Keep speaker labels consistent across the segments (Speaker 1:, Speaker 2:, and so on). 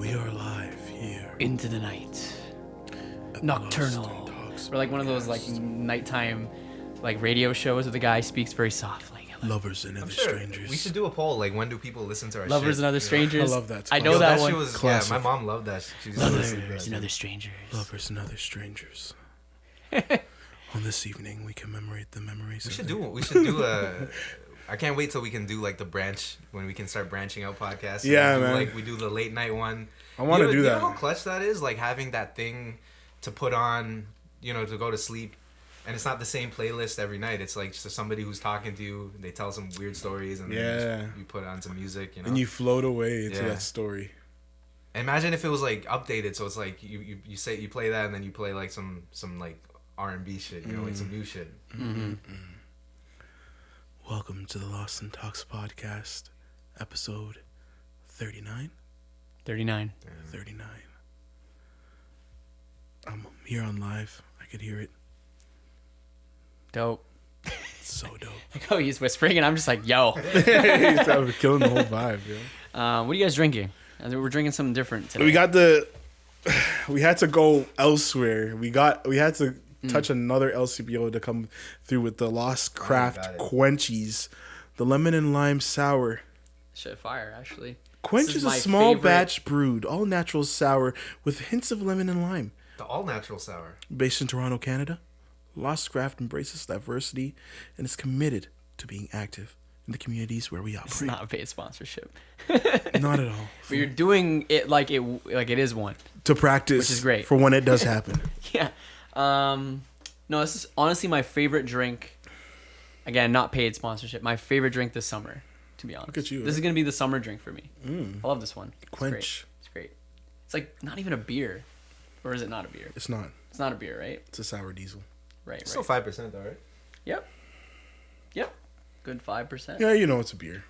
Speaker 1: We are live here.
Speaker 2: Into the night.
Speaker 1: at
Speaker 2: Nocturnal.
Speaker 1: Lost in Talks
Speaker 2: Or like one of those like
Speaker 1: podcast.
Speaker 2: nighttime like radio shows where the guy speaks very softly.
Speaker 1: Lovers and other strangers.
Speaker 3: We should do a poll. Like, when do people listen to our
Speaker 2: Lovers
Speaker 3: shit?
Speaker 2: and Other Strangers.
Speaker 1: I love that.
Speaker 2: I know
Speaker 1: Yo,
Speaker 2: that
Speaker 3: Shit
Speaker 2: one.
Speaker 3: was,
Speaker 1: Classic.
Speaker 3: yeah, my mom loved that. She used to listen to
Speaker 2: Lovers
Speaker 3: that.
Speaker 2: and Other Strangers.
Speaker 1: Lovers and other strangers. On this evening, we commemorate the memories.
Speaker 3: We should do a. I can't wait till we can do like the branch when we can start branching out podcasts.
Speaker 1: Yeah,
Speaker 3: we do,
Speaker 1: man.
Speaker 3: Like we do the late night one.
Speaker 1: I want to do
Speaker 3: You
Speaker 1: that.
Speaker 3: know how clutch that is? Like having that thing to put on, to go to sleep. And it's not the same playlist every night. It's like just somebody who's talking to you. They tell some weird stories, and then you put on some music.
Speaker 1: And you float away into
Speaker 3: Yeah.
Speaker 1: that story.
Speaker 3: Imagine if it was like updated, so it's like you say you play that, and then you play like some like R&B shit, like some new shit.
Speaker 2: Mm-hmm.
Speaker 1: Welcome to the Lost in Talks podcast, episode 39.
Speaker 2: 39.
Speaker 1: 39. I'm here on live. I could hear it.
Speaker 2: Dope.
Speaker 1: It's so dope.
Speaker 2: Like, oh, he's whispering, and I'm just like, yo.
Speaker 1: He's killing the whole vibe, yo.
Speaker 2: What are you guys drinking? We're drinking something different today.
Speaker 1: We had to go elsewhere. We had to touch another LCBO to come through with the Lost Craft
Speaker 3: got it.
Speaker 1: Quenchies, the lemon and lime sour.
Speaker 2: Shit, fire, actually.
Speaker 1: Quench
Speaker 2: This
Speaker 1: is
Speaker 2: is
Speaker 1: a
Speaker 2: my
Speaker 1: small
Speaker 2: favorite-
Speaker 1: batch brewed, all natural sour with hints of lemon and lime.
Speaker 3: The all natural sour.
Speaker 1: Based in Toronto, Canada, Lost Craft embraces diversity and is committed to being active in the communities where we
Speaker 2: It's
Speaker 1: operate.
Speaker 2: not a paid sponsorship.
Speaker 1: Not at all.
Speaker 2: But you're doing it like it is one.
Speaker 1: To practice,
Speaker 2: Which is great.
Speaker 1: for when it does happen.
Speaker 2: Yeah. No, this is honestly my favorite drink. Again, not paid sponsorship. My favorite drink this summer, to be honest.
Speaker 1: Look at you,
Speaker 2: This is going to be the summer drink for me. I love this one. It's
Speaker 1: Quench.
Speaker 2: Great. It's great. It's like not even a beer. Or is it not a beer?
Speaker 1: It's not.
Speaker 2: It's not a beer, right?
Speaker 1: It's a sour diesel.
Speaker 2: Right,
Speaker 3: Still
Speaker 2: right.
Speaker 3: 5% though, right?
Speaker 2: Yep. Good 5%.
Speaker 1: Yeah, you know it's a beer.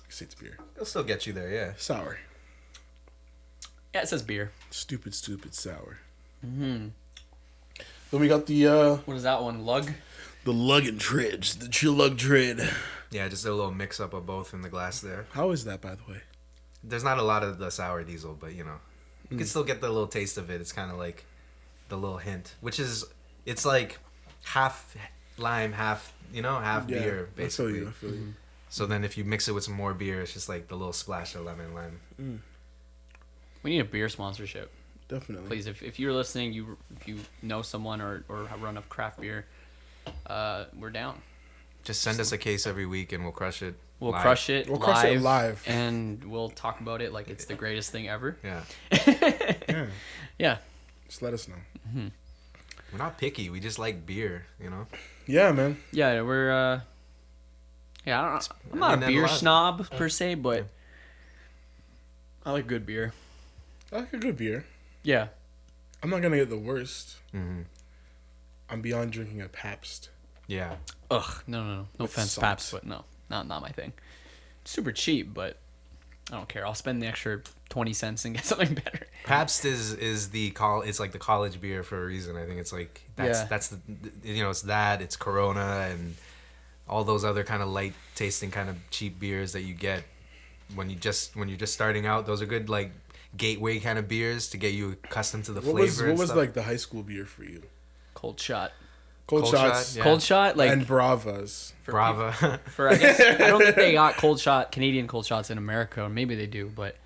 Speaker 1: I say it's beer.
Speaker 3: It'll still get you there, yeah.
Speaker 1: Sour.
Speaker 2: Yeah, it says beer.
Speaker 1: Stupid sour. Mm-hmm. Then we got the
Speaker 2: What is that one? Lug?
Speaker 1: lug and tridge, the chillug trid.
Speaker 3: Yeah, just a little mix up of both in the glass there.
Speaker 1: How is that, by the way?
Speaker 3: There's not a lot of the sour diesel, but you can still get the little taste of it. It's kind of like the little hint, which is it's like half lime, half beer basically.
Speaker 1: I feel you.
Speaker 3: So then if you mix it with some more beer, it's just like the little splash of lemon and lime.
Speaker 2: We need a beer sponsorship.
Speaker 1: Definitely.
Speaker 2: Please, if you're listening, if you know someone or run a craft beer, we're down.
Speaker 3: Just send us a case every week and we'll crush it.
Speaker 2: We'll
Speaker 3: live.
Speaker 2: crush it
Speaker 1: We'll
Speaker 2: live,
Speaker 1: crush it live.
Speaker 2: and we'll talk about it like it's the greatest thing ever.
Speaker 3: Yeah.
Speaker 1: Yeah.
Speaker 2: Yeah.
Speaker 1: Just let us know.
Speaker 3: We're not picky. We just like beer,
Speaker 1: Yeah, man.
Speaker 2: Yeah, we're I'm not a
Speaker 3: mean,
Speaker 2: beer
Speaker 3: a lot-
Speaker 2: snob per se, but I like good beer.
Speaker 1: I like a good beer.
Speaker 2: Yeah.
Speaker 1: I'm not gonna get the worst.
Speaker 3: Mm-hmm.
Speaker 1: I'm beyond drinking a Pabst.
Speaker 3: Yeah.
Speaker 2: Ugh, no. No
Speaker 1: With
Speaker 2: offense,
Speaker 1: salt.
Speaker 2: Paps, but no, not my thing. Super cheap, but I don't care. I'll spend the extra 20 cents and get something better.
Speaker 3: Pabst is it's like the college beer for a reason. I think it's like that's the it's that, it's Corona and all those other kind of light tasting kind of cheap beers that you get when you're just starting out. Those are good like gateway kind of beers to get you accustomed to the flavor.
Speaker 1: What was
Speaker 3: stuff.
Speaker 1: like the high school beer for you?
Speaker 2: Cold shot.
Speaker 1: Cold shots
Speaker 3: Yeah.
Speaker 2: Cold shot, like
Speaker 1: and Bravas.
Speaker 2: for
Speaker 3: Brava?
Speaker 2: for I guess I don't think they got Canadian cold shots in America, or maybe they do, but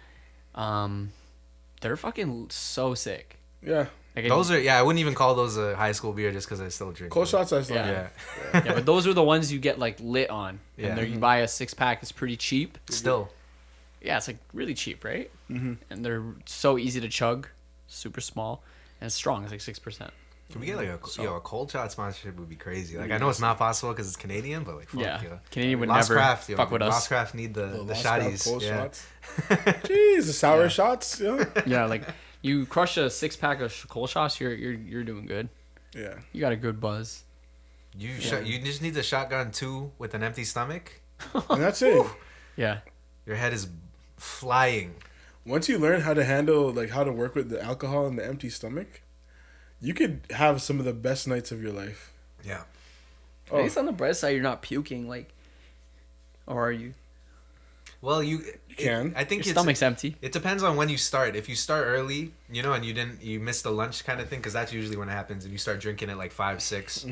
Speaker 2: they're fucking so sick.
Speaker 1: Yeah.
Speaker 2: Like,
Speaker 3: Those are I wouldn't even call those a high school beer just because I still drink
Speaker 1: Cold
Speaker 3: them.
Speaker 1: shots I still
Speaker 2: Yeah.
Speaker 1: have.
Speaker 3: Yeah.
Speaker 2: but those are the ones you get like lit on.
Speaker 3: Yeah.
Speaker 2: And you buy a 6-pack, it's pretty cheap.
Speaker 3: Still.
Speaker 2: Yeah, it's like really cheap, right? Mm-hmm. And they're so easy to chug, super small, and it's strong. It's like 6%.
Speaker 3: Can we get like a cold shot sponsorship would be crazy. Like I know it's not possible because it's Canadian, but like fuck,
Speaker 2: Yeah,
Speaker 3: yo.
Speaker 2: Canadian would
Speaker 3: Lost
Speaker 2: never
Speaker 3: Craft,
Speaker 2: fuck with us.
Speaker 3: Lost Craft need the
Speaker 1: Lost Craft
Speaker 3: shotties.
Speaker 1: cold
Speaker 3: Yeah.
Speaker 1: shots. Jeez, the sour shots. Yeah.
Speaker 2: Yeah, like you crush a 6-pack of cold shots, you're doing good.
Speaker 1: Yeah.
Speaker 2: You got a good buzz.
Speaker 3: You just need the shotgun too with an empty stomach.
Speaker 1: And that's it.
Speaker 2: Yeah.
Speaker 3: Your head is flying.
Speaker 1: Once you learn how to handle, like, how to work with the alcohol and the empty stomach, you could have some of the best nights of your life.
Speaker 3: Yeah.
Speaker 2: At least on the bright side, you're not puking, like, or are you?
Speaker 3: Well,
Speaker 1: can.
Speaker 3: I think
Speaker 2: Your stomach's empty.
Speaker 3: It depends on when you start. If you start early, and you missed the lunch kind of thing, because that's usually when it happens, and you start drinking at like 5, 6,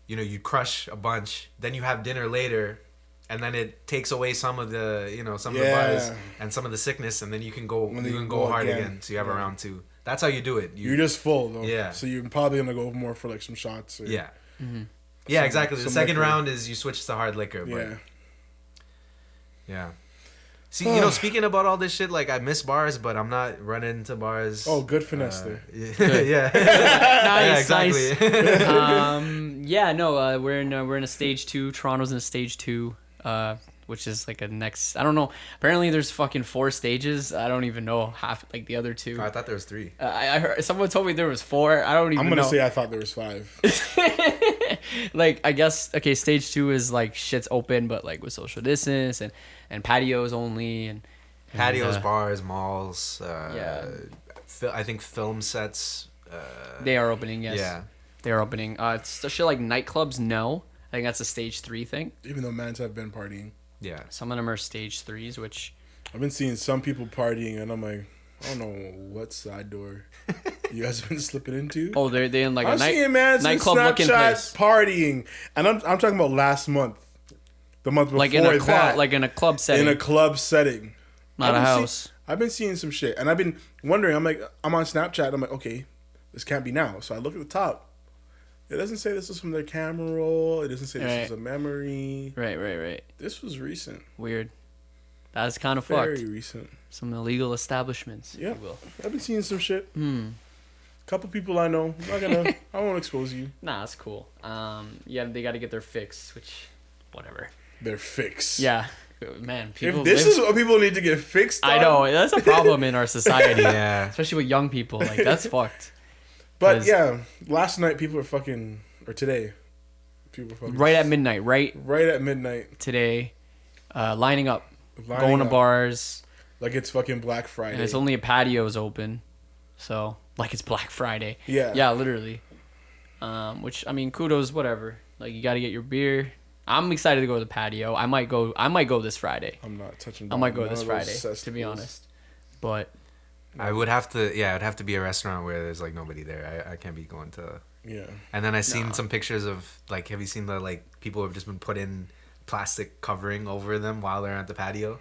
Speaker 3: you crush a bunch. Then you have dinner later, and then it takes away some of the the buzz and some of the sickness, and then you can go hard again. So you have a round 2. That's how you do it.
Speaker 1: You're just full though.
Speaker 3: Yeah.
Speaker 1: So you're probably gonna go more for like some shots. Or
Speaker 3: yeah. Yeah, exactly. The second
Speaker 1: liquor.
Speaker 3: round is you switch to hard liquor. But yeah. See, speaking about all this shit, like I miss bars, but I'm not running to bars.
Speaker 1: Oh, good finesse there.
Speaker 3: Yeah.
Speaker 2: Nice,
Speaker 3: exactly.
Speaker 2: Nice. We're in a stage 2. Toronto's in a stage 2, which is like a next. I don't know. Apparently, there's fucking 4 stages. I don't even know half like the other 2.
Speaker 3: I thought there was 3.
Speaker 2: I heard someone told me there was 4. I don't even.
Speaker 1: I'm gonna
Speaker 2: know.
Speaker 1: say I thought there was 5.
Speaker 2: Like I guess stage 2 is like shit's open, but like with social distance and patios only and
Speaker 3: patios, bars, malls. I think film sets.
Speaker 2: They are opening. Yes.
Speaker 3: Yeah.
Speaker 2: They are opening. It's shit like nightclubs. No, I think that's a stage 3 thing.
Speaker 1: Even though mans have been partying.
Speaker 3: Yeah.
Speaker 2: Some of them are stage 3s, which
Speaker 1: I've been seeing some people partying, and I'm like, I don't know what side door you guys have been slipping into.
Speaker 2: oh, they're in like
Speaker 1: I'm
Speaker 2: a
Speaker 1: seeing mans in
Speaker 2: nightclub looking place,
Speaker 1: Snapchat partying, and I'm talking about last month, the month before
Speaker 2: like in a club,
Speaker 1: that,
Speaker 2: like in a club setting,
Speaker 1: in a club setting,
Speaker 2: not a house.
Speaker 1: I've been seeing some shit, and I've been wondering. I'm like, I'm on Snapchat. I'm like, okay, this can't be now. So I look at the top. It doesn't say this was from their camera roll. It doesn't say this was a memory.
Speaker 2: Right.
Speaker 1: This was recent.
Speaker 2: Weird. That's kind of
Speaker 1: Very
Speaker 2: fucked.
Speaker 1: recent.
Speaker 2: Some illegal establishments.
Speaker 1: Yeah,
Speaker 2: if you will.
Speaker 1: I've been seeing some shit. Couple people I know. I'm not gonna. I won't expose you.
Speaker 2: Nah, that's cool. Yeah, they got to get their fix, which, whatever.
Speaker 1: Their fix.
Speaker 2: Yeah, man.
Speaker 1: If this is what people need to get fixed on,
Speaker 2: I know that's a problem in our society.
Speaker 3: Yeah.
Speaker 2: Especially with young people. Like that's fucked.
Speaker 1: But yeah, last night people were fucking, or today, people were fucking
Speaker 2: Right at midnight. Right
Speaker 1: at midnight,
Speaker 2: today, lining up, going to bars,
Speaker 1: like it's fucking Black Friday.
Speaker 2: and it's only a patio's open, so like it's Black Friday.
Speaker 1: Yeah,
Speaker 2: literally. Which I mean, kudos, whatever. Like you got to get your beer. I'm excited to go to the patio. I might go this Friday.
Speaker 1: I'm not touching.
Speaker 2: I might go this Friday, to be honest. But
Speaker 3: I would have to. Yeah, it'd have to be a restaurant where there's like nobody there. I can't be going to.
Speaker 1: Yeah.
Speaker 3: And then I seen some pictures of like. Have you seen the like people have just been put in plastic covering over them while they're at the patio?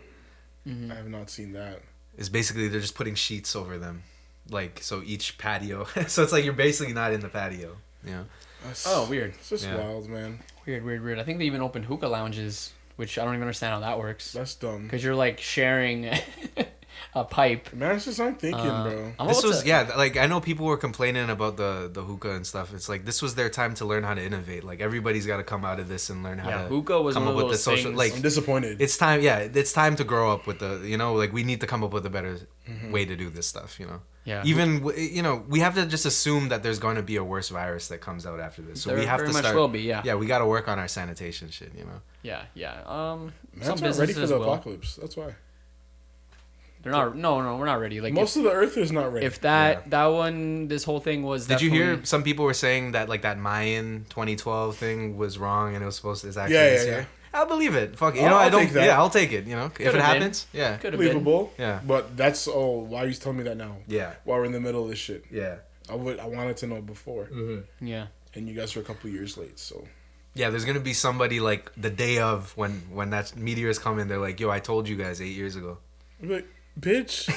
Speaker 1: I have not seen that.
Speaker 3: It's basically they're just putting sheets over them, like so each patio. So it's like you're basically not in the patio. Yeah.
Speaker 2: weird.
Speaker 1: It's just wild, man.
Speaker 2: Weird. I think they even opened hookah lounges, which I don't even understand how that works.
Speaker 1: That's dumb.
Speaker 2: Because you're like sharing a pipe.
Speaker 1: Man, it's just not thinking, bro.
Speaker 3: This was like I know people were complaining about the hookah and stuff. It's like this was their time to learn how to innovate. Like everybody's got to come out of this and learn how to
Speaker 2: hookah was
Speaker 3: come
Speaker 2: one
Speaker 3: up
Speaker 2: of
Speaker 3: with the
Speaker 2: those
Speaker 3: social.
Speaker 2: things.
Speaker 3: Like
Speaker 1: I'm disappointed.
Speaker 3: it's time. Yeah, it's time to grow up with the. Like we need to come up with a better way to do this stuff.
Speaker 2: Yeah.
Speaker 3: Even we have to just assume that there's going to be a worse virus that comes out after this. So we have to start.
Speaker 2: Will be. Yeah.
Speaker 3: Yeah, we got to work on our sanitation shit.
Speaker 2: Yeah.
Speaker 1: Man's
Speaker 2: Some
Speaker 1: not
Speaker 2: businesses
Speaker 1: ready for the
Speaker 2: will.
Speaker 1: apocalypse. That's why.
Speaker 2: They're not. No, we're not ready. Like
Speaker 1: Most of the Earth is not ready.
Speaker 2: if that one, this whole thing was.
Speaker 3: Did you
Speaker 2: definitely-
Speaker 3: hear some people were saying that like that Mayan 2012 thing was wrong and it was supposed to? It's actually
Speaker 1: Yeah,
Speaker 3: this
Speaker 1: yeah,
Speaker 3: year?
Speaker 1: yeah.
Speaker 3: I'll believe it. Fuck it.
Speaker 1: I'll
Speaker 3: I don't.
Speaker 1: take that.
Speaker 3: Yeah, I'll take it. If
Speaker 2: Could've
Speaker 3: it
Speaker 2: been.
Speaker 3: happens, yeah,
Speaker 2: Could have been.
Speaker 1: Believable.
Speaker 3: Yeah.
Speaker 1: But that's why are you telling me that now?
Speaker 3: Yeah.
Speaker 1: While we're in the middle of this shit.
Speaker 3: Yeah.
Speaker 1: I wanted to know before.
Speaker 3: Mm-hmm.
Speaker 2: Yeah.
Speaker 1: And you guys are a couple years late, so.
Speaker 3: Yeah, there's gonna be somebody like the day of when that meteor is coming. They're like, "Yo, I told you guys 8 years ago."
Speaker 1: I'm like, bitch,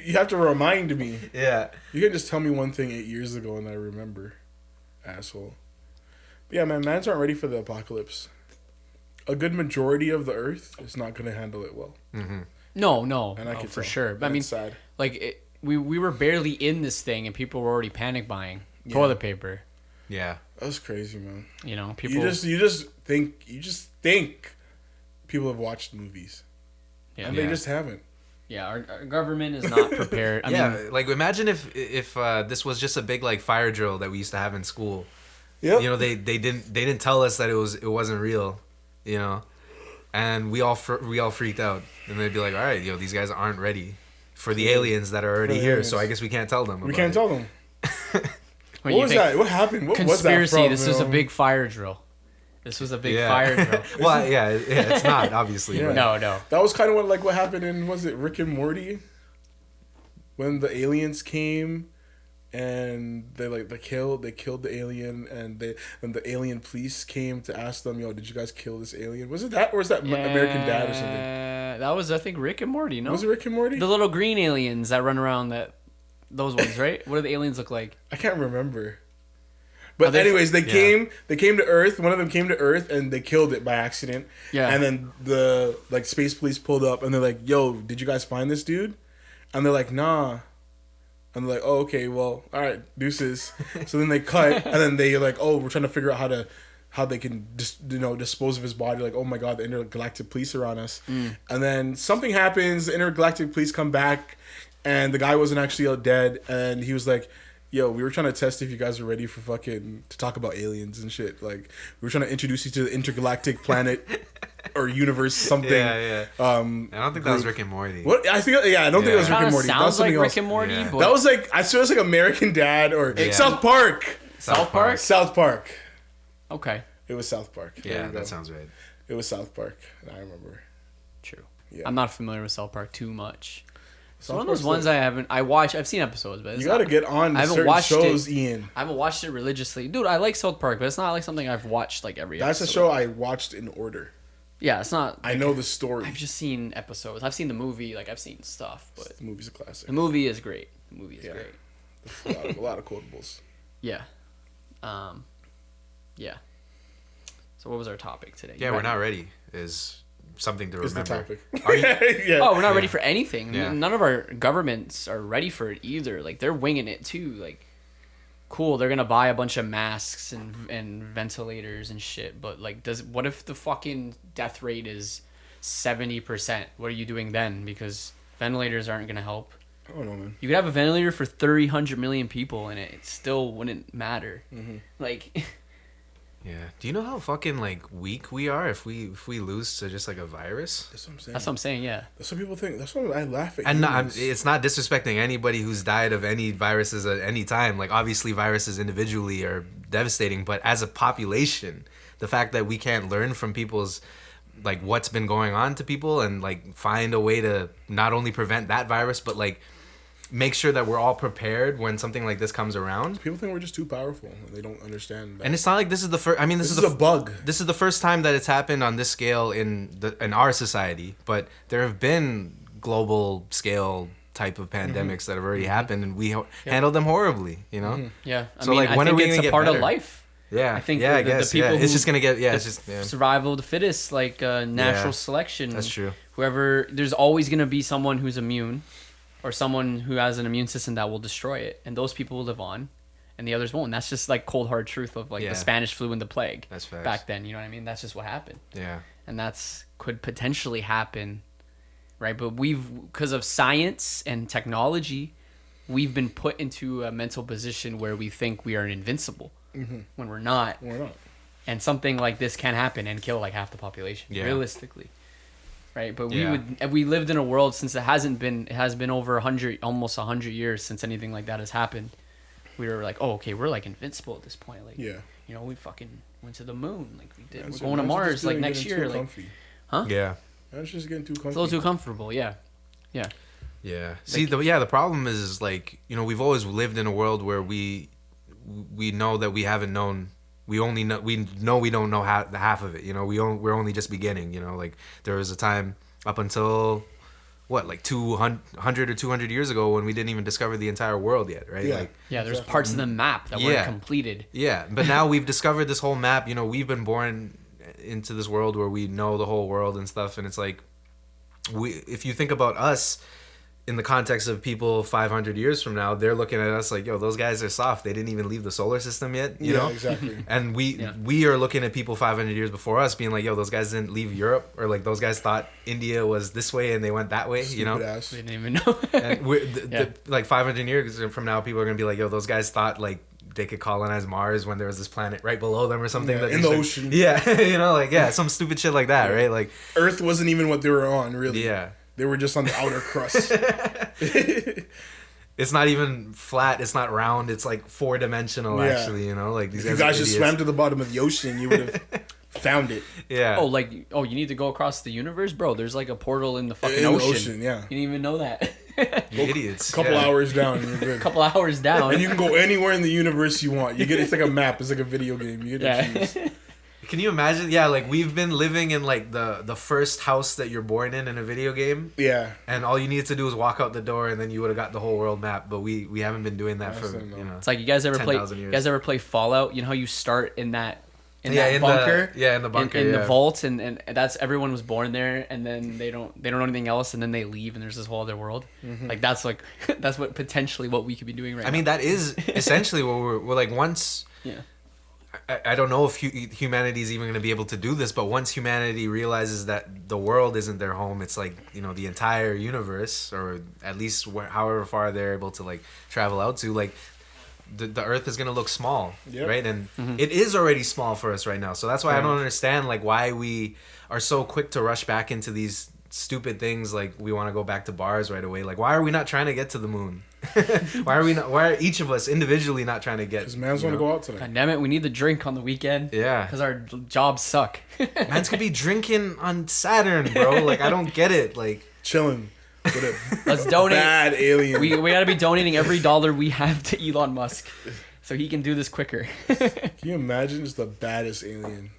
Speaker 1: you have to remind me.
Speaker 3: Yeah.
Speaker 1: You can just tell me one thing 8 years ago and I remember, asshole. But yeah, man, mans aren't ready for the apocalypse. A good majority of the Earth is not going to handle it well.
Speaker 3: Mm-hmm.
Speaker 2: No,
Speaker 1: And I can
Speaker 2: for
Speaker 1: tell.
Speaker 2: sure. But I mean,
Speaker 1: sad.
Speaker 2: like we were barely in this thing, and people were already panic buying toilet paper.
Speaker 3: Yeah.
Speaker 1: That's crazy, man.
Speaker 2: People.
Speaker 1: You just think people have watched movies, and they just haven't.
Speaker 2: Yeah, our government is not prepared. I mean,
Speaker 3: like imagine if this was just a big like fire drill that we used to have in school.
Speaker 1: Yep.
Speaker 3: They didn't tell us that it wasn't real. And we all freaked out, and they'd be like, all right, these guys aren't ready for the aliens that are already here, so I guess we can't tell them.
Speaker 1: We can't tell them.
Speaker 2: what
Speaker 1: was that? What happened? What
Speaker 2: conspiracy?
Speaker 1: was that from,
Speaker 2: This was a big fire drill. This was a big fire drill.
Speaker 3: Well, yeah, it's not obviously.
Speaker 1: Yeah.
Speaker 3: But
Speaker 2: No.
Speaker 1: That was kind of what happened in, was it Rick and Morty, when the aliens came and they killed the alien, and the alien police came to ask them, yo, did you guys kill this alien? Was it that, or was that American Dad or something?
Speaker 2: That was, I think, Rick and Morty. No,
Speaker 1: Was it Rick and Morty?
Speaker 2: the little green aliens that run around, those ones, right? What do the aliens look like?
Speaker 1: I can't remember. But
Speaker 2: they-
Speaker 1: anyways, they came to Earth. One of them came to Earth and they killed it by accident.
Speaker 2: Yeah.
Speaker 1: And then the space police pulled up and they're like, "Yo, did you guys find this dude?" And they're like, "Nah." And they're like, "Oh, okay, well, all right, deuces." So then they cut, and then they're like, "Oh, we're trying to figure out how they can dispose of his body." Like, "Oh my God, the intergalactic police are on us." And then something happens. The intergalactic police come back, and the guy wasn't actually dead, and he was like, "Yo, we were trying to test if you guys are ready for to talk about aliens and shit. Like, we were trying to introduce you to the intergalactic planet or universe something."
Speaker 3: Yeah.
Speaker 1: I
Speaker 3: I don't think that was Rick and Morty.
Speaker 1: What I think? Yeah, I don't think it was Rick
Speaker 2: Kind
Speaker 1: and
Speaker 2: of
Speaker 1: Morty. That was
Speaker 2: sounds like
Speaker 1: something
Speaker 2: Rick
Speaker 1: else.
Speaker 2: and Morty,
Speaker 3: Yeah.
Speaker 2: but
Speaker 1: That was I swear it was like American Dad or
Speaker 3: Yeah.
Speaker 1: South Park.
Speaker 2: South Park.
Speaker 1: South Park.
Speaker 2: Okay,
Speaker 1: It was South Park. There
Speaker 3: Yeah,
Speaker 1: you go.
Speaker 3: that sounds right.
Speaker 1: It was South Park. I remember.
Speaker 2: true.
Speaker 1: Yeah.
Speaker 2: I'm not familiar with South Park too much. It's
Speaker 1: South
Speaker 2: one of those
Speaker 1: Park's
Speaker 2: ones I've seen episodes, but it's
Speaker 1: You got to get on
Speaker 2: I haven't
Speaker 1: certain
Speaker 2: watched
Speaker 1: shows,
Speaker 2: it.
Speaker 1: Ian.
Speaker 2: I haven't watched it religiously, dude. I like South Park, but it's not like something I've watched like every.
Speaker 1: That's a
Speaker 2: episode.
Speaker 1: show I watched in order.
Speaker 2: Yeah, it's not.
Speaker 1: I know the story.
Speaker 2: I've just seen episodes. I've seen the movie. Like I've seen stuff, but
Speaker 1: The movie's a classic.
Speaker 2: the movie is great. The movie is
Speaker 1: Yeah.
Speaker 2: great.
Speaker 1: A lot of quotables.
Speaker 2: Yeah. Yeah. So what was our topic today?
Speaker 3: Yeah, we're not ready. Is something to
Speaker 1: Is the
Speaker 3: remember.
Speaker 1: topic.
Speaker 3: Are you?
Speaker 1: Yeah.
Speaker 2: Oh, we're not
Speaker 3: Yeah.
Speaker 2: ready for anything.
Speaker 3: Yeah.
Speaker 2: None of our governments are ready for it either. Like they're winging it too. Like, cool, they're gonna buy a bunch of masks and ventilators and shit. But like, what if the fucking death rate is 70%? What are you doing then? Because ventilators aren't gonna help.
Speaker 1: I don't know, man.
Speaker 2: You could have a ventilator for 300 million people and it still wouldn't matter. Like,
Speaker 3: Yeah. Do you know how fucking weak we are if we lose to just a virus?
Speaker 1: That's what I'm saying.
Speaker 2: that's what I'm saying. Yeah.
Speaker 1: That's what people think. That's why I laugh at
Speaker 3: And
Speaker 1: humans.
Speaker 3: it's not disrespecting anybody who's died of any viruses at any time. Like, obviously, viruses individually are devastating, but as a population, the fact that we can't learn from people's what's been going on to people and find a way to not only prevent that virus, but make sure that we're all prepared when something like this comes around.
Speaker 1: People think we're just too powerful. And they don't understand that.
Speaker 3: And it's not like this is the first. I mean,
Speaker 1: this is a bug.
Speaker 3: This is the first time that it's happened on this scale in our society. But there have been global scale type of pandemics that have already happened, and we handled them horribly. You know.
Speaker 2: Yeah. I
Speaker 3: So,
Speaker 2: mean,
Speaker 3: when
Speaker 2: I
Speaker 3: are
Speaker 2: think
Speaker 3: we
Speaker 2: it's
Speaker 3: gonna
Speaker 2: a
Speaker 3: get
Speaker 2: part
Speaker 3: better?
Speaker 2: of life.
Speaker 3: Yeah.
Speaker 2: I think
Speaker 3: Yeah, I
Speaker 2: the
Speaker 3: guess.
Speaker 2: people
Speaker 3: It's
Speaker 2: who-
Speaker 3: just gonna get. Yeah. It's just. Yeah.
Speaker 2: Survival of the fittest, natural
Speaker 3: Yeah.
Speaker 2: selection.
Speaker 3: That's true.
Speaker 2: Whoever, there's always going to be someone who's immune or someone who has an immune system that will destroy it. And those people will live on and the others won't. And that's just cold hard truth of
Speaker 3: Yeah.
Speaker 2: the Spanish flu and the plague.
Speaker 3: That's facts.
Speaker 2: Back then, you know what I mean? That's just what happened.
Speaker 3: Yeah.
Speaker 2: And that's could potentially happen, right? But because of science and technology, we've been put into a mental position where we think we are invincible when we're not.
Speaker 1: Why not?
Speaker 2: And something like this can happen and kill half the population,
Speaker 3: Yeah.
Speaker 2: realistically, right? But
Speaker 3: Yeah.
Speaker 2: we lived in a world since it has been over 100, almost 100 years since anything like that has happened. We were oh, okay, we're invincible at this point.
Speaker 1: Yeah.
Speaker 2: We fucking went to the moon, we did.
Speaker 1: Yeah,
Speaker 2: We're
Speaker 1: so
Speaker 2: going to
Speaker 1: man's
Speaker 2: Mars
Speaker 1: just getting
Speaker 2: next
Speaker 1: too
Speaker 2: year,
Speaker 1: comfy.
Speaker 3: Yeah.
Speaker 1: Man's just getting too comfy.
Speaker 2: it's a little too comfortable. Yeah.
Speaker 3: Yeah. See, the problem is we've always lived in a world where we know that we haven't known. We only know we don't know the half of it. We're only just beginning. There was a time up until 200 or 200 years ago when we didn't even discover the entire world yet, right?
Speaker 1: Yeah.
Speaker 2: There's parts of the map that weren't completed.
Speaker 3: Yeah, but now we've discovered this whole map. We've been born into this world where we know the whole world and stuff, and it's if you think about us in the context of people 500 years from now, they're looking at us yo, those guys are soft. They didn't even leave the solar system yet, you know?
Speaker 1: Exactly.
Speaker 3: And we are looking at people 500 years before us being yo, those guys didn't leave Europe, or those guys thought India was this way and they went that way,
Speaker 1: Stupid ass.
Speaker 2: We didn't even know.
Speaker 3: And 500 years from now, people are going to be yo, those guys thought they could colonize Mars when there was this planet right below them or something.
Speaker 1: Yeah, in the ocean.
Speaker 3: Yeah, some stupid shit like that, right?
Speaker 1: Earth wasn't even what they were on, really.
Speaker 3: Yeah.
Speaker 1: They were just on the outer crust.
Speaker 3: It's not even flat. It's not round. It's 4-dimensional,
Speaker 1: Yeah.
Speaker 3: actually, these
Speaker 1: If you guys just swam to the bottom of the ocean, you would have found it.
Speaker 3: Yeah.
Speaker 2: Oh, like, you need to go across the universe, bro. There's like a portal in the fucking
Speaker 1: In the
Speaker 2: ocean.
Speaker 1: ocean, yeah.
Speaker 2: You didn't even know that.
Speaker 3: You idiots.
Speaker 1: A couple hours down, and you're good.
Speaker 2: A couple hours down.
Speaker 1: And you can go anywhere in the universe you want. It's like a map. It's like a video game. You get to choose.
Speaker 3: Can you imagine? Yeah, like we've been living in like the first house that you're born in a video game.
Speaker 1: Yeah.
Speaker 3: And all you needed to do was walk out the door, and then you would have got the whole world map. But we haven't been doing that for
Speaker 2: It's like you guys ever play?
Speaker 3: 10,000 years.
Speaker 2: You guys ever play Fallout? You know how you start in that
Speaker 3: in
Speaker 2: bunker?
Speaker 3: in the bunker,
Speaker 2: in the vault, and that's everyone was born there, and then they don't know anything else, and then they leave, and there's this whole other world. Like that's what potentially what we could be doing right now.
Speaker 3: I mean, that is essentially what we're like. Once,
Speaker 2: yeah.
Speaker 3: I don't know if humanity is even going to be able to do this, but once humanity realizes that the world isn't their home, it's like, you know, the entire universe, or at least however far they're able to like travel out to, like the Earth is going to look small, right? And it is already small for us right now. So that's why I don't understand like why we are so quick to rush back into these stupid things. Like we want to go back to bars right away. Like why are we not trying to get to the moon? Why are each of us individually not trying to get?
Speaker 1: Because man's want to go out today.
Speaker 2: God damn it, we need the drink on the weekend.
Speaker 3: Yeah.
Speaker 2: Because our jobs suck.
Speaker 3: Man's could be drinking on Saturn, bro. Like I don't get it. Like
Speaker 1: chilling.
Speaker 2: Let's donate.
Speaker 1: Bad alien.
Speaker 2: We gotta be donating every dollar we have to Elon Musk, so he can do this quicker.
Speaker 1: Can you imagine just the baddest alien,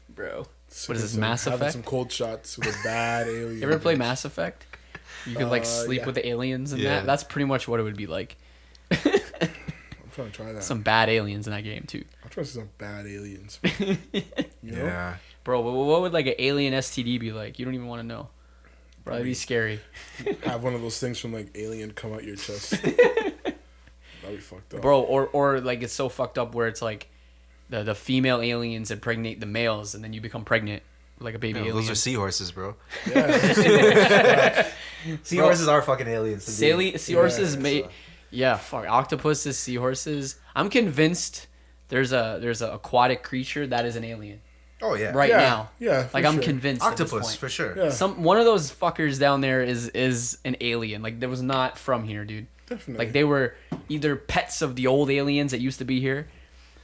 Speaker 2: bro? What is this, Mass Effect?
Speaker 1: Having some cold shots with a bad alien.
Speaker 2: You ever play Mass Effect? You could like sleep
Speaker 1: yeah.
Speaker 2: with the aliens and
Speaker 3: Yeah.
Speaker 2: that. That's pretty much what it would be like.
Speaker 1: I'm trying to try that.
Speaker 2: Some bad aliens in that game too.
Speaker 1: I'm trying to see some bad aliens. You know?
Speaker 3: yeah.
Speaker 2: Bro, what would like an alien STD be like? You don't even want to know. Bro, that'd be scary.
Speaker 1: Have one of those things from like Alien come out your chest. That'd be fucked up.
Speaker 2: Bro, or like it's so fucked up where it's like the female aliens impregnate the males and then you become pregnant like a baby alien.
Speaker 3: Those are seahorses, bro.
Speaker 1: Yeah.
Speaker 3: Seahorses are fucking aliens.
Speaker 2: Seahorses fuck octopuses, seahorses. I'm convinced there's a aquatic creature that is an alien.
Speaker 3: Oh yeah.
Speaker 2: Right now.
Speaker 1: Yeah.
Speaker 2: Like I'm convinced.
Speaker 3: Octopus for sure.
Speaker 1: Yeah.
Speaker 2: One of those fuckers down there is an alien. Like that was not from here, dude.
Speaker 1: Definitely.
Speaker 2: Like they were either pets of the old aliens that used to be here,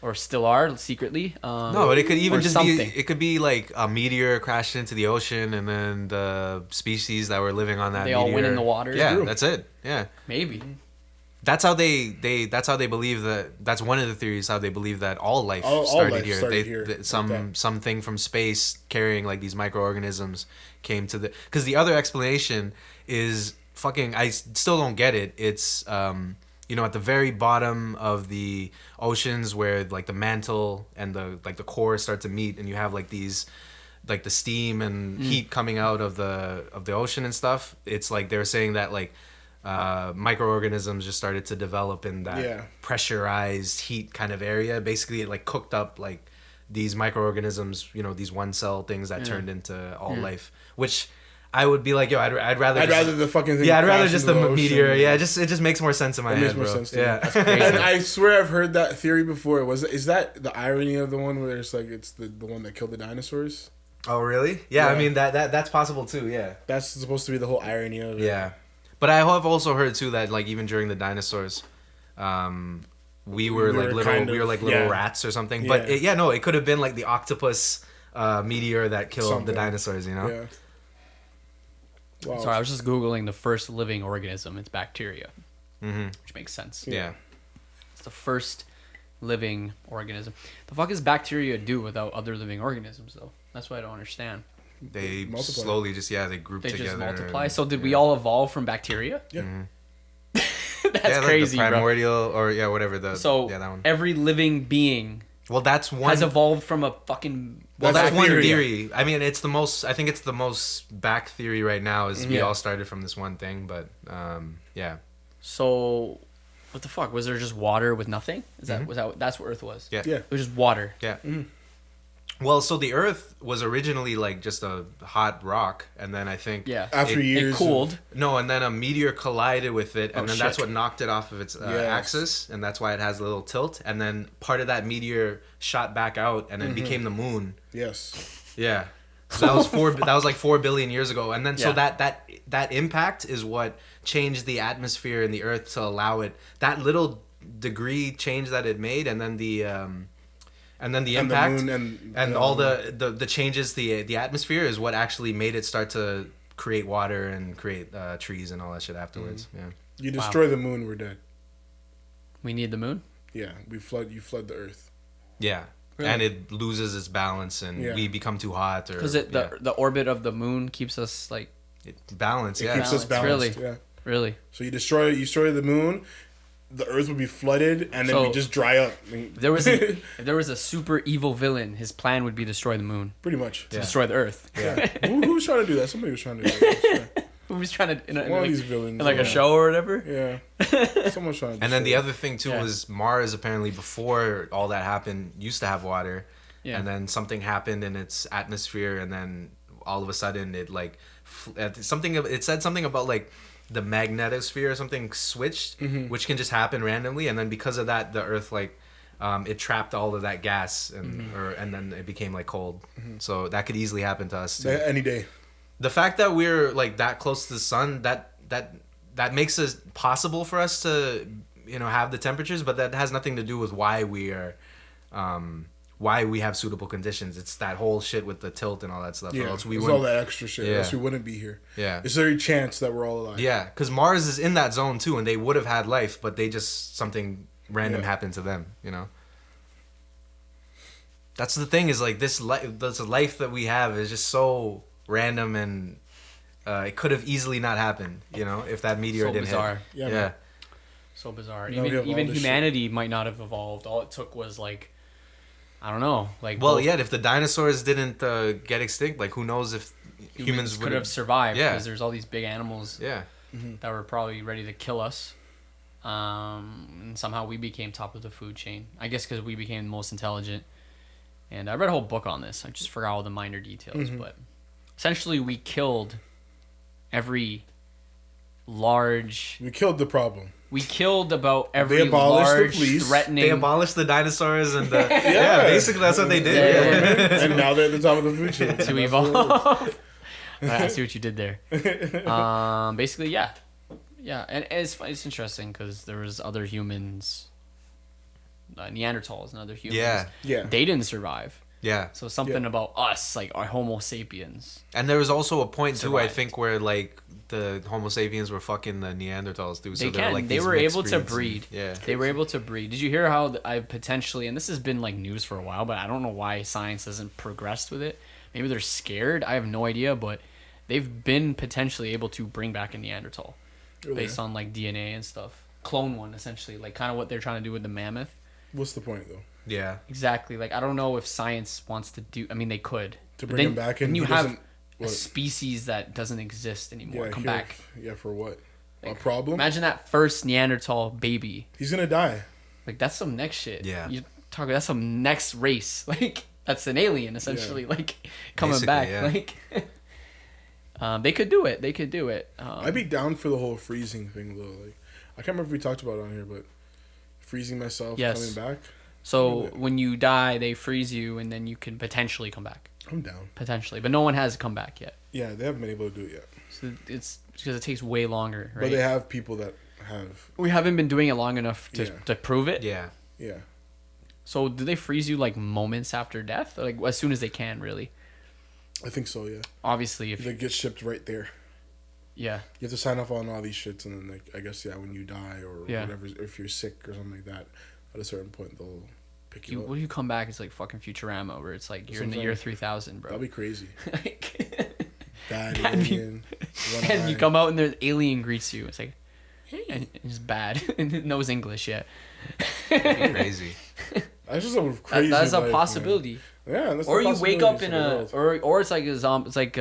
Speaker 2: or still are secretly.
Speaker 3: No, but it could even just
Speaker 2: something.
Speaker 3: be. It could be like a meteor crashed into the ocean, and then the species that were living on that
Speaker 2: They
Speaker 3: meteor,
Speaker 2: all went in the water.
Speaker 3: Yeah,
Speaker 1: True.
Speaker 3: that's it. Yeah,
Speaker 2: Maybe.
Speaker 3: that's how they believe that. That's one of the theories how they believe that all life
Speaker 1: All
Speaker 3: started
Speaker 1: life
Speaker 3: here.
Speaker 1: started here, like that.
Speaker 3: Something from space carrying like these microorganisms came to the. Because the other explanation is fucking. I still don't get it. It's you know, at the very bottom of the oceans where like the mantle and the core start to meet, and you have like these like the steam and heat coming out of the ocean and stuff. It's like they're saying that like microorganisms just started to develop in that pressurized heat kind of area. Basically it like cooked up like these microorganisms, you know, these one cell things that turned into all life, which I would be like, yo, I'd rather
Speaker 1: the fucking thing.
Speaker 3: Yeah, I'd rather
Speaker 1: crash
Speaker 3: just
Speaker 1: into
Speaker 3: the
Speaker 1: ocean.
Speaker 3: meteor. Yeah, it just makes more sense in my
Speaker 1: It
Speaker 3: head,
Speaker 1: makes more
Speaker 3: bro.
Speaker 1: sense to me.
Speaker 3: Yeah,
Speaker 2: That's crazy.
Speaker 1: And I swear I've heard that theory before. Is that the irony of the one where it's like it's the one that killed the dinosaurs?
Speaker 3: Oh, really? Yeah, I
Speaker 1: Yeah.
Speaker 3: mean that's possible too. Yeah.
Speaker 1: That's supposed to be the whole irony of it.
Speaker 3: Yeah, but I have also heard too that like even during the dinosaurs, we were like little rats or something. But it could have been like the octopus meteor that killed the dinosaurs. You know.
Speaker 1: Yeah. Wow.
Speaker 2: Sorry, I was just Googling the first living organism. It's bacteria,
Speaker 3: Mm-hmm.
Speaker 2: which makes sense.
Speaker 3: Yeah.
Speaker 2: It's the first living organism. The fuck does bacteria do without other living organisms, though? That's what I don't understand.
Speaker 3: They
Speaker 1: Multiply.
Speaker 3: slowly they group
Speaker 2: They
Speaker 3: together.
Speaker 2: just multiply.
Speaker 3: and-
Speaker 2: So did we all evolve from bacteria?
Speaker 1: Yeah.
Speaker 2: That's
Speaker 3: like
Speaker 2: crazy,
Speaker 3: the
Speaker 2: bro.
Speaker 3: primordial or whatever the
Speaker 2: So
Speaker 3: that one.
Speaker 2: every living being
Speaker 3: Well, that's one.
Speaker 2: has evolved from a fucking.
Speaker 3: Well, that's one
Speaker 1: bacteria.
Speaker 3: theory. I mean, it's the most. I think it's the most back theory right now. Is we
Speaker 2: Yeah.
Speaker 3: all started from this one thing, but yeah,
Speaker 2: So, what the fuck? Was there just water with nothing? That's what Earth was?
Speaker 3: yeah,
Speaker 1: Yeah.
Speaker 2: It was just water.
Speaker 3: yeah. Well, so the Earth was originally like just a hot rock, and then I think
Speaker 2: Yeah.
Speaker 1: After
Speaker 3: it-
Speaker 1: years
Speaker 2: It cooled.
Speaker 3: No, and then a meteor collided with it, and
Speaker 2: Oh,
Speaker 3: then that's
Speaker 2: shit.
Speaker 3: what knocked it off of its
Speaker 1: Yes.
Speaker 3: axis, and that's why it has a little tilt. And then part of that meteor shot back out, and then became the moon.
Speaker 1: Yes.
Speaker 3: Yeah. So that was that was like 4 billion years ago, and then so
Speaker 2: Yeah.
Speaker 3: that impact is what changed the atmosphere in the Earth to allow it that little degree change that it made, and then And then the
Speaker 1: And the
Speaker 3: impact
Speaker 1: moon
Speaker 3: and all the changes, the atmosphere is what actually made it start to create water and create trees and all that shit afterwards. Yeah.
Speaker 1: You destroy the moon, we're dead.
Speaker 2: We need the moon?
Speaker 1: Yeah, you flood the Earth.
Speaker 3: Yeah.
Speaker 2: Really?
Speaker 3: And it loses its balance and we become too hot.
Speaker 2: Because the orbit of the moon keeps us like...
Speaker 3: balance,
Speaker 1: It keeps us balanced.
Speaker 2: Really?
Speaker 1: Yeah.
Speaker 2: Really?
Speaker 1: So you destroy the moon, the Earth would be flooded, and then we just dry up.
Speaker 2: If there was a super evil villain, his plan would be destroy the moon.
Speaker 1: Pretty much.
Speaker 2: To destroy the Earth.
Speaker 1: Yeah. Who was trying to do that? Somebody was trying to do that.
Speaker 2: Who was trying to...
Speaker 1: One of these villains.
Speaker 2: In like a show or whatever?
Speaker 1: Yeah. Someone's trying to
Speaker 3: And then the other thing, too, was Mars, apparently, before all that happened, used to have water. Yeah. And then something happened in its atmosphere, and then all of a sudden it, like... It said something about, like... the magnetosphere or something switched, which can just happen randomly, and then because of that, the Earth like it trapped all of that gas, and then it became like cold. So that could easily happen to us too.
Speaker 1: Any day.
Speaker 3: The fact that we're like that close to the sun, that makes it possible for us to have the temperatures, but that has nothing to do with why we are. Why we have suitable conditions. It's that whole shit with the tilt and all that stuff.
Speaker 1: Yeah,
Speaker 3: or else
Speaker 1: it's all that extra shit. Or else we wouldn't be here.
Speaker 3: Yeah.
Speaker 1: It's a very chance that we're all alive.
Speaker 3: Yeah, because Mars is in that zone too, and they would have had life, but they just, something random happened to them, That's the thing, is like this life that we have is just so random, and it could have easily not happened, if that meteor didn't
Speaker 2: bizarre.
Speaker 3: hit. Yeah.
Speaker 2: So bizarre.
Speaker 1: No,
Speaker 2: Even humanity might not have evolved. All it took was like, I don't know. Like,
Speaker 3: if the dinosaurs didn't get extinct, like who knows if humans
Speaker 2: could have survived?
Speaker 3: Yeah,
Speaker 2: because there's all these big animals.
Speaker 3: Yeah,
Speaker 2: that were probably ready to kill us. And somehow we became top of the food chain. I guess because we became the most intelligent. And I read a whole book on this. I just forgot all the minor details, but essentially we killed every large.
Speaker 1: We killed the problem.
Speaker 2: We killed about every large, threatening...
Speaker 3: They abolished the dinosaurs and the... basically that's what they did.
Speaker 1: Yeah. And now they're at the top of the food chain.
Speaker 2: To evolve. I see what you did there. Basically, yeah. Yeah, and it's interesting because there was other humans... Neanderthals and other humans.
Speaker 1: Yeah.
Speaker 2: They didn't survive.
Speaker 3: Yeah.
Speaker 2: So something about us, like our Homo sapiens.
Speaker 3: And there was also a point, too, I think, where, like, the Homo sapiens were fucking the Neanderthals, too. So
Speaker 2: they were able to breed.
Speaker 3: Yeah.
Speaker 2: They were able to breed. Did you hear how I potentially, and this has been, like, news for a while, but I don't know why science hasn't progressed with it. Maybe they're scared. I have no idea, but they've been potentially able to bring back a Neanderthal based on, like, DNA and stuff. Clone one, essentially. Like, kind of what they're trying to do with the mammoth.
Speaker 1: What's the point, though?
Speaker 3: Yeah.
Speaker 2: Exactly. Like, I don't know if science wants to do... I mean, they could.
Speaker 1: To bring him back, and
Speaker 2: you have a species that doesn't exist anymore come back.
Speaker 1: Yeah, for what?
Speaker 2: Like,
Speaker 1: a problem?
Speaker 2: Imagine that first Neanderthal baby.
Speaker 1: He's gonna die.
Speaker 2: Like, that's some next shit.
Speaker 3: Yeah.
Speaker 2: That's some next race. Like, that's an alien, essentially. Like, coming
Speaker 3: basically,
Speaker 2: back.
Speaker 3: Yeah.
Speaker 2: Like, they could do it. They could do it.
Speaker 1: I'd be down for the whole freezing thing, though. Like, I can't remember if we talked about it on here, but freezing myself, coming back.
Speaker 2: So when you die, they freeze you, and then you can potentially come back.
Speaker 1: I'm down.
Speaker 2: Potentially, but no one has come back yet.
Speaker 1: Yeah, they haven't been able to do it yet.
Speaker 2: So it's because it takes way longer, right?
Speaker 1: But they have people that have.
Speaker 2: We haven't been doing it long enough to prove it.
Speaker 3: Yeah.
Speaker 1: Yeah.
Speaker 2: So do they freeze you like moments after death, or like as soon as they can, really?
Speaker 1: I think so. Yeah.
Speaker 2: Obviously, if
Speaker 1: they get shipped right there.
Speaker 2: Yeah.
Speaker 1: You have to sign off on all these shits, and then like I guess when you die or whatever, if you're sick or something like that, at a certain point they'll pick you up.
Speaker 2: What do you come back? It's like fucking Futurama, where it's like you're in the year 3000, bro.
Speaker 1: That'd be crazy. Bad
Speaker 2: alien. And you come out and the alien greets you. It's like, hey, and it's bad. And it knows English yet.
Speaker 3: Crazy.
Speaker 1: That's just a crazy.
Speaker 2: That's a possibility.
Speaker 1: Man. Yeah, that's
Speaker 2: or you wake up in or it's like it's like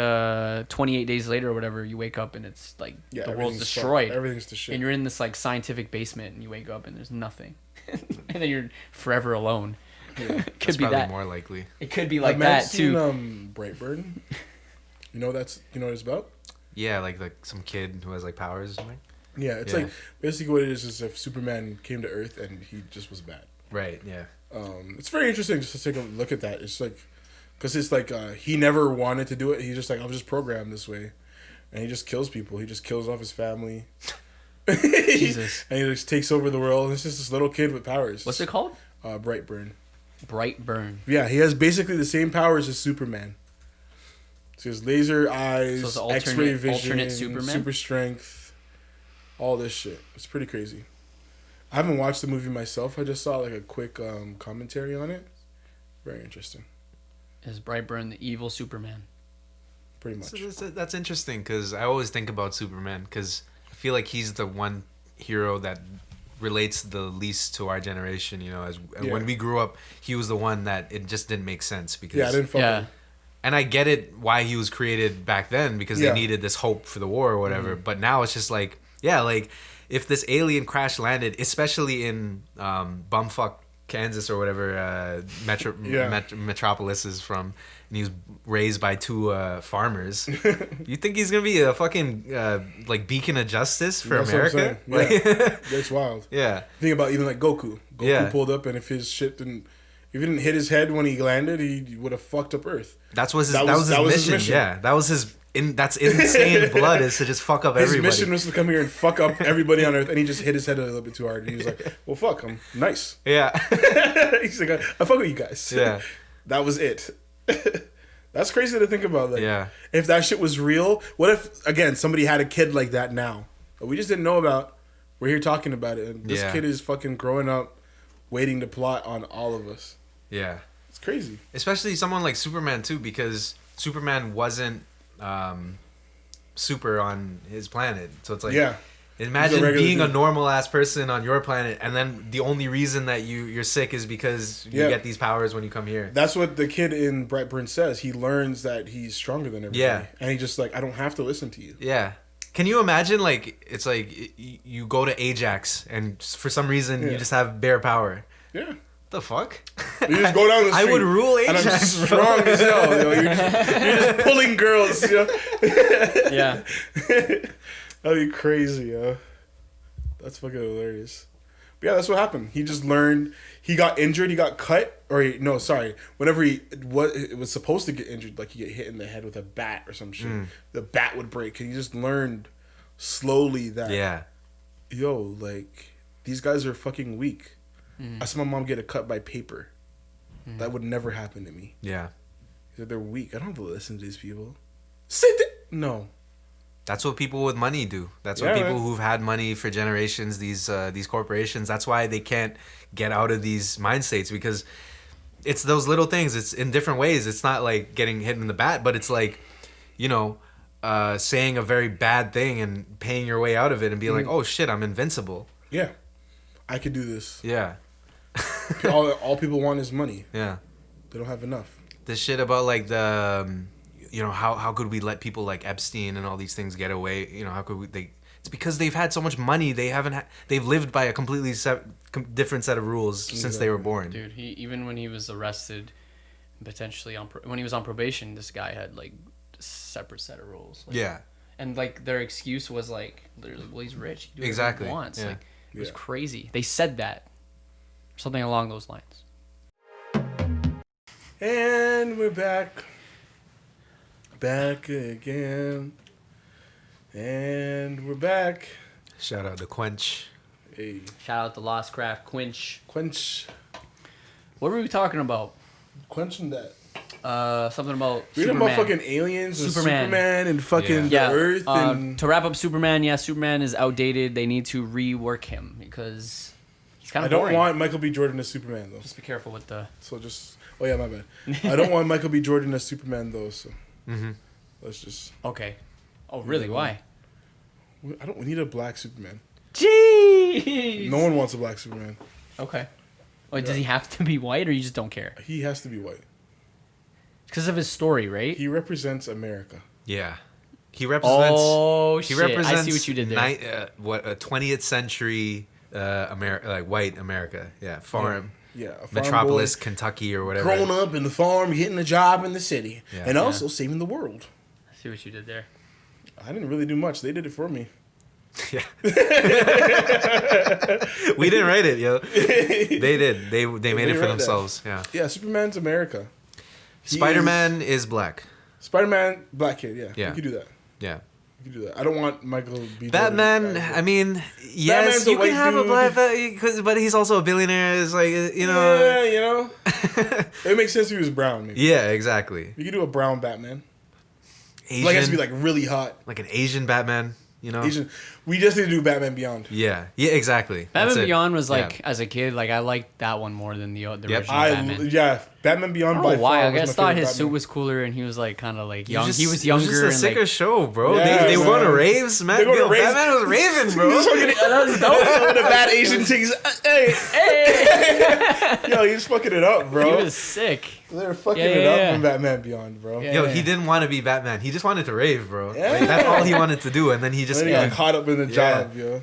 Speaker 2: 28 days later or whatever. You wake up and it's like the world's destroyed.
Speaker 1: Everything's to shit.
Speaker 2: And you're in this like scientific basement, and you wake up and there's nothing, and then you're forever alone.
Speaker 1: Yeah.
Speaker 2: Could be that.
Speaker 3: More likely.
Speaker 2: It could be like that too.
Speaker 1: Brightburn. You know what it's about?
Speaker 3: Yeah, like some kid who has like powers or something.
Speaker 1: Yeah, it's like basically what it is if Superman came to Earth and he just was bad.
Speaker 3: Right. Yeah.
Speaker 1: It's very interesting just to take a look at that. It's like, because it's like he never wanted to do it. He's just like, I'm just programmed this way, and he just kills people. He just kills off his family.
Speaker 2: Jesus.
Speaker 1: And he just takes over the world. It's just this little kid with powers.
Speaker 2: What's it called?
Speaker 1: Brightburn.
Speaker 2: Brightburn.
Speaker 1: Yeah, he has basically the same powers as Superman. So he has laser eyes,
Speaker 2: So it's
Speaker 1: X-ray vision,
Speaker 2: alternate Superman?
Speaker 1: super strength, all this shit. It's pretty crazy. I haven't watched the movie myself. I just saw like a quick commentary on it. Very interesting.
Speaker 2: Is Brightburn the evil Superman?
Speaker 1: Pretty much.
Speaker 3: That's interesting because I always think about Superman because I feel like he's the one hero that relates the least to our generation. You know, when we grew up, he was the one that it just didn't make sense because
Speaker 1: I didn't fuck with him.
Speaker 3: And I get it why he was created back then because they needed this hope for the war or whatever. Mm-hmm. But now it's just like, like if this alien crash landed, especially in bumfuck Kansas or whatever Metropolis is from, and he was raised by two farmers. You think he's gonna be a fucking like beacon of justice for America?
Speaker 1: That's wild.
Speaker 3: Yeah.
Speaker 1: Think about even like Goku. Goku pulled up, and if his shit didn't. If he didn't hit his head when he landed, he would have fucked up Earth.
Speaker 3: That was his mission. Yeah, that was his. That's insane blood is to just fuck up everybody.
Speaker 1: His mission was to come here and fuck up everybody on Earth, and he just hit his head a little bit too hard. And he was like, "Well, fuck, I'm nice."
Speaker 3: Yeah.
Speaker 1: He's like, "I fuck with you guys."
Speaker 3: Yeah.
Speaker 1: That was it. That's crazy to think about. Like,
Speaker 3: yeah.
Speaker 1: If that shit was real, what if again somebody had a kid like that now that we just didn't know about? We're here talking about it, and this kid is fucking growing up, waiting to plot on all of us.
Speaker 3: Yeah.
Speaker 1: It's crazy.
Speaker 3: Especially someone like Superman too, because Superman wasn't super on his planet. So it's like, imagine being a normal ass person on your planet, and then the only reason that you're sick is because you get these powers when you come here.
Speaker 1: That's what the kid in Brightburn says. He learns that he's stronger than everybody. Yeah. And he just like, I don't have to listen to you.
Speaker 3: Yeah. Can you imagine, like, it's like you go to Ajax and for some reason you just have bear power.
Speaker 1: Yeah.
Speaker 3: The fuck?
Speaker 1: You just go down the street.
Speaker 3: I would rule Ajax,
Speaker 1: and I'm strong as hell. You know? You're just pulling girls. You know?
Speaker 2: Yeah.
Speaker 1: That'd be crazy, yo. That's fucking hilarious. But yeah, that's what happened. He just learned. He got injured. He got cut. Whenever he was supposed to get injured, like he get hit in the head with a bat or some shit. The bat would break. And he just learned slowly that.
Speaker 3: Yeah.
Speaker 1: Yo, like these guys are fucking weak. I saw my mom get a cut by paper. That would never happen to me.
Speaker 3: Yeah.
Speaker 1: They're weak. I don't have to listen to these people. Sit there. No.
Speaker 3: That's what people with money do. That's what people who've had money for generations, these corporations, that's why they can't get out of these mind states, because it's those little things. It's in different ways. It's not like getting hit in the bat, but it's like, saying a very bad thing and paying your way out of it and being like, oh shit, I'm invincible.
Speaker 1: Yeah. I could do this.
Speaker 3: Yeah.
Speaker 1: all people want is money.
Speaker 3: Yeah.
Speaker 1: They don't have enough.
Speaker 3: The shit about like the, how could we let people like Epstein and all these things get away? How could we? It's because they've had so much money. They've lived by a completely different set of rules since they were born.
Speaker 2: Dude, even when he was arrested, potentially when he was on probation, this guy had like a separate set of rules. Like,
Speaker 3: yeah.
Speaker 2: And like their excuse was like, literally, well, he's rich. He can do
Speaker 3: exactly.
Speaker 2: whatever he wants.
Speaker 3: Yeah.
Speaker 2: Like, it was crazy. They said that. Something along those lines.
Speaker 1: And we're back. Back again. And we're back.
Speaker 3: Shout out to Quench.
Speaker 1: Hey.
Speaker 2: Shout out to Lost Craft Quench.
Speaker 1: What
Speaker 2: were we talking about?
Speaker 1: Quenching that.
Speaker 2: Something about
Speaker 1: we're talking about fucking aliens and Superman and fucking the Earth. And
Speaker 2: to wrap up Superman, Superman is outdated. They need to rework him because he's kind of boring.
Speaker 1: I don't want Michael B. Jordan as Superman, though.
Speaker 2: Just be careful with the...
Speaker 1: Oh, yeah, my bad. I don't want Michael B. Jordan as Superman, though, so... Let's just...
Speaker 2: Okay. Oh, really? Why?
Speaker 1: We need a black Superman.
Speaker 2: Jeez!
Speaker 1: No one wants a black Superman.
Speaker 2: Okay. Wait, does he have to be white, or you just don't care?
Speaker 1: He has to be white.
Speaker 2: Because of his story, right?
Speaker 1: He represents America.
Speaker 3: Yeah. He represents...
Speaker 2: Oh, shit. I see what you did there.
Speaker 3: A 20th century white America. Yeah, farm.
Speaker 1: Yeah, a farm
Speaker 3: Metropolis,
Speaker 1: boy,
Speaker 3: Kentucky, or whatever.
Speaker 1: Growing up in the farm, getting a job in the city, and also saving the world.
Speaker 2: I see what you did there.
Speaker 1: I didn't really do much. They did it for me.
Speaker 3: Yeah. We didn't write it, yo. They did. They made it for themselves.
Speaker 1: That. Yeah. Yeah, Superman's America.
Speaker 3: Spider-Man is black.
Speaker 1: Spider-Man, black kid, yeah.
Speaker 3: Yeah.
Speaker 1: You could do that.
Speaker 3: Yeah.
Speaker 1: You can do that. I don't want Michael B.
Speaker 3: Batman.
Speaker 1: Jordan.
Speaker 3: I mean, yes,
Speaker 1: Batman's a
Speaker 3: you can
Speaker 1: white
Speaker 3: have a
Speaker 1: dude.
Speaker 3: black, but he's also a billionaire. It's like
Speaker 1: Yeah, you know. It makes sense if he was brown. Maybe.
Speaker 3: Yeah, exactly.
Speaker 1: You could do a brown Batman.
Speaker 3: Asian,
Speaker 1: Like it has to be like really hot.
Speaker 3: like an Asian Batman. You know.
Speaker 1: Asian. We just need to do Batman Beyond.
Speaker 3: Yeah. Yeah. Exactly. That's
Speaker 2: Batman
Speaker 3: it.
Speaker 2: Beyond was like
Speaker 3: Yeah.
Speaker 2: as a kid, like I liked that one more than the original
Speaker 3: Yep.
Speaker 2: Batman.
Speaker 1: Batman
Speaker 2: I
Speaker 1: Beyond
Speaker 2: don't
Speaker 1: by
Speaker 2: know why.
Speaker 1: far
Speaker 2: I
Speaker 1: was my
Speaker 2: just thought
Speaker 1: favorite
Speaker 2: his suit
Speaker 1: Batman.
Speaker 2: was cooler, and he was like kind of like young.
Speaker 3: Just-
Speaker 2: He was
Speaker 3: it
Speaker 2: younger.
Speaker 3: just a
Speaker 2: and
Speaker 3: sicker
Speaker 2: like,
Speaker 3: show, bro.
Speaker 1: Yeah,
Speaker 3: they were going to
Speaker 1: man.
Speaker 3: raves, man.
Speaker 1: They go to
Speaker 3: Yo,
Speaker 1: raves.
Speaker 3: Batman was raving, bro.
Speaker 1: He's fucking,
Speaker 2: that was dope.
Speaker 1: the bad Asian chicks. Hey,
Speaker 2: Hey,
Speaker 1: yo, he's fucking it up,
Speaker 2: he
Speaker 1: bro.
Speaker 2: was sick.
Speaker 1: They're fucking
Speaker 2: Yeah,
Speaker 1: it
Speaker 2: yeah,
Speaker 1: up
Speaker 2: yeah.
Speaker 1: in Batman Beyond, bro.
Speaker 2: Yeah.
Speaker 3: Yo, he didn't want to be Batman. He just wanted to rave, bro.
Speaker 1: Yeah.
Speaker 3: Like, that's all he wanted to do, and then he just
Speaker 1: And he got caught up in the job, yo.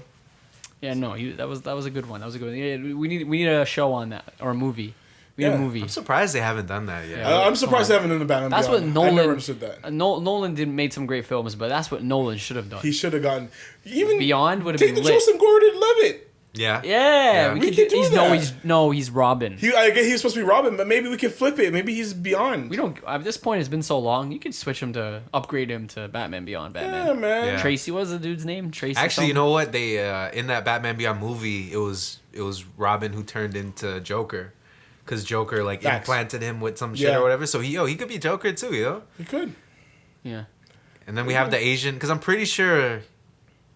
Speaker 2: Yeah, no, that was a good one. That was a good one. Yeah, we need a show on that or a movie. We need
Speaker 1: Yeah.
Speaker 2: a movie.
Speaker 3: I'm surprised they haven't done that yet.
Speaker 2: Yeah.
Speaker 1: I'm surprised they haven't done the Batman
Speaker 2: That's
Speaker 1: Beyond.
Speaker 2: what Nolan.
Speaker 1: I never understood that.
Speaker 2: Nolan did made some great films, but that's what Nolan should have done.
Speaker 1: He should have gotten even
Speaker 2: Beyond would have
Speaker 1: take
Speaker 2: been
Speaker 1: the
Speaker 2: lit.
Speaker 1: Joseph Gordon-Levitt.
Speaker 3: Yeah.
Speaker 2: Yeah,
Speaker 3: We
Speaker 2: we
Speaker 1: could
Speaker 2: could
Speaker 1: do
Speaker 2: he's
Speaker 1: that.
Speaker 2: he's Robin.
Speaker 1: I guess he was supposed to be Robin, but maybe we could flip it. Maybe he's Beyond.
Speaker 2: We don't. At this point, it's been so long. You could switch him to upgrade him to Batman Beyond Batman.
Speaker 1: Yeah, man.
Speaker 3: Yeah.
Speaker 2: Tracy was the dude's name. Tracy.
Speaker 3: Actually, you
Speaker 2: something?
Speaker 3: know what? They in that Batman Beyond movie, it was Robin who turned into Joker, because Joker like
Speaker 1: Facts.
Speaker 3: implanted him with some shit
Speaker 1: Yeah.
Speaker 3: or whatever. So he could be Joker too,
Speaker 1: He could.
Speaker 2: Yeah.
Speaker 3: And then we have the Asian, because I'm pretty sure.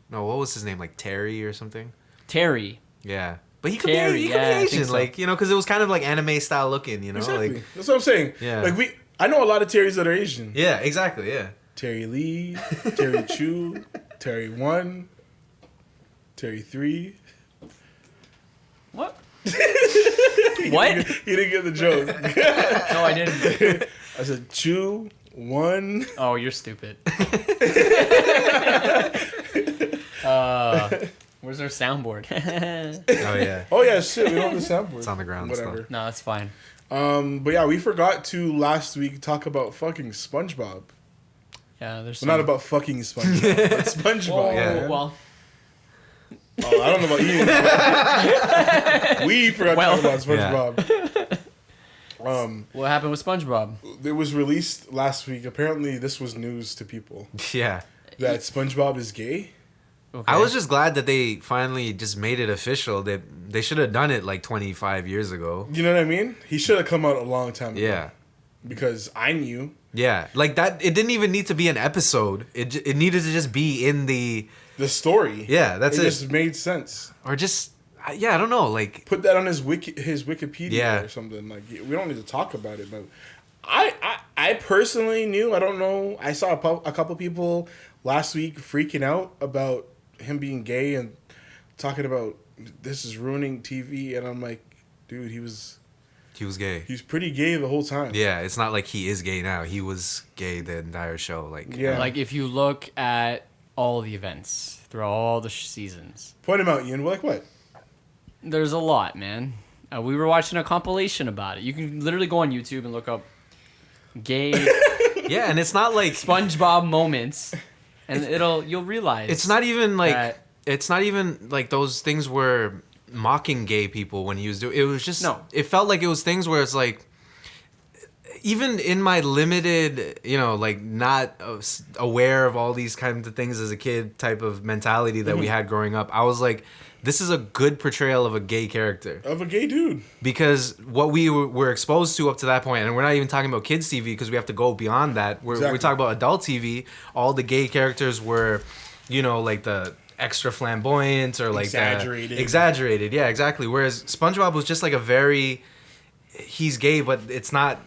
Speaker 3: No, what was his name? Like Terry or something.
Speaker 2: Terry.
Speaker 3: Yeah, but he could
Speaker 2: Terry,
Speaker 3: be
Speaker 2: yeah, I think
Speaker 3: Asian,
Speaker 2: so.
Speaker 3: like because it was kind of like anime style looking,
Speaker 1: Exactly.
Speaker 3: like
Speaker 1: That's what I'm saying.
Speaker 3: Yeah.
Speaker 1: Like I know a lot of Terrys that are Asian.
Speaker 3: yeah, exactly, yeah.
Speaker 1: Terry Lee, Terry Chu, Terry 1, Terry 3.
Speaker 2: What?
Speaker 1: He
Speaker 2: What?
Speaker 1: didn't get the joke.
Speaker 2: No, I didn't.
Speaker 1: I said Chu 1.
Speaker 2: Oh, you're stupid. Where's our soundboard?
Speaker 3: Oh yeah,
Speaker 1: Oh yeah, shit. We don't have the soundboard.
Speaker 3: it's on the ground.
Speaker 1: Whatever.
Speaker 3: Still.
Speaker 2: No, that's fine.
Speaker 1: But yeah, we forgot to last week talk about fucking SpongeBob.
Speaker 2: Yeah, there's
Speaker 1: Well, not about fucking SpongeBob, but SpongeBob.
Speaker 2: Whoa,
Speaker 3: Yeah.
Speaker 2: well,
Speaker 1: Oh, I don't know about you. We forgot
Speaker 2: Well.
Speaker 1: to talk about SpongeBob.
Speaker 2: what happened with SpongeBob?
Speaker 1: It was released last week. Apparently, this was news to people
Speaker 3: Yeah.
Speaker 1: that SpongeBob is gay.
Speaker 2: Okay.
Speaker 3: I was just glad that they finally just made it official. They should have done it like 25 years ago.
Speaker 1: You know what I mean? He should have come out a long time ago.
Speaker 3: Yeah.
Speaker 1: Because I knew
Speaker 3: Yeah. Like that, it didn't even need to be an episode. It needed to just be in the.
Speaker 1: the story.
Speaker 3: Yeah, that's it.
Speaker 1: just made sense.
Speaker 3: Or just. Yeah, I don't know. Like.
Speaker 1: Put that on his Wikipedia
Speaker 3: Yeah.
Speaker 1: or something. Like we don't need to talk about it, but I personally knew. I don't know. I saw a couple people last week freaking out about him being gay and talking about this is ruining TV, and I'm like, dude, he was
Speaker 3: gay.
Speaker 1: he's pretty gay the whole time.
Speaker 3: Yeah, it's not like he is gay now. He was gay the entire show. Like.
Speaker 1: Yeah.
Speaker 2: Like, if you look at all the events throughout all the seasons,
Speaker 1: Point him out, Ian. Like what?
Speaker 2: there's a lot, man. We were watching a compilation about it. You can literally go on YouTube and look up gay
Speaker 3: Yeah, and it's not like.
Speaker 2: SpongeBob moments, and you'll realize
Speaker 3: It's not even like.
Speaker 2: that-
Speaker 3: It's not even like those things where mocking gay people when he was doing it. Was just
Speaker 2: No.
Speaker 3: It felt like it was things where it's like, even in my limited, like not aware of all these kinds of things as a kid type of mentality that we had growing up, I was like, this is a good portrayal of a gay character.
Speaker 1: Of a gay dude.
Speaker 3: Because what we were exposed to up to that point, and we're not even talking about kids TV because we have to go beyond that. We're talking about adult TV. All the gay characters were, like the extra flamboyant or like exaggerated. Yeah, exactly. Whereas SpongeBob was just like he's gay, but it's not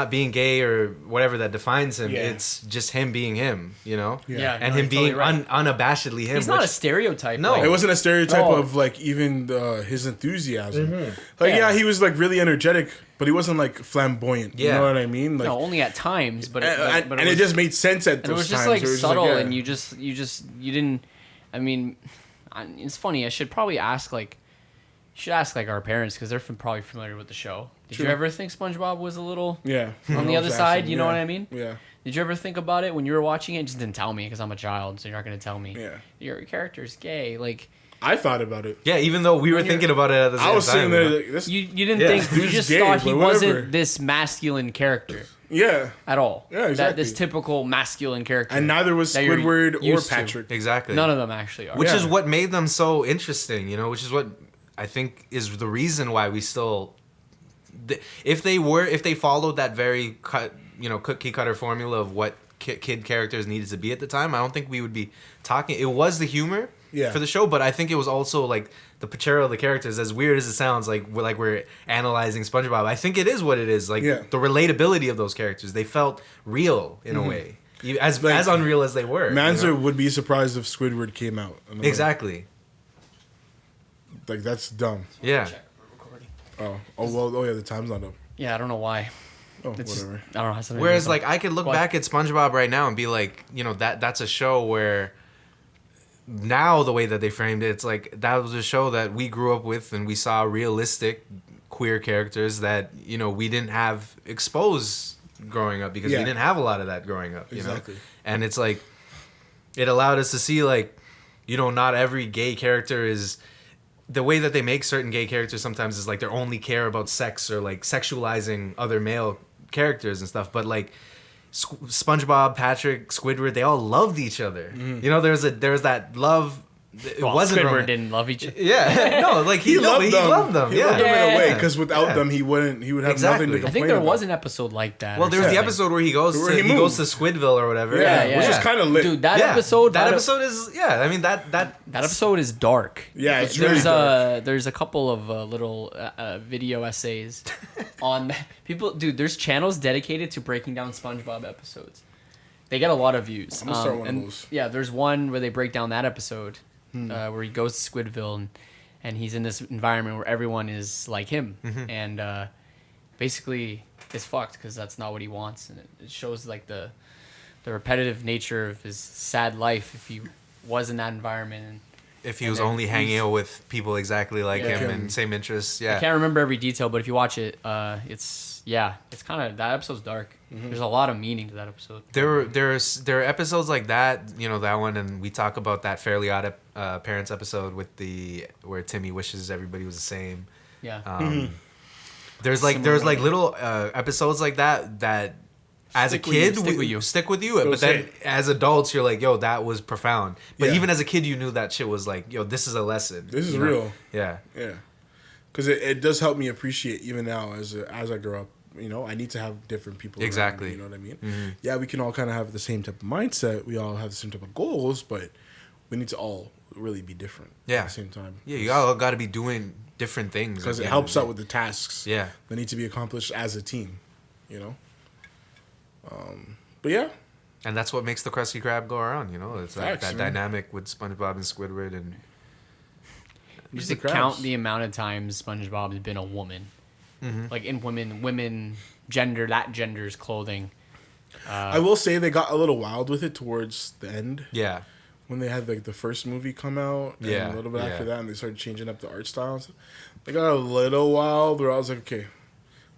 Speaker 3: being gay or whatever that defines him.
Speaker 1: Yeah.
Speaker 3: It's just him being him,
Speaker 2: Yeah,
Speaker 3: and
Speaker 2: no,
Speaker 3: him
Speaker 2: you're
Speaker 3: being
Speaker 2: totally right.
Speaker 3: unabashedly him.
Speaker 2: He's not a stereotype.
Speaker 3: No.
Speaker 2: like-
Speaker 1: It wasn't a stereotype
Speaker 2: No.
Speaker 1: of like even his enthusiasm.
Speaker 2: Mm-hmm.
Speaker 1: Like
Speaker 2: Yeah.
Speaker 1: he was like really energetic, but he wasn't like flamboyant. You
Speaker 3: Yeah.
Speaker 1: know what I mean? Like,
Speaker 2: no, only at times, but
Speaker 1: and
Speaker 2: it
Speaker 1: it
Speaker 2: was,
Speaker 1: just made sense at
Speaker 2: and
Speaker 1: those
Speaker 2: it was just
Speaker 1: times.
Speaker 2: like
Speaker 1: It was
Speaker 2: subtle,
Speaker 1: yeah.
Speaker 2: and you didn't. I mean, it's funny. I should probably ask like our parents because they're probably familiar with the show. Did
Speaker 1: True.
Speaker 2: you ever think SpongeBob was a little
Speaker 1: Yeah.
Speaker 2: on the
Speaker 1: I
Speaker 2: other
Speaker 1: was
Speaker 2: side?
Speaker 1: asking,
Speaker 2: You know
Speaker 1: yeah.
Speaker 2: what I mean?
Speaker 1: Yeah.
Speaker 2: Did you ever think about it when you were watching it? Just didn't tell me because I'm a child, so you're not gonna tell me.
Speaker 1: Yeah.
Speaker 2: Your character's gay. Like,
Speaker 1: I thought about it.
Speaker 3: Yeah, even though we were thinking about it at the same time.
Speaker 1: I was sitting there like, this.
Speaker 2: You didn't think, you just
Speaker 1: gay,
Speaker 2: thought he
Speaker 1: but whatever.
Speaker 2: wasn't this masculine character
Speaker 1: Yeah.
Speaker 2: at all.
Speaker 1: Yeah, exactly.
Speaker 2: That this typical masculine character.
Speaker 1: And neither was
Speaker 2: that you're
Speaker 1: Squidward or
Speaker 2: used to.
Speaker 1: Patrick.
Speaker 3: Exactly.
Speaker 2: None of them actually are.
Speaker 3: Which
Speaker 1: Yeah.
Speaker 3: is what made them so interesting, you know, which is what I think is the reason why we still, if they followed that very cookie cutter formula of what kid characters needed to be at the time, I don't think we would be talking. It was the humor for the show, but I think it was also like the portrayal of the characters. As weird as it sounds, like we're analyzing SpongeBob, I think it is what it is. Like the relatability of those characters, they felt real in a way, as unreal as they were.
Speaker 1: Manzer would be surprised if Squidward came out.
Speaker 3: Exactly.
Speaker 1: Like that's dumb.
Speaker 3: Yeah.
Speaker 1: Oh yeah, the time's not up.
Speaker 2: Yeah, I don't know why.
Speaker 1: Oh,
Speaker 2: It's
Speaker 1: whatever.
Speaker 2: I don't know. How something
Speaker 3: Whereas like I could look back at SpongeBob right now and be like, you know, that's a show where now the way that they framed it, it's like that was a show that we grew up with and we saw realistic queer characters that, you know, we didn't have exposed growing up because we didn't have a lot of that growing up, you know. And it's like it allowed us to see like, you know, not every gay character is the way that they make certain gay characters sometimes is like they only care about sex or like sexualizing other male characters and stuff, but like SpongeBob, Patrick, Squidward, they all loved each other. You know, there was that love. It wasn't
Speaker 2: Squidward didn't love each other.
Speaker 3: Yeah, no, like he loved them.
Speaker 1: He loved them in a way
Speaker 3: Yeah.
Speaker 1: because without them, he would have nothing to complain
Speaker 2: I think there
Speaker 1: about.
Speaker 2: was an episode like that.
Speaker 3: Well, there was the episode where he goes to Squidville or whatever.
Speaker 1: Which is kind of lit.
Speaker 2: Dude, that episode.
Speaker 3: That episode is I mean that
Speaker 2: episode is dark.
Speaker 1: Yeah, it's
Speaker 2: there's
Speaker 1: really dark.
Speaker 2: There's a couple of little video essays on people. Dude, there's channels dedicated to breaking down SpongeBob episodes. They get a lot of views.
Speaker 1: I'm gonna start one of those.
Speaker 2: Yeah, there's one where they break down that episode where he goes to Squidville and he's in this environment where everyone is like him and basically it's fucked because that's not what he wants, and it shows like the repetitive nature of his sad life if he was in that environment and
Speaker 3: if he was only hanging out with people exactly like him and same interests. Yeah,
Speaker 2: I can't remember every detail, but if you watch it, it's kind of, that episode's dark. There's a lot of meaning to that episode.
Speaker 3: There are episodes like that, you know, that one, and we talk about that Fairly Odd Parents episode with where Timmy wishes everybody was the same.
Speaker 2: Yeah.
Speaker 3: There's little episodes like that as a kid stick with you, but then as adults you're like, yo, that was profound. But even as a kid you knew that shit was like, yo, this is a lesson.
Speaker 1: This is real.
Speaker 3: Yeah.
Speaker 1: Yeah. Because it does help me appreciate even now as I grow up. You know, I need to have different people.
Speaker 3: Exactly.
Speaker 1: Me, you know what I mean? Yeah, we can all kind of have the same type of mindset. We all have the same type of goals, but we need to all really be different at the same time.
Speaker 3: Yeah, you all got to be doing different things.
Speaker 1: Because it helps out with the tasks
Speaker 3: that
Speaker 1: need to be accomplished as a team, you know? But yeah.
Speaker 3: And that's what makes the Krusty Krab go around, you know? It's like that dynamic with SpongeBob and Squidward and...
Speaker 2: You just count the amount of times SpongeBob has been a woman. Like in women gender's clothing.
Speaker 1: I will say they got a little wild with it towards the end.
Speaker 3: Yeah.
Speaker 1: When they had like the first movie come out, and a little bit after that, and they started changing up the art styles. They got a little wild where I was like, okay,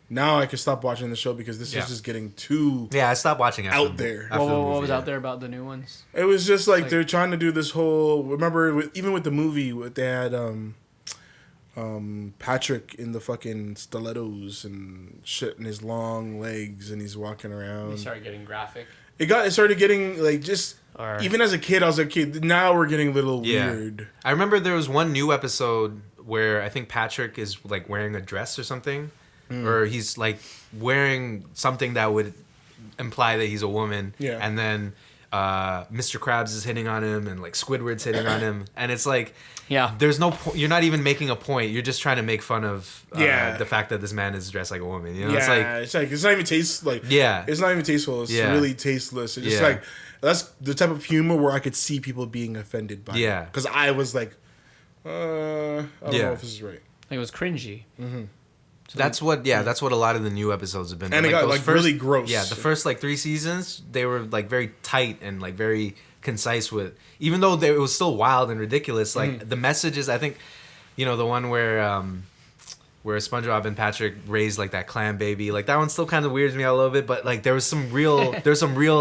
Speaker 1: now I can stop watching the show because this is just getting too
Speaker 3: I stopped watching
Speaker 1: out there.
Speaker 2: What was out there about the new ones?
Speaker 1: It was just like they're trying to do this whole. Remember, even with the movie, they had Patrick in the fucking stilettos and shit and his long legs, and he's walking around.
Speaker 2: They started getting graphic.
Speaker 1: It started getting like just. Even as a kid, I was like, okay, now we're getting a little weird.
Speaker 3: I remember there was one new episode where I think Patrick is like wearing a dress or something, or he's like wearing something that would imply that he's a woman.
Speaker 1: Yeah.
Speaker 3: And then Mr. Krabs is hitting on him, and like Squidward's hitting on him, and it's like, there's no point. You're not even making a point. You're just trying to make fun of the fact that this man is dressed like a woman. You know, it's
Speaker 1: not even it's not even tasteful. It's really tasteless. It's just like that's the type of humor where I could see people being offended by. Yeah, because I was like, I don't know if this is right.
Speaker 2: Like it was cringy.
Speaker 3: So that's what a lot of the new episodes have been.
Speaker 1: And it got like really gross.
Speaker 3: Yeah, the first like 3 seasons, they were like very tight and like very concise with, even though it was still wild and ridiculous. Like the messages, I think, you know, the one where SpongeBob and Patrick raised like that clam baby, like that one still kind of weirds me out a little bit. But like there was some real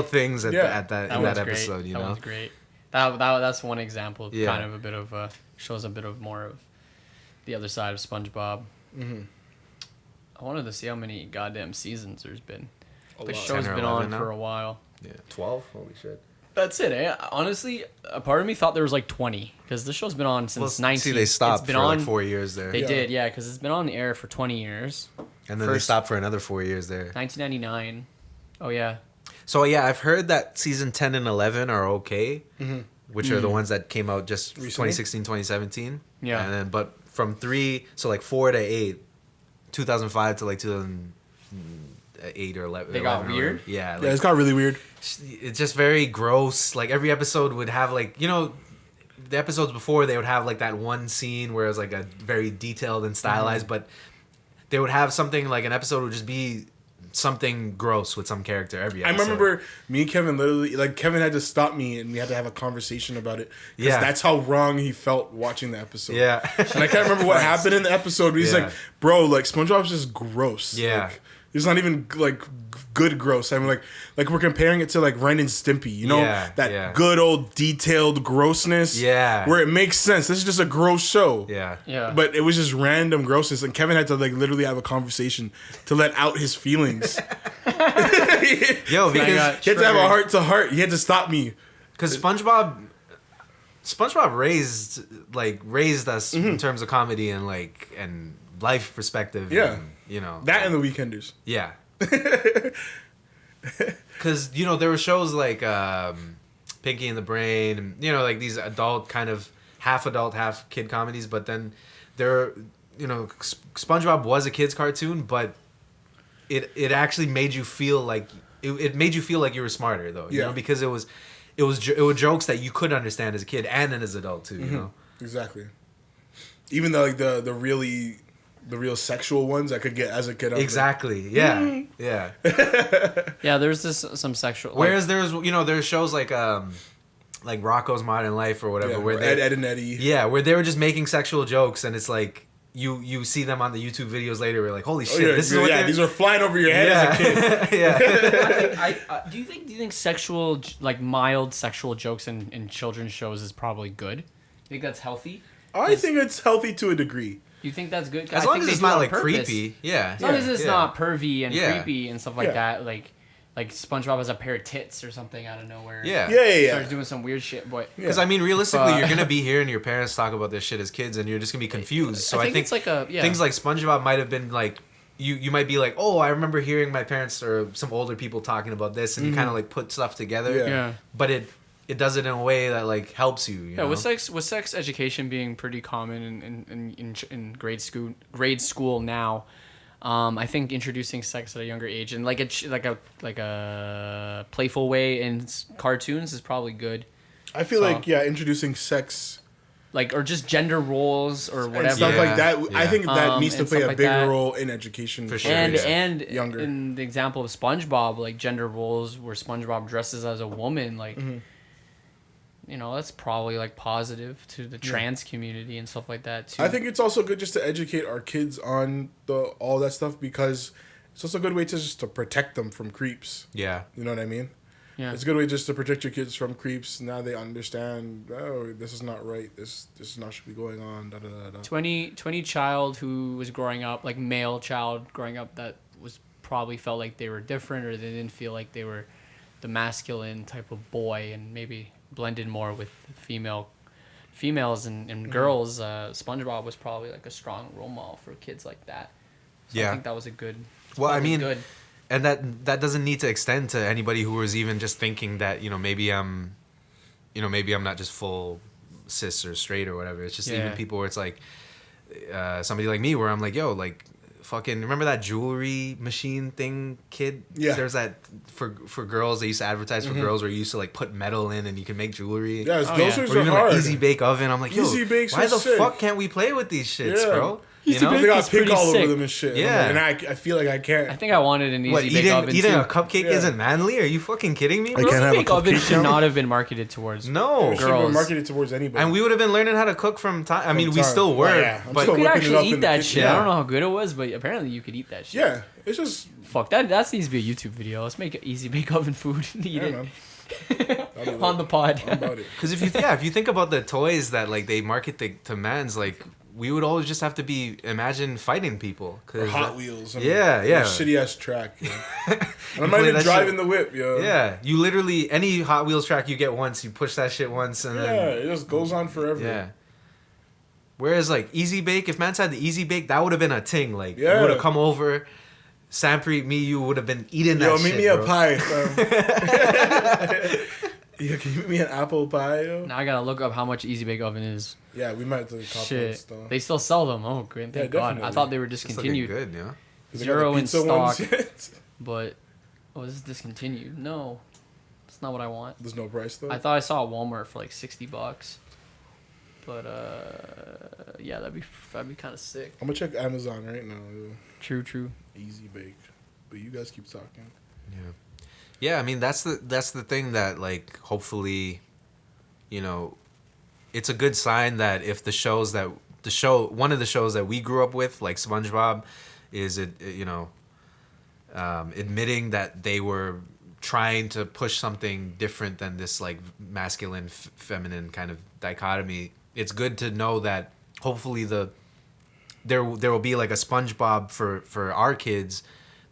Speaker 3: things in that episode. You know,
Speaker 2: that one's great. That's one example of
Speaker 3: Yeah.
Speaker 2: kind of a bit of shows a bit of more of the other side of SpongeBob.
Speaker 1: Mm-hmm.
Speaker 2: I wanted to see how many goddamn seasons there's been.
Speaker 1: A
Speaker 2: The
Speaker 1: lot.
Speaker 2: show's
Speaker 3: 10 or
Speaker 2: been
Speaker 3: 11
Speaker 2: on
Speaker 3: now?
Speaker 2: for a while.
Speaker 3: Yeah, 12. Holy shit.
Speaker 2: That's it, eh? Honestly, a part of me thought there was like 20 because the show's been on since 19.
Speaker 3: See, they stopped
Speaker 2: It's been
Speaker 3: for
Speaker 2: on,
Speaker 3: like 4 years there,
Speaker 2: They
Speaker 1: Yeah.
Speaker 2: did, yeah, because it's been on the air for 20 years.
Speaker 3: and then they
Speaker 2: First-
Speaker 3: stopped for another 4 years there.
Speaker 2: 1999. Oh yeah.
Speaker 3: So yeah, I've heard that season 10 and 11 are okay, which are the ones that came out just
Speaker 1: Recently?
Speaker 3: 2016, 2017.
Speaker 2: Yeah.
Speaker 3: And then, but from 3, so like 4 to 8, 2005 to like 2008 or 11.
Speaker 2: They got
Speaker 3: 11 or
Speaker 2: weird?
Speaker 3: whatever. Yeah.
Speaker 1: Yeah, it's got really weird.
Speaker 3: It's just very gross. Like every episode would have like, you know, the episodes before they would have like that one scene where it was like a very detailed and stylized, but they would have something like an episode would just be something gross with some character every
Speaker 1: I
Speaker 3: episode.
Speaker 1: remember me and Kevin literally, like, Kevin had to stop me and we had to have a conversation about it. Because
Speaker 3: Yeah.
Speaker 1: that's how wrong he felt watching the episode.
Speaker 3: Yeah.
Speaker 1: And I can't remember what happened in the episode, but he's
Speaker 3: Yeah.
Speaker 1: like, bro, like, SpongeBob's just gross.
Speaker 3: Yeah.
Speaker 1: Like, it's not even, like, good gross. I mean, like we're comparing it to, like, Ren and Stimpy, you know?
Speaker 3: Yeah,
Speaker 1: That
Speaker 3: yeah.
Speaker 1: good old detailed grossness.
Speaker 3: Yeah.
Speaker 1: Where it makes sense. This is just a gross show.
Speaker 3: Yeah.
Speaker 2: Yeah.
Speaker 1: But it was just random grossness, and Kevin had to like literally have a conversation to let out his feelings.
Speaker 3: Yo, because
Speaker 1: He had to have a heart to heart. He had to stop me.
Speaker 3: SpongeBob raised us in terms of comedy and like and life perspective.
Speaker 1: Yeah.
Speaker 3: and, you know
Speaker 1: That and the Weekenders.
Speaker 3: Yeah. Because you know there were shows like Pinky and the Brain, and you know like these adult kind of half adult half kid comedies, but then there, you know, SpongeBob was a kid's cartoon, but it actually made you feel like it made you feel like you were smarter though, you
Speaker 1: Yeah.
Speaker 3: know, because it was jokes that you could understand as a kid and then as an adult too, you know.
Speaker 1: Exactly. Even though like the real sexual ones I could get as a kid. I was like,
Speaker 3: Exactly. Yeah. Yeah.
Speaker 2: Yeah, there's some sexual.
Speaker 3: Whereas there's there's shows like Rocko's Modern Life or whatever
Speaker 1: yeah,
Speaker 3: where
Speaker 1: or
Speaker 3: they
Speaker 1: Ed and Eddie.
Speaker 3: yeah, where they were just making sexual jokes and it's like you see them on the YouTube videos later, we're like, holy shit,
Speaker 1: Oh,
Speaker 3: this is what they're...
Speaker 1: these were flying over your head as a kid.
Speaker 3: yeah.
Speaker 2: Do you think sexual, like mild sexual jokes in children's shows is probably good? You think that's healthy?
Speaker 1: I think it's healthy to a degree.
Speaker 2: You think that's good?
Speaker 3: As
Speaker 2: I
Speaker 3: long
Speaker 2: think
Speaker 3: as
Speaker 2: they
Speaker 3: it's
Speaker 2: do it
Speaker 3: not
Speaker 2: on
Speaker 3: like
Speaker 2: purpose.
Speaker 3: creepy. Yeah.
Speaker 2: As long as it's
Speaker 3: Yeah.
Speaker 2: not pervy and
Speaker 3: Yeah.
Speaker 2: creepy and stuff like
Speaker 1: Yeah.
Speaker 2: that, like SpongeBob has a pair of tits or something out of nowhere.
Speaker 3: Yeah.
Speaker 1: Yeah.
Speaker 2: Starts doing some weird shit, but
Speaker 3: Because I mean, realistically,
Speaker 2: But-
Speaker 3: you're gonna be hearing your parents talk about this shit as kids, and you're just gonna be confused. So I think
Speaker 2: it's like a
Speaker 3: things like SpongeBob might have been like you might be like, oh, I remember hearing my parents or some older people talking about this, and you kind of like put stuff together.
Speaker 1: Yeah.
Speaker 2: yeah.
Speaker 3: But it does it in a way that like helps you. You
Speaker 2: Yeah,
Speaker 3: know?
Speaker 2: with sex education being pretty common in grade school now, I think introducing sex at a younger age and like a playful way in cartoons is probably good.
Speaker 1: I feel
Speaker 2: So-
Speaker 1: like introducing sex
Speaker 2: Like or just gender roles or whatever.
Speaker 1: and stuff
Speaker 3: Yeah,
Speaker 1: like that. I
Speaker 3: yeah.
Speaker 1: think that needs to
Speaker 2: and
Speaker 1: play
Speaker 2: stuff
Speaker 1: a
Speaker 2: like
Speaker 1: bigger
Speaker 2: that.
Speaker 1: role in education
Speaker 3: For sure.
Speaker 2: And
Speaker 3: Yeah.
Speaker 2: and
Speaker 1: Younger.
Speaker 2: in the example of SpongeBob, like gender roles where SpongeBob dresses as a woman, like you know, that's probably like positive to the trans community and stuff like that too.
Speaker 1: I think it's also good just to educate our kids on all that stuff because it's also a good way to just to protect them from creeps.
Speaker 3: Yeah.
Speaker 1: You know what I mean?
Speaker 2: yeah.
Speaker 1: It's a good way just to protect your kids from creeps. Now they understand. Oh, this is not right. This is not should be going on. Da da da da.
Speaker 2: 20 child who was growing up, like male child growing up that was probably felt like they were different or they didn't feel like they were the masculine type of boy and maybe blended more with females and girls. SpongeBob was probably like a strong role model for kids like that. So I
Speaker 3: Yeah.
Speaker 2: think that was a good.
Speaker 3: Well, I
Speaker 2: probably
Speaker 3: mean,
Speaker 2: good.
Speaker 3: and that doesn't need to extend to anybody who was even just thinking that maybe I'm not just full cis or straight or whatever. It's just
Speaker 2: Yeah.
Speaker 3: even people where it's like somebody like me where I'm like, yo, like fucking remember that jewelry machine thing, kid?
Speaker 1: Yeah.
Speaker 3: There's that for girls. They used to advertise for girls where you used to like put metal in and you can make jewelry.
Speaker 1: Yeah,
Speaker 2: Oh,
Speaker 1: those
Speaker 2: yeah.
Speaker 1: are
Speaker 3: Or even
Speaker 1: hard.
Speaker 3: like easy bake oven. I'm like, yo,
Speaker 1: Easy bakes
Speaker 3: why
Speaker 1: are
Speaker 3: the
Speaker 1: sick.
Speaker 3: fuck can't we play with these shits,
Speaker 1: Yeah.
Speaker 3: bro?
Speaker 2: Easy
Speaker 3: You know?
Speaker 2: bake
Speaker 1: They got
Speaker 2: It's
Speaker 1: pink
Speaker 2: pretty
Speaker 1: all
Speaker 2: sick.
Speaker 1: over them and shit.
Speaker 3: Yeah.
Speaker 1: And I feel like I can't.
Speaker 2: I think I wanted an easy
Speaker 3: What,
Speaker 2: bake oven
Speaker 3: eating
Speaker 2: too.
Speaker 3: a cupcake
Speaker 1: Yeah.
Speaker 3: isn't manly? Are you fucking kidding me, bro?
Speaker 1: I can't
Speaker 2: Easy
Speaker 1: have a
Speaker 2: bake oven
Speaker 1: cupcake
Speaker 2: should
Speaker 1: now?
Speaker 2: not have been marketed towards.
Speaker 3: No.
Speaker 1: It should have been
Speaker 2: girls.
Speaker 1: marketed towards anybody.
Speaker 3: And we would have been learning how to cook from time. I mean, we
Speaker 1: time.
Speaker 3: still were,
Speaker 1: Oh, yeah. I'm
Speaker 3: but
Speaker 1: still
Speaker 2: You could
Speaker 1: whipping it up
Speaker 2: actually
Speaker 1: in
Speaker 2: eat
Speaker 1: the
Speaker 2: that
Speaker 1: kitchen.
Speaker 2: shit.
Speaker 3: Yeah.
Speaker 2: I don't know how good it was, but apparently you could eat that shit.
Speaker 1: Yeah, it's just
Speaker 2: Fuck that. That needs to be a YouTube video. Let's make easy bake oven food and eat
Speaker 1: yeah,
Speaker 2: it.
Speaker 1: man.
Speaker 2: On the pod.
Speaker 1: I'm about it.
Speaker 3: Because if you think about the toys that like they market to mans, like we would always just have to imagine fighting people.
Speaker 1: Or Hot Wheels.
Speaker 3: Yeah.
Speaker 1: Shitty ass track. Yeah. And I'm not
Speaker 3: play
Speaker 1: even
Speaker 3: that
Speaker 1: driving
Speaker 3: shit.
Speaker 1: the whip, yo.
Speaker 3: Yeah, you literally any Hot Wheels track you get once, you push that shit once, and
Speaker 1: Yeah,
Speaker 3: then
Speaker 1: it just goes on forever.
Speaker 3: yeah. Whereas like Easy Bake, if mans had the Easy Bake, that would have been a ting. Like
Speaker 1: Yeah.
Speaker 3: you would have come over, Sampre, me, you would have been eating that
Speaker 1: Yo,
Speaker 3: shit.
Speaker 1: meet me
Speaker 3: bro.
Speaker 1: a pie, fam. Yeah, can you make me an apple pie, yo?
Speaker 2: Now I gotta look up how much Easy Bake Oven is.
Speaker 1: Yeah, we might have to cop
Speaker 2: Shit,
Speaker 1: stuff.
Speaker 2: they still sell them. Oh, great! Thank God. I
Speaker 1: definitely.
Speaker 2: thought they were
Speaker 3: It's looking
Speaker 2: discontinued.
Speaker 3: good, yeah.
Speaker 2: Zero in
Speaker 1: ones
Speaker 2: stock.
Speaker 1: yet?
Speaker 2: But this is discontinued. No, that's not what I want.
Speaker 1: There's no price though.
Speaker 2: I thought I saw at Walmart for like $60. But yeah, that'd be kind of sick.
Speaker 1: I'm gonna check Amazon right now. Yo.
Speaker 2: True.
Speaker 1: Easy Bake, but you guys keep talking.
Speaker 3: Yeah, I mean that's the thing that like hopefully, it's a good sign that if one of the shows that we grew up with, like SpongeBob, is admitting that they were trying to push something different than this like masculine feminine kind of dichotomy. It's good to know that hopefully there will be like a SpongeBob for our kids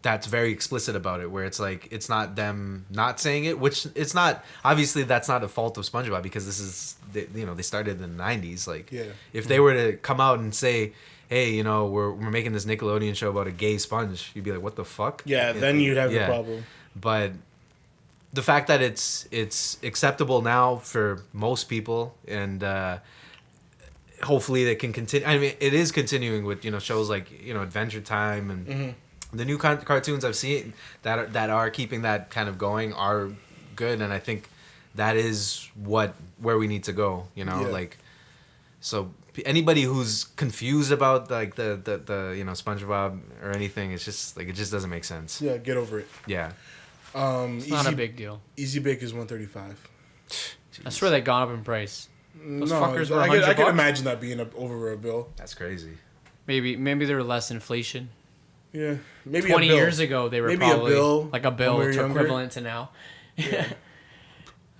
Speaker 3: that's very explicit about it, where it's like it's not them not saying it, which it's not, obviously that's not a fault of SpongeBob because this is they started in the 90s. Like if they were to come out and say, hey, we're making this Nickelodeon show about a gay sponge, you'd be like, what the fuck?
Speaker 1: Yeah, then you'd have a problem.
Speaker 3: But the fact that it's acceptable now for most people, and hopefully they can continue. I mean, it is continuing with shows like Adventure Time and the new cartoons I've seen that are keeping that kind of going are good, and I think that is where we need to go. Like, so anybody who's confused about like the SpongeBob or anything, it's just like it just doesn't make sense.
Speaker 1: Yeah, get over it.
Speaker 3: Yeah.
Speaker 2: It's not a big deal.
Speaker 1: Easy Bake is $135.
Speaker 2: I swear they gone up in price. Those fuckers were
Speaker 1: I
Speaker 2: $100.
Speaker 1: can imagine that being over a bill.
Speaker 3: That's crazy.
Speaker 2: Maybe there were less inflation.
Speaker 1: Yeah, maybe
Speaker 2: 20
Speaker 1: a bill.
Speaker 2: years ago they were
Speaker 1: Maybe
Speaker 2: probably
Speaker 1: a bill
Speaker 2: like a bill
Speaker 1: when we were
Speaker 2: to
Speaker 1: younger.
Speaker 2: equivalent to now. Yeah.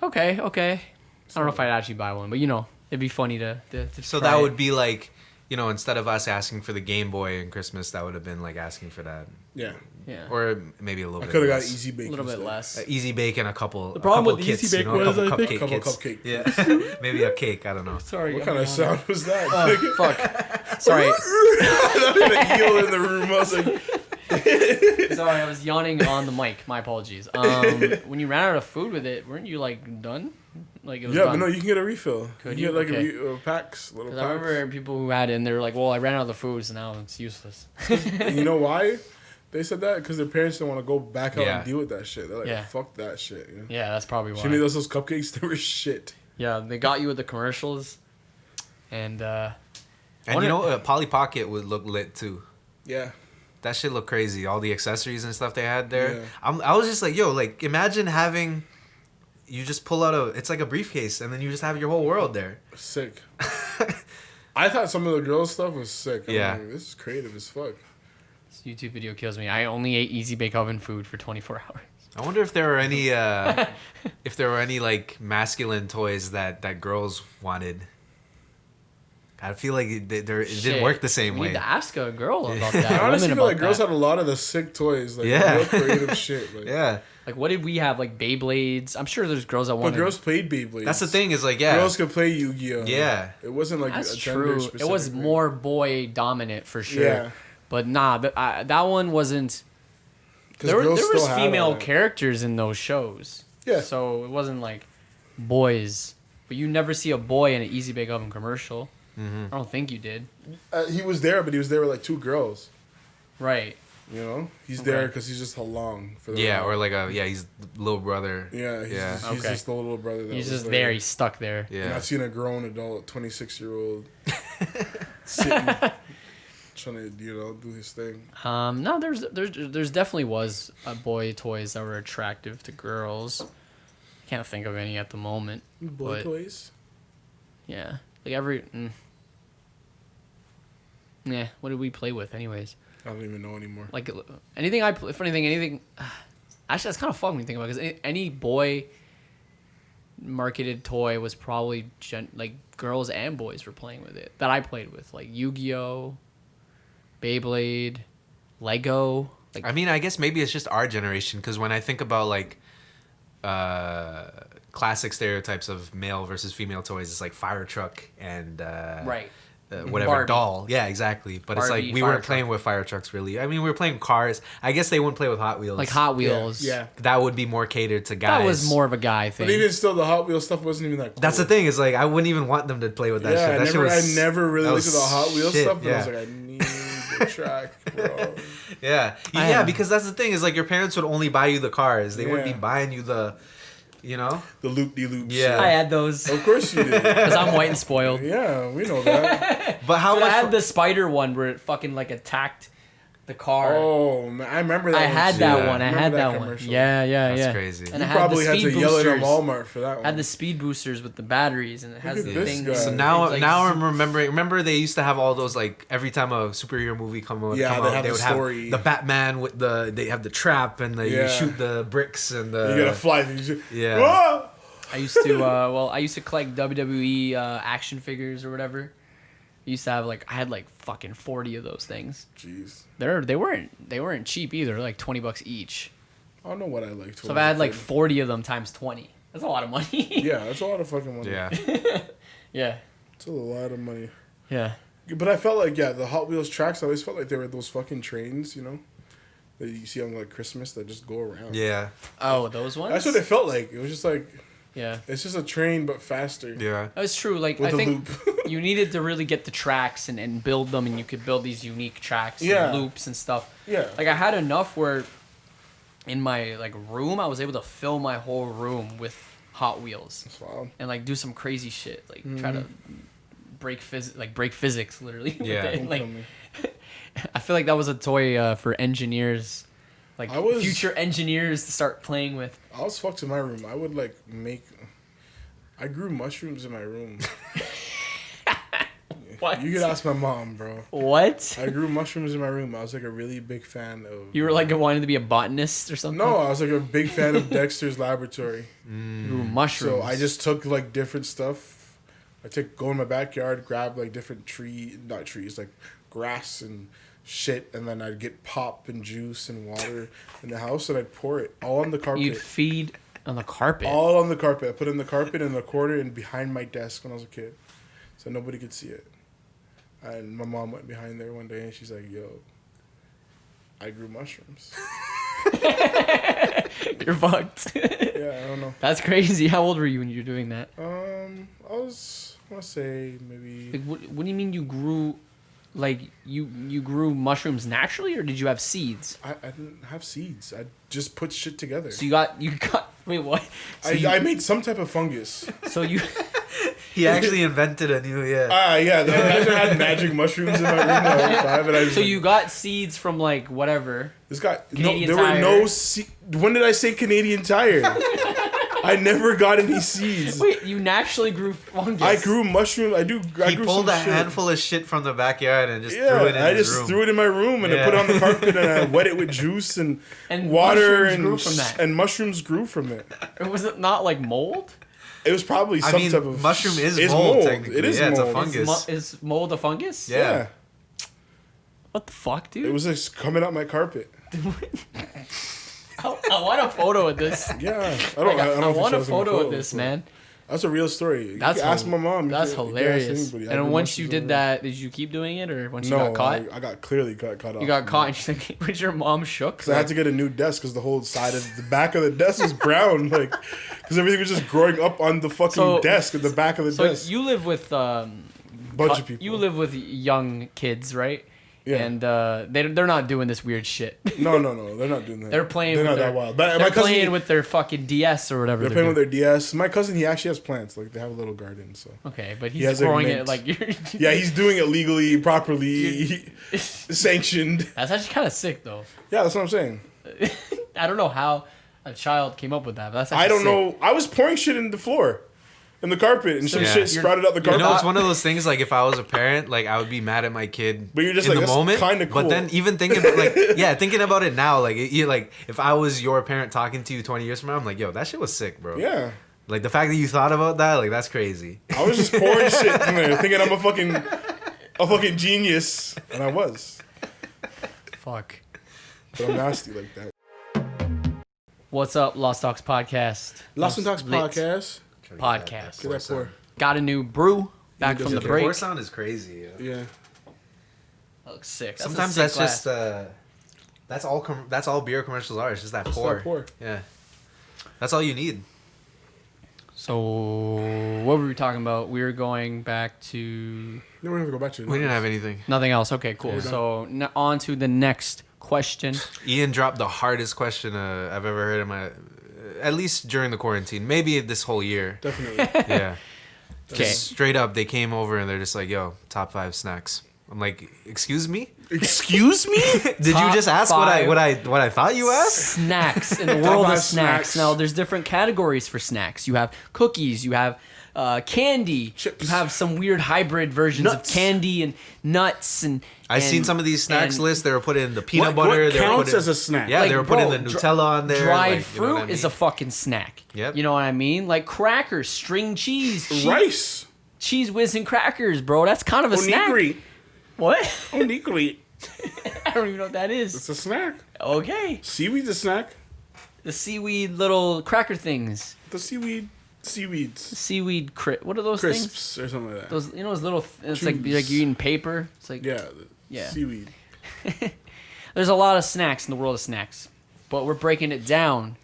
Speaker 2: Okay. I don't know if I'd actually buy one, but it'd be funny to
Speaker 3: So
Speaker 2: try
Speaker 3: that
Speaker 2: it.
Speaker 3: would be like, instead of us asking for the Game Boy in Christmas, that would have been like asking for that.
Speaker 1: Yeah.
Speaker 3: Or maybe a little
Speaker 1: I
Speaker 3: bit
Speaker 1: could have got
Speaker 3: less.
Speaker 1: Easy Bake.
Speaker 2: a little bit
Speaker 1: instead.
Speaker 2: less.
Speaker 3: Easy Bake and a couple.
Speaker 2: The problem
Speaker 3: a couple
Speaker 2: with the Easy
Speaker 3: kits,
Speaker 2: Bake
Speaker 3: a
Speaker 2: was,
Speaker 3: couple
Speaker 2: I think-
Speaker 3: cupcake
Speaker 1: Couple
Speaker 3: kits.
Speaker 1: cupcake.
Speaker 3: Yeah, maybe a cake. I don't know.
Speaker 2: Sorry.
Speaker 1: What kind of sound was that?
Speaker 2: Oh, fuck. Sorry.
Speaker 1: That eel in the room. I was like,
Speaker 2: Sorry, I was yawning on the mic. My apologies. When you ran out of food with it, weren't you like done? Like it was
Speaker 1: yeah,
Speaker 2: done.
Speaker 1: but no, you can get a refill.
Speaker 2: Could
Speaker 1: you
Speaker 2: you?
Speaker 1: get like
Speaker 2: Okay.
Speaker 1: a packs, little
Speaker 2: 'Cause
Speaker 1: packs.
Speaker 2: I remember people who had it and they were like, "Well, I ran out of the food, so now it's useless."
Speaker 1: And you know why? They said that because their parents didn't want to go back out
Speaker 3: Yeah.
Speaker 1: and deal with that shit. They're like,
Speaker 2: Yeah.
Speaker 1: fuck that shit. Yeah.
Speaker 2: Yeah, that's probably
Speaker 1: She made
Speaker 2: why.
Speaker 1: those cupcakes. They were shit.
Speaker 2: Yeah, they got you with the commercials, and
Speaker 3: And Polly Pocket would look lit too.
Speaker 1: Yeah.
Speaker 3: That shit looked crazy. All the accessories and stuff they had there.
Speaker 1: Yeah.
Speaker 3: I was just like, yo, like imagine having, you just pull out it's like a briefcase and then you just have your whole world there.
Speaker 1: Sick. I thought some of the girls' stuff was sick. I'm
Speaker 3: Yeah.
Speaker 1: like, this is creative as fuck.
Speaker 2: this YouTube video kills me. I only ate Easy Bake Oven food for 24 hours.
Speaker 3: I wonder if there were any like masculine toys that girls wanted. I feel like it didn't work the same
Speaker 2: we
Speaker 3: way.
Speaker 2: need to ask a girl about
Speaker 1: I
Speaker 2: that.
Speaker 1: honestly
Speaker 2: women
Speaker 1: feel like
Speaker 2: about
Speaker 1: girls
Speaker 2: that.
Speaker 1: had a lot of the sick toys. Like,
Speaker 3: Yeah.
Speaker 1: real creative shit. Like,
Speaker 3: Yeah,
Speaker 2: Like, what did we have? Like Beyblades. I'm sure there's girls that
Speaker 1: But
Speaker 2: wanted.
Speaker 1: girls played Beyblades.
Speaker 3: that's the thing. Is like, yeah,
Speaker 1: Girls could play Yu-Gi-Oh.
Speaker 3: Yeah.
Speaker 1: It wasn't like
Speaker 2: That's
Speaker 1: a
Speaker 2: true.
Speaker 1: gender-specific
Speaker 2: It was
Speaker 1: thing.
Speaker 2: more boy dominant for sure.
Speaker 1: Yeah.
Speaker 2: But nah, that one wasn't.
Speaker 1: 'Cause
Speaker 2: There
Speaker 1: girls
Speaker 2: was
Speaker 1: still had
Speaker 2: female
Speaker 1: a-
Speaker 2: characters in those shows.
Speaker 1: Yeah.
Speaker 2: So it wasn't like boys. But you never see a boy in an Easy Bake Oven commercial. I don't think you did.
Speaker 1: He was there, but he was there with like two girls.
Speaker 2: Right.
Speaker 1: You know, he's
Speaker 2: Okay.
Speaker 1: there because he's just along for the
Speaker 3: yeah,
Speaker 1: ride.
Speaker 3: or like he's the little brother.
Speaker 1: yeah, he's
Speaker 3: yeah.
Speaker 1: Just, he's
Speaker 2: Okay.
Speaker 1: just the little brother. That
Speaker 2: He's
Speaker 1: was
Speaker 2: just there. He's stuck there.
Speaker 1: And
Speaker 3: Yeah,
Speaker 1: I've seen a grown adult, 26-year-old, sitting, trying to do his thing.
Speaker 2: No, there's definitely was a boy toys that were attractive to girls. Can't think of any at the moment.
Speaker 1: Boy
Speaker 2: But-
Speaker 1: toys.
Speaker 2: Yeah, like every. Yeah, what did we play with, anyways?
Speaker 1: I don't even know anymore.
Speaker 2: Like anything I play, if anything. Actually, that's kind of fun when you think about it, because any boy marketed toy was probably like girls and boys were playing with it that I played with, like Yu-Gi-Oh, Beyblade, Lego. Like,
Speaker 3: I mean, I guess maybe it's just our generation, because when I think about like classic stereotypes of male versus female toys, it's like fire truck and
Speaker 2: right.
Speaker 3: Whatever
Speaker 2: Barbie.
Speaker 3: doll. Yeah, exactly. But
Speaker 2: Barbie,
Speaker 3: it's like we
Speaker 2: fire
Speaker 3: weren't playing
Speaker 2: truck.
Speaker 3: with fire trucks really. I mean, we were playing cars. I guess they wouldn't play with Hot Wheels.
Speaker 2: Like Hot Wheels.
Speaker 1: Yeah.
Speaker 3: That would be more catered to guys.
Speaker 2: That was more of a guy thing.
Speaker 1: But even still, the Hot Wheels stuff wasn't even that cool.
Speaker 3: That's the thing. Is like I wouldn't even want them to play with that
Speaker 1: Yeah,
Speaker 3: shit. That shit was,
Speaker 1: I never really
Speaker 3: that
Speaker 1: looked at the
Speaker 3: was
Speaker 1: Hot Wheels
Speaker 3: shit,
Speaker 1: stuff, but I was
Speaker 3: yeah.
Speaker 1: like, I need the track, bro.
Speaker 3: Yeah,
Speaker 2: I
Speaker 3: yeah.
Speaker 2: am.
Speaker 3: Because that's the thing. Is like your parents would only buy you the cars. They wouldn't be
Speaker 1: Yeah.
Speaker 3: buying you the, you know.
Speaker 1: The loop-de-loops.
Speaker 3: Yeah.
Speaker 2: I had those
Speaker 1: Of course you did.
Speaker 2: because I'm white and spoiled.
Speaker 1: Yeah, we know that.
Speaker 3: But how
Speaker 2: Dude, I
Speaker 3: much?
Speaker 2: had the spider one where it fucking like attacked the car.
Speaker 1: Oh, man, I remember that
Speaker 2: I
Speaker 1: one.
Speaker 2: had
Speaker 1: too.
Speaker 2: that
Speaker 3: Yeah.
Speaker 2: one. I
Speaker 1: remember
Speaker 2: had
Speaker 1: that
Speaker 2: that one.
Speaker 1: commercial.
Speaker 2: Yeah, yeah,
Speaker 3: That's
Speaker 2: yeah.
Speaker 3: crazy.
Speaker 2: And
Speaker 1: You
Speaker 2: I had
Speaker 1: probably
Speaker 2: the
Speaker 1: had
Speaker 2: speed
Speaker 1: to yell it at
Speaker 2: boosters.
Speaker 1: Walmart for that one.
Speaker 2: Had the speed boosters with the batteries, and it has
Speaker 1: at
Speaker 2: the
Speaker 1: this
Speaker 2: thing.
Speaker 1: guy.
Speaker 3: So
Speaker 1: It's
Speaker 3: now,
Speaker 2: like-
Speaker 3: now I'm remembering. Remember, they used to have all those like every time a superhero movie
Speaker 1: Yeah,
Speaker 3: come
Speaker 1: they
Speaker 3: out,
Speaker 1: have
Speaker 3: they
Speaker 1: the
Speaker 3: would
Speaker 1: story.
Speaker 3: have the Batman with the. They have the trap and you
Speaker 1: Yeah.
Speaker 3: shoot the bricks and the.
Speaker 1: You gotta fly. You just,
Speaker 3: Yeah.
Speaker 1: Whoa!
Speaker 2: I used to I used to collect WWE action figures or whatever. I used to have I had like fucking 40 of those things.
Speaker 1: Jeez.
Speaker 2: They weren't cheap either, like $20 each.
Speaker 1: I don't know what I liked.
Speaker 2: So if I had like 40 of them times 20, that's a lot of money.
Speaker 1: Yeah, that's a lot of fucking money.
Speaker 3: Yeah.
Speaker 2: Yeah.
Speaker 1: It's a lot of money.
Speaker 2: Yeah.
Speaker 1: But I felt like, the Hot Wheels tracks, I always felt like they were those fucking trains, you know? That you see on like Christmas that just go around.
Speaker 3: Yeah.
Speaker 2: Oh, those ones?
Speaker 1: That's what it felt like. It was just like,
Speaker 2: Yeah.
Speaker 1: it's just a train but faster.
Speaker 3: Yeah.
Speaker 2: That's true. Like
Speaker 1: With
Speaker 2: I
Speaker 1: a
Speaker 2: think
Speaker 1: loop.
Speaker 2: you needed to really get the tracks and build them, and you could build these unique tracks
Speaker 1: Yeah.
Speaker 2: and loops and stuff.
Speaker 1: Yeah.
Speaker 2: Like I had enough where in my room I was able to fill my whole room with Hot Wheels
Speaker 1: That's wild.
Speaker 2: and do some crazy shit, try
Speaker 1: Mm-hmm.
Speaker 2: to break physics literally. with
Speaker 3: Yeah.
Speaker 2: it.
Speaker 1: Don't
Speaker 2: Like
Speaker 1: kill me.
Speaker 2: I feel like that was a toy for engineers,
Speaker 1: I was-
Speaker 2: future engineers to start playing with.
Speaker 1: I was fucked in my room. I would I grew mushrooms in my room.
Speaker 2: What?
Speaker 1: You could ask my mom, bro.
Speaker 2: What?
Speaker 1: I grew mushrooms in my room. I was like a really big fan of.
Speaker 2: You were wanting to be a botanist or something?
Speaker 1: No, I was like a big fan of Dexter's Laboratory.
Speaker 2: You grew mushrooms.
Speaker 1: So I just took like different stuff. Go in my backyard, grab like different grass and shit, and then I'd get pop and juice and water in the house, and I'd pour it all on the carpet.
Speaker 2: You'd feed on the carpet.
Speaker 1: All on the carpet. I put it in the carpet in the corner and behind my desk when I was a kid, so nobody could see it. And my mom went behind there one day and she's like, "Yo, I grew mushrooms."
Speaker 2: You're fucked.
Speaker 1: Yeah, I don't know.
Speaker 2: That's crazy. How old were you when you were doing that?
Speaker 1: I want to say maybe.
Speaker 2: Like, what do you mean you grew, you grew mushrooms naturally, or did you have seeds?
Speaker 1: I didn't have seeds. I just put shit together.
Speaker 2: So you got wait, what? So
Speaker 1: I made some type of fungus.
Speaker 2: so you
Speaker 3: He actually invented a new
Speaker 1: Yeah, I had magic mushrooms in my room the whole time, and I just
Speaker 2: so you got seeds from whatever.
Speaker 1: this guy.
Speaker 2: Canadian
Speaker 1: There were no
Speaker 2: Tire.
Speaker 1: When did I say Canadian Tire? I never got any seeds.
Speaker 2: Wait, you naturally grew fungus.
Speaker 1: I grew mushrooms. I
Speaker 3: He
Speaker 1: grew
Speaker 3: pulled
Speaker 1: some
Speaker 3: a
Speaker 1: shit.
Speaker 3: handful of shit from the backyard and just
Speaker 1: Yeah,
Speaker 3: threw it in
Speaker 1: I
Speaker 3: his
Speaker 1: just
Speaker 3: room.
Speaker 1: threw it in my room and I
Speaker 3: Yeah.
Speaker 1: put it on the carpet and I wet it with juice and
Speaker 2: And
Speaker 1: water
Speaker 2: mushrooms
Speaker 1: and
Speaker 2: grew from that.
Speaker 1: and mushrooms grew from it.
Speaker 2: Was it not like mold?
Speaker 1: It was probably
Speaker 3: I
Speaker 1: some
Speaker 3: mean,
Speaker 1: type of
Speaker 3: mushroom is
Speaker 1: it's
Speaker 3: mold, technically.
Speaker 1: It is
Speaker 3: Yeah, it's a
Speaker 1: mold.
Speaker 3: fungus.
Speaker 2: Is mold a fungus?
Speaker 3: Yeah.
Speaker 2: What the fuck, dude?
Speaker 1: It was just coming out my carpet.
Speaker 2: I want a photo of this.
Speaker 1: Yeah, I
Speaker 2: I
Speaker 1: don't
Speaker 2: want a
Speaker 1: think she has any
Speaker 2: photo of this,
Speaker 1: but
Speaker 2: man.
Speaker 1: That's a real story.
Speaker 2: That's
Speaker 1: you can ask my mom. You
Speaker 2: That's
Speaker 1: can ask
Speaker 2: hilarious.
Speaker 1: anybody. I
Speaker 2: And
Speaker 1: grew
Speaker 2: once you
Speaker 1: mushrooms
Speaker 2: did
Speaker 1: in
Speaker 2: that, did you keep doing it, or once
Speaker 1: my
Speaker 2: you
Speaker 1: room.
Speaker 2: got
Speaker 1: No,
Speaker 2: caught?
Speaker 1: I got clearly got off.
Speaker 2: You got caught, and she's like, "Was your mom shook?"
Speaker 1: Because I had to get a new desk because the whole side of the back of the desk was brown, because everything was just growing up on the fucking desk at the back of the
Speaker 2: So
Speaker 1: desk.
Speaker 2: you live with
Speaker 1: Bunch of people.
Speaker 2: You live with young kids, right?
Speaker 1: Yeah.
Speaker 2: And they're not doing this weird shit.
Speaker 1: No, they're not doing that.
Speaker 2: They're playing.
Speaker 1: They're
Speaker 2: with
Speaker 1: not
Speaker 2: their,
Speaker 1: that wild. But
Speaker 2: they're
Speaker 1: my cousin,
Speaker 2: playing with their fucking DS or whatever.
Speaker 1: they're playing with their DS. My cousin, he actually has plants. Like they have a little garden. So
Speaker 2: Okay, but
Speaker 1: He
Speaker 2: he's
Speaker 1: has, like,
Speaker 2: growing it
Speaker 1: mint.
Speaker 2: like you're.
Speaker 1: yeah, he's doing it legally, properly, sanctioned.
Speaker 2: That's actually kind of sick, though.
Speaker 1: Yeah, that's what I'm saying.
Speaker 2: I don't know how a child came up with that. But that's
Speaker 1: I
Speaker 2: actually
Speaker 1: don't
Speaker 2: sick.
Speaker 1: know. I was pouring shit in the floor, in the carpet, and some
Speaker 3: Yeah.
Speaker 1: shit sprouted out the
Speaker 3: You
Speaker 1: carpet.
Speaker 3: know, it's one of those things. Like, if I was a parent, like I would be mad at my kid.
Speaker 1: But you're just
Speaker 3: in
Speaker 1: like,
Speaker 3: the
Speaker 1: that's
Speaker 3: moment.
Speaker 1: kinda cool.
Speaker 3: But then, even thinking, thinking about it now, like, if I was your parent talking to you 20 years from now, I'm like, yo, that shit was sick, bro.
Speaker 1: Yeah.
Speaker 3: Like, the fact that you thought about that, like, that's crazy.
Speaker 1: I was just pouring shit in there, thinking I'm a fucking genius, and I was.
Speaker 2: Fuck.
Speaker 1: But I'm nasty like that.
Speaker 2: What's up, Lost Talks Podcast?
Speaker 1: Lost and Talks
Speaker 2: Lit
Speaker 1: Podcast.
Speaker 2: Podcast.
Speaker 1: Get that pour.
Speaker 2: Got a new brew back from the break.
Speaker 3: Pour sound is crazy.
Speaker 1: Yeah.
Speaker 2: That looks sick.
Speaker 3: Sometimes that's just that's all beer commercials are. It's just that pour. Yeah. That's all you need.
Speaker 2: So, what were we talking about? We were going back to...
Speaker 1: No, we don't have to go back to it.
Speaker 3: We didn't have anything.
Speaker 2: Nothing else. Okay, cool.
Speaker 1: Yeah.
Speaker 2: So, on to the next question.
Speaker 3: Ian dropped the hardest question I've ever heard in my... At least during the quarantine. Maybe this whole year.
Speaker 1: Definitely.
Speaker 3: Yeah.
Speaker 2: Okay.
Speaker 3: Straight up, they came over and they're just like, yo, top 5 snacks. I'm like, excuse me?
Speaker 1: Excuse me?
Speaker 3: Did you just ask what I thought you asked?
Speaker 2: Snacks in the world of
Speaker 1: five
Speaker 2: snacks.
Speaker 1: snacks.
Speaker 2: Now, there's different categories for snacks. You have cookies. You have candy.
Speaker 1: Chips.
Speaker 2: You have some weird hybrid versions
Speaker 1: Nuts.
Speaker 2: of candy and nuts and.
Speaker 3: I've seen some of these snacks
Speaker 2: and
Speaker 3: lists. They were putting in the peanut
Speaker 1: What
Speaker 3: butter. They were
Speaker 1: counts
Speaker 3: putting,
Speaker 1: as a snack?
Speaker 3: Yeah,
Speaker 2: Like,
Speaker 3: they were putting
Speaker 2: bro,
Speaker 3: the Nutella on there.
Speaker 2: Dried
Speaker 3: like, you know
Speaker 2: fruit
Speaker 3: what I mean?
Speaker 2: is a fucking snack.
Speaker 3: Yep.
Speaker 2: You know what I mean? Like crackers, string cheese,
Speaker 1: Rice.
Speaker 2: cheese whiz and crackers, bro. That's kind of a snack.
Speaker 1: Onigiri.
Speaker 2: What?
Speaker 1: Onigiri.
Speaker 2: I don't even know what that is.
Speaker 1: It's a snack.
Speaker 2: Okay.
Speaker 1: Seaweed's a snack.
Speaker 2: The seaweed little cracker things.
Speaker 1: The seaweeds.
Speaker 2: Seaweed what are those things?
Speaker 1: Crisps or something like that.
Speaker 2: Those those little it's like
Speaker 1: Chews.
Speaker 2: you're eating paper. It's like
Speaker 1: Yeah. Seaweed.
Speaker 2: There's a lot of snacks in the world of snacks. But we're breaking it down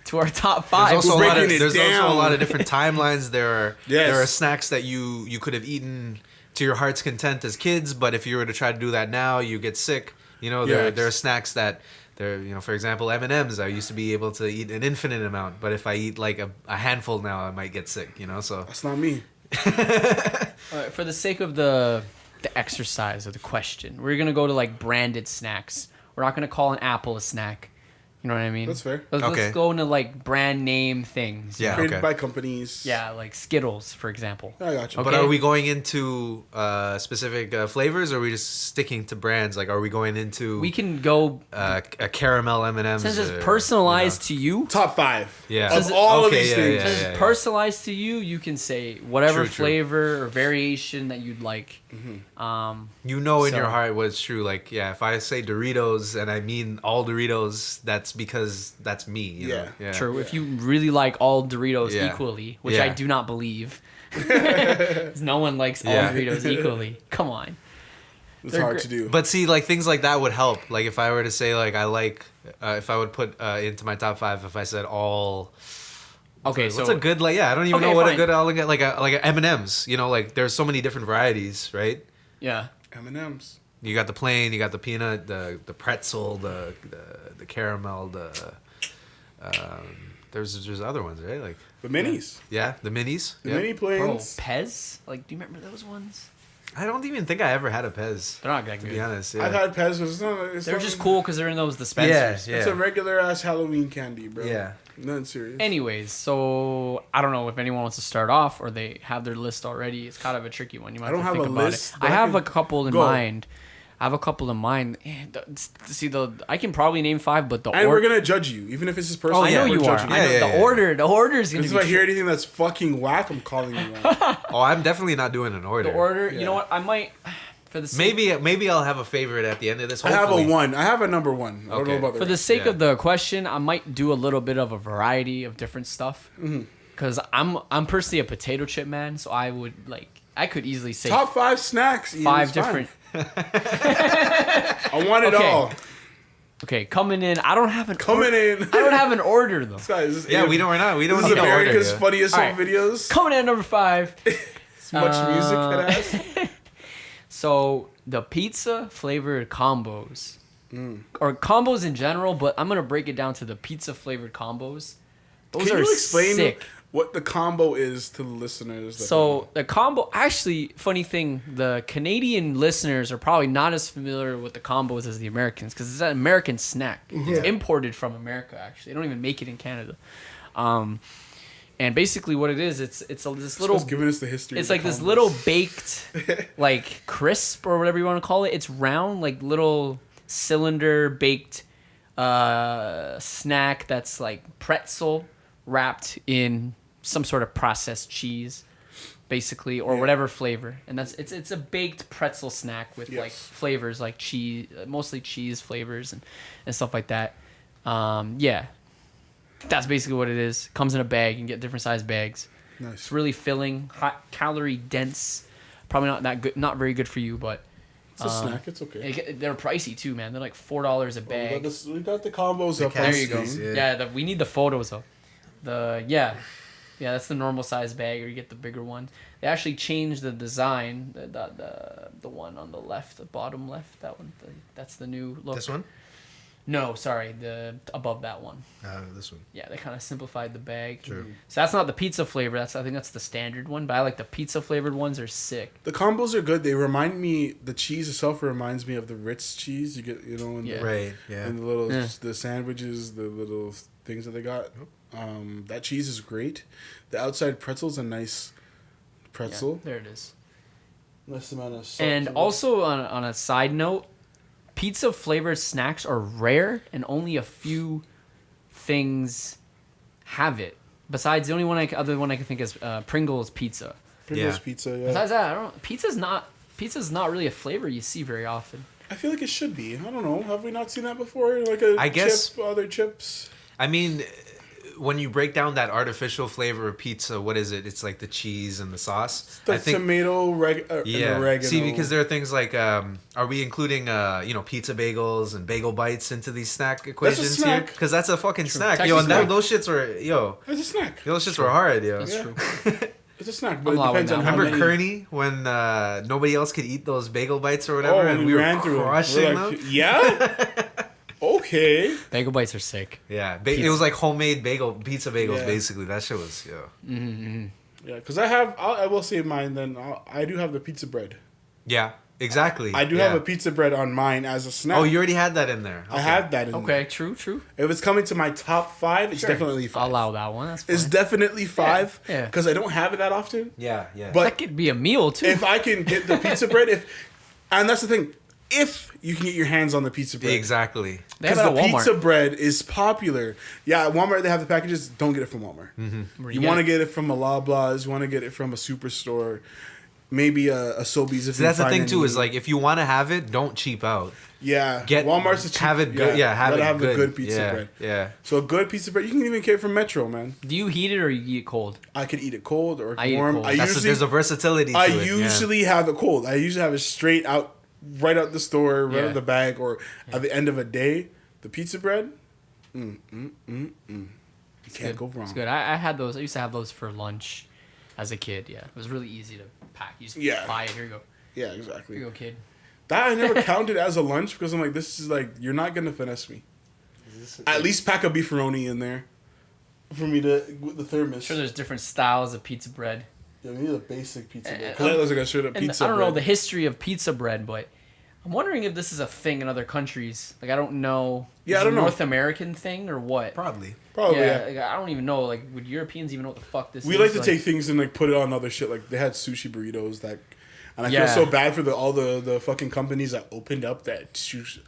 Speaker 2: to our top 5.
Speaker 3: There's also,
Speaker 1: breaking it
Speaker 3: also a
Speaker 1: down.
Speaker 3: lot of different timelines. There
Speaker 1: Yes.
Speaker 3: are snacks that you could have eaten to your heart's content as kids, but if you were to try to do that now, you get sick. You know,
Speaker 1: Yes.
Speaker 3: there are snacks that for example, M&Ms. I used to be able to eat an infinite amount, but if I eat like a handful now, I might get sick. You know, so
Speaker 1: That's not me.
Speaker 2: All right, for the sake of the exercise of the question, we're going to go to like branded snacks. We're not going to call an apple a snack. You know what I mean?
Speaker 1: That's fair.
Speaker 2: Let's
Speaker 3: Okay.
Speaker 2: go into like brand name things.
Speaker 3: Yeah.
Speaker 1: Created
Speaker 3: okay.
Speaker 1: by companies.
Speaker 2: Yeah, like Skittles, for example.
Speaker 1: I got you.
Speaker 2: Okay.
Speaker 3: But are we going into specific flavors, or are we just sticking to brands? Like, are we going into
Speaker 2: We can go
Speaker 3: a caramel M&Ms?
Speaker 2: since it's
Speaker 3: or,
Speaker 2: personalized to you.
Speaker 1: Top 5.
Speaker 3: Yeah.
Speaker 1: Of
Speaker 3: Since
Speaker 1: all of
Speaker 3: okay,
Speaker 1: these
Speaker 3: yeah,
Speaker 1: things.
Speaker 3: yeah,
Speaker 2: Since
Speaker 3: yeah,
Speaker 2: it's
Speaker 3: yeah.
Speaker 2: personalized to you, you can say whatever
Speaker 3: True, true.
Speaker 2: flavor or variation that you'd like.
Speaker 3: You know in
Speaker 2: So-
Speaker 3: your heart what's true. Like, yeah, if I say Doritos and I mean all Doritos, that's because that's me. You know? Yeah.
Speaker 2: True. If you really like all Doritos
Speaker 3: Yeah.
Speaker 2: equally, which
Speaker 3: Yeah.
Speaker 2: I do not believe. 'Cause no one likes all
Speaker 3: Yeah.
Speaker 2: Doritos equally. Come on.
Speaker 1: It's
Speaker 2: They're
Speaker 1: hard
Speaker 2: gr-
Speaker 1: to do.
Speaker 3: But see, like things like that would help. Like if I were to say like I like, if I would put into my top 5, if I said all.
Speaker 2: Okay, so
Speaker 3: What's a good like? Yeah, I don't even
Speaker 2: Okay,
Speaker 3: know what
Speaker 2: fine.
Speaker 3: a good. I'll get like a M&Ms. You know, like there's so many different varieties, right?
Speaker 2: yeah.
Speaker 1: M&M's.
Speaker 3: You got the plain, you got the peanut, the pretzel, the caramel, there's other ones, right? Like
Speaker 1: The minis.
Speaker 3: yeah, the minis.
Speaker 1: The
Speaker 3: yeah.
Speaker 1: mini
Speaker 2: Bro,
Speaker 1: planes.
Speaker 2: Pez? Like, do you remember those ones?
Speaker 3: I don't even think I ever had a Pez.
Speaker 2: They're not that
Speaker 3: To
Speaker 2: good.
Speaker 3: be honest, yeah.
Speaker 1: I've had Pez, but it's not.
Speaker 2: They're just cool because they're in those dispensers.
Speaker 3: Yeah.
Speaker 1: It's a regular ass Halloween candy, bro.
Speaker 3: Yeah.
Speaker 1: Nothing serious.
Speaker 2: Anyways, so I don't know if anyone wants to start off or they have their list already. It's kind of a tricky one. You might
Speaker 1: I don't
Speaker 2: have to
Speaker 1: have
Speaker 2: think
Speaker 1: a
Speaker 2: about
Speaker 1: list,
Speaker 2: it.
Speaker 1: but
Speaker 2: I
Speaker 1: I
Speaker 2: have
Speaker 1: can-
Speaker 2: a couple in
Speaker 1: Go.
Speaker 2: mind. I have a couple in mind. See, I can probably name 5, but the
Speaker 1: And
Speaker 2: order.
Speaker 1: we're gonna judge you, even if it's his personal.
Speaker 3: Oh,
Speaker 2: I know
Speaker 3: yeah,
Speaker 2: you
Speaker 1: we're
Speaker 2: are.
Speaker 1: judging
Speaker 2: I
Speaker 1: you.
Speaker 2: know
Speaker 3: Yeah,
Speaker 2: the
Speaker 3: yeah.
Speaker 2: order. The order is gonna
Speaker 1: If
Speaker 2: be
Speaker 1: I hear anything that's fucking whack, I'm calling you out.
Speaker 3: Oh, I'm definitely not doing an order.
Speaker 2: the order.
Speaker 1: Yeah.
Speaker 2: You know what? I might for the sake,
Speaker 3: Maybe I'll have a favorite at the end of this.
Speaker 1: I have a
Speaker 3: hopefully.
Speaker 1: 1. I have a number 1. I don't know
Speaker 3: Okay.
Speaker 1: about the
Speaker 2: for the
Speaker 1: rest.
Speaker 2: sake
Speaker 3: Yeah.
Speaker 2: of the question, I might do a little bit of a variety of different stuff. Because I'm personally a potato chip man, so I would I could easily say
Speaker 1: Top 5 snacks. Ian,
Speaker 2: 5
Speaker 1: it's fine.
Speaker 2: different.
Speaker 1: I want it
Speaker 2: Okay.
Speaker 1: all.
Speaker 2: Okay, coming in. I don't have an
Speaker 1: Coming in.
Speaker 2: I don't have an order though.
Speaker 1: Guys, this is
Speaker 3: Yeah, we don't. We don't
Speaker 1: This
Speaker 3: need
Speaker 1: is
Speaker 3: an order.
Speaker 1: America's
Speaker 3: Yeah.
Speaker 1: funniest
Speaker 2: All
Speaker 1: home
Speaker 2: right.
Speaker 1: videos.
Speaker 2: Coming in at number 5.
Speaker 1: It's much music that has.
Speaker 2: So the pizza flavored combos, or combos in general, but I'm gonna break it down to the pizza flavored combos. Those
Speaker 1: Can
Speaker 2: are
Speaker 1: you explain
Speaker 2: sick.
Speaker 1: what the combo is to the listeners? that don't
Speaker 2: So the combo, actually, funny thing, the Canadian listeners are probably not as familiar with the combos as the Americans because it's an American snack. It's imported from America. Actually, they don't even make it in Canada. And basically, what it is, it's this
Speaker 1: know?
Speaker 2: little.
Speaker 1: Just giving us the history.
Speaker 2: It's
Speaker 1: of
Speaker 2: like
Speaker 1: the
Speaker 2: this
Speaker 1: combos.
Speaker 2: little baked, like crisp or whatever you want to call it. It's round, like little cylinder baked snack that's like pretzel wrapped in some sort of processed cheese, basically, or whatever flavor. And it's a baked pretzel snack with like flavors like cheese, mostly cheese flavors and stuff like that. Yeah, that's basically what it is. Comes in a bag. You can get different size bags.
Speaker 1: Nice.
Speaker 2: It's really filling, hot, calorie dense. Probably not that good, not very good for you, but
Speaker 1: It's a snack. It's okay.
Speaker 2: they're pricey too, man. They're like $4 a bag.
Speaker 1: We got the combos up.
Speaker 2: There you go.
Speaker 3: Yeah.
Speaker 2: Yeah, we need the photos of yeah, that's the normal size bag, or you get the bigger one. They actually changed the design. The one on the left, the bottom left, that one. That's the new look.
Speaker 3: This one?
Speaker 2: No, sorry, the above that one.
Speaker 3: This one.
Speaker 2: Yeah, they kind of simplified the bag.
Speaker 3: True.
Speaker 2: So that's not the pizza flavor. I think that's the standard one. But I like the pizza flavored ones. Are sick.
Speaker 1: The combos are good. They remind me. The cheese itself reminds me of the Ritz cheese. You get, and
Speaker 2: Yeah.
Speaker 3: Right. Yeah.
Speaker 1: and the little the sandwiches, the little things that they got. That cheese is great. The outside pretzel's a nice pretzel.
Speaker 2: Yeah, there it is.
Speaker 1: Nice amount of salt.
Speaker 2: And also on a side note, pizza flavored snacks are rare, and only a few things have it. Besides, the only other one I can think is Pringles pizza.
Speaker 1: Pringles
Speaker 3: Yeah.
Speaker 1: pizza. Yeah.
Speaker 2: Besides that, I don't. Pizza's not really a flavor you see very often.
Speaker 1: I feel like it should be. I don't know. Have we not seen that before? Like
Speaker 3: I guess-
Speaker 1: other chips.
Speaker 3: I mean, when you break down that artificial flavor of pizza, what is it? It's like the cheese and the sauce.
Speaker 1: The
Speaker 3: I think.
Speaker 1: tomato, and oregano.
Speaker 3: See, because there are things like, are we including, pizza bagels and bagel bites into these snack equations here?
Speaker 1: snack.
Speaker 3: Because that's a fucking snack.
Speaker 2: That's
Speaker 3: Yo,
Speaker 2: a
Speaker 3: and
Speaker 2: snack.
Speaker 3: those shits were,
Speaker 1: It's a snack.
Speaker 3: those shits were hard, yo.
Speaker 2: That's
Speaker 1: Yeah.
Speaker 2: true.
Speaker 1: It's a snack, but
Speaker 2: I'm
Speaker 1: it
Speaker 2: allowing
Speaker 1: depends on
Speaker 2: that.
Speaker 1: how
Speaker 3: Remember
Speaker 1: many.
Speaker 3: Kearney when nobody else could eat those bagel bites or whatever, and we
Speaker 1: ran
Speaker 3: were
Speaker 1: through
Speaker 3: crushing
Speaker 1: it. We're
Speaker 3: them?
Speaker 1: like, yeah. Okay.
Speaker 2: Bagel bites are sick.
Speaker 3: Yeah, it was like homemade pizza bagels,
Speaker 1: Yeah.
Speaker 3: basically. That shit was,
Speaker 1: Yeah, because I will say mine. Then I do have the pizza bread.
Speaker 3: Yeah, exactly.
Speaker 1: I do
Speaker 3: yeah.
Speaker 1: have a pizza bread on mine as a snack.
Speaker 3: Oh, you already had that in there.
Speaker 1: I had that in there.
Speaker 2: Okay, true.
Speaker 1: If it's coming to my top 5, it's definitely 5.
Speaker 2: I'll allow that one. That's fine.
Speaker 1: It's definitely 5
Speaker 2: Yeah.
Speaker 1: because I don't have it that often.
Speaker 3: Yeah, yeah.
Speaker 1: But
Speaker 2: that could be a meal too.
Speaker 1: if I can get the pizza bread, and that's the thing, if you can get your hands on the pizza bread,
Speaker 3: Exactly.
Speaker 2: they have
Speaker 1: because
Speaker 2: it at
Speaker 1: the
Speaker 2: Walmart.
Speaker 1: pizza bread is popular. Yeah, at Walmart they have the packages. Don't get it from Walmart.
Speaker 2: Where
Speaker 1: You
Speaker 2: get
Speaker 1: want to
Speaker 2: it?
Speaker 1: get it from a Loblaws. You want to get it from a superstore, maybe a Sobeys. If
Speaker 3: So
Speaker 1: you
Speaker 3: that's the
Speaker 1: find
Speaker 3: thing too.
Speaker 1: any.
Speaker 3: Is like if you want to have it, don't cheap out.
Speaker 1: Yeah,
Speaker 3: Get
Speaker 1: Walmart's a cheap.
Speaker 3: have it good. Yeah, have
Speaker 1: gotta
Speaker 3: it
Speaker 1: have
Speaker 3: good.
Speaker 1: the good pizza
Speaker 3: yeah,
Speaker 1: bread.
Speaker 3: Yeah.
Speaker 1: So a good pizza bread, you can even get it from Metro, man.
Speaker 2: Do you heat it or you eat it cold?
Speaker 1: I could eat it cold or
Speaker 2: I eat it
Speaker 1: warm.
Speaker 2: cold.
Speaker 3: There's a versatility. To
Speaker 1: I
Speaker 3: it,
Speaker 1: usually have it cold. I usually have it straight out, right out the store, right
Speaker 2: Yeah.
Speaker 1: out the bag, or at the end of a day. The pizza bread, you can't go wrong.
Speaker 2: It's good. I had those. I used to have those for lunch as a kid. Yeah, it was really easy to pack. You just buy it. Here you go.
Speaker 1: Yeah, exactly.
Speaker 2: Here you go, kid.
Speaker 1: That I never counted as a lunch because I'm like, this is like, you're not gonna finesse me. At least pack a beefaroni in there for me to with the thermos.
Speaker 2: I'm sure there's different styles of pizza bread.
Speaker 1: Yeah, we need a basic pizza bread.
Speaker 2: And-
Speaker 1: Because that looks like a straight up
Speaker 2: And
Speaker 1: pizza
Speaker 2: I don't
Speaker 1: bread.
Speaker 2: know the history of pizza bread, but I'm wondering if this is a thing in other countries. Like I don't know.
Speaker 1: Yeah,
Speaker 2: Is
Speaker 1: I
Speaker 2: it
Speaker 1: don't
Speaker 2: a
Speaker 1: know.
Speaker 2: North American thing or what?
Speaker 3: Probably.
Speaker 1: Probably,
Speaker 2: yeah.
Speaker 1: yeah.
Speaker 2: Like, I don't even know. Like, would Europeans even know what the fuck this is?
Speaker 1: We like to take things and like put it on other shit. Like they had sushi burritos that, and I
Speaker 2: Yeah.
Speaker 1: feel so bad for all the fucking companies that opened up that sushi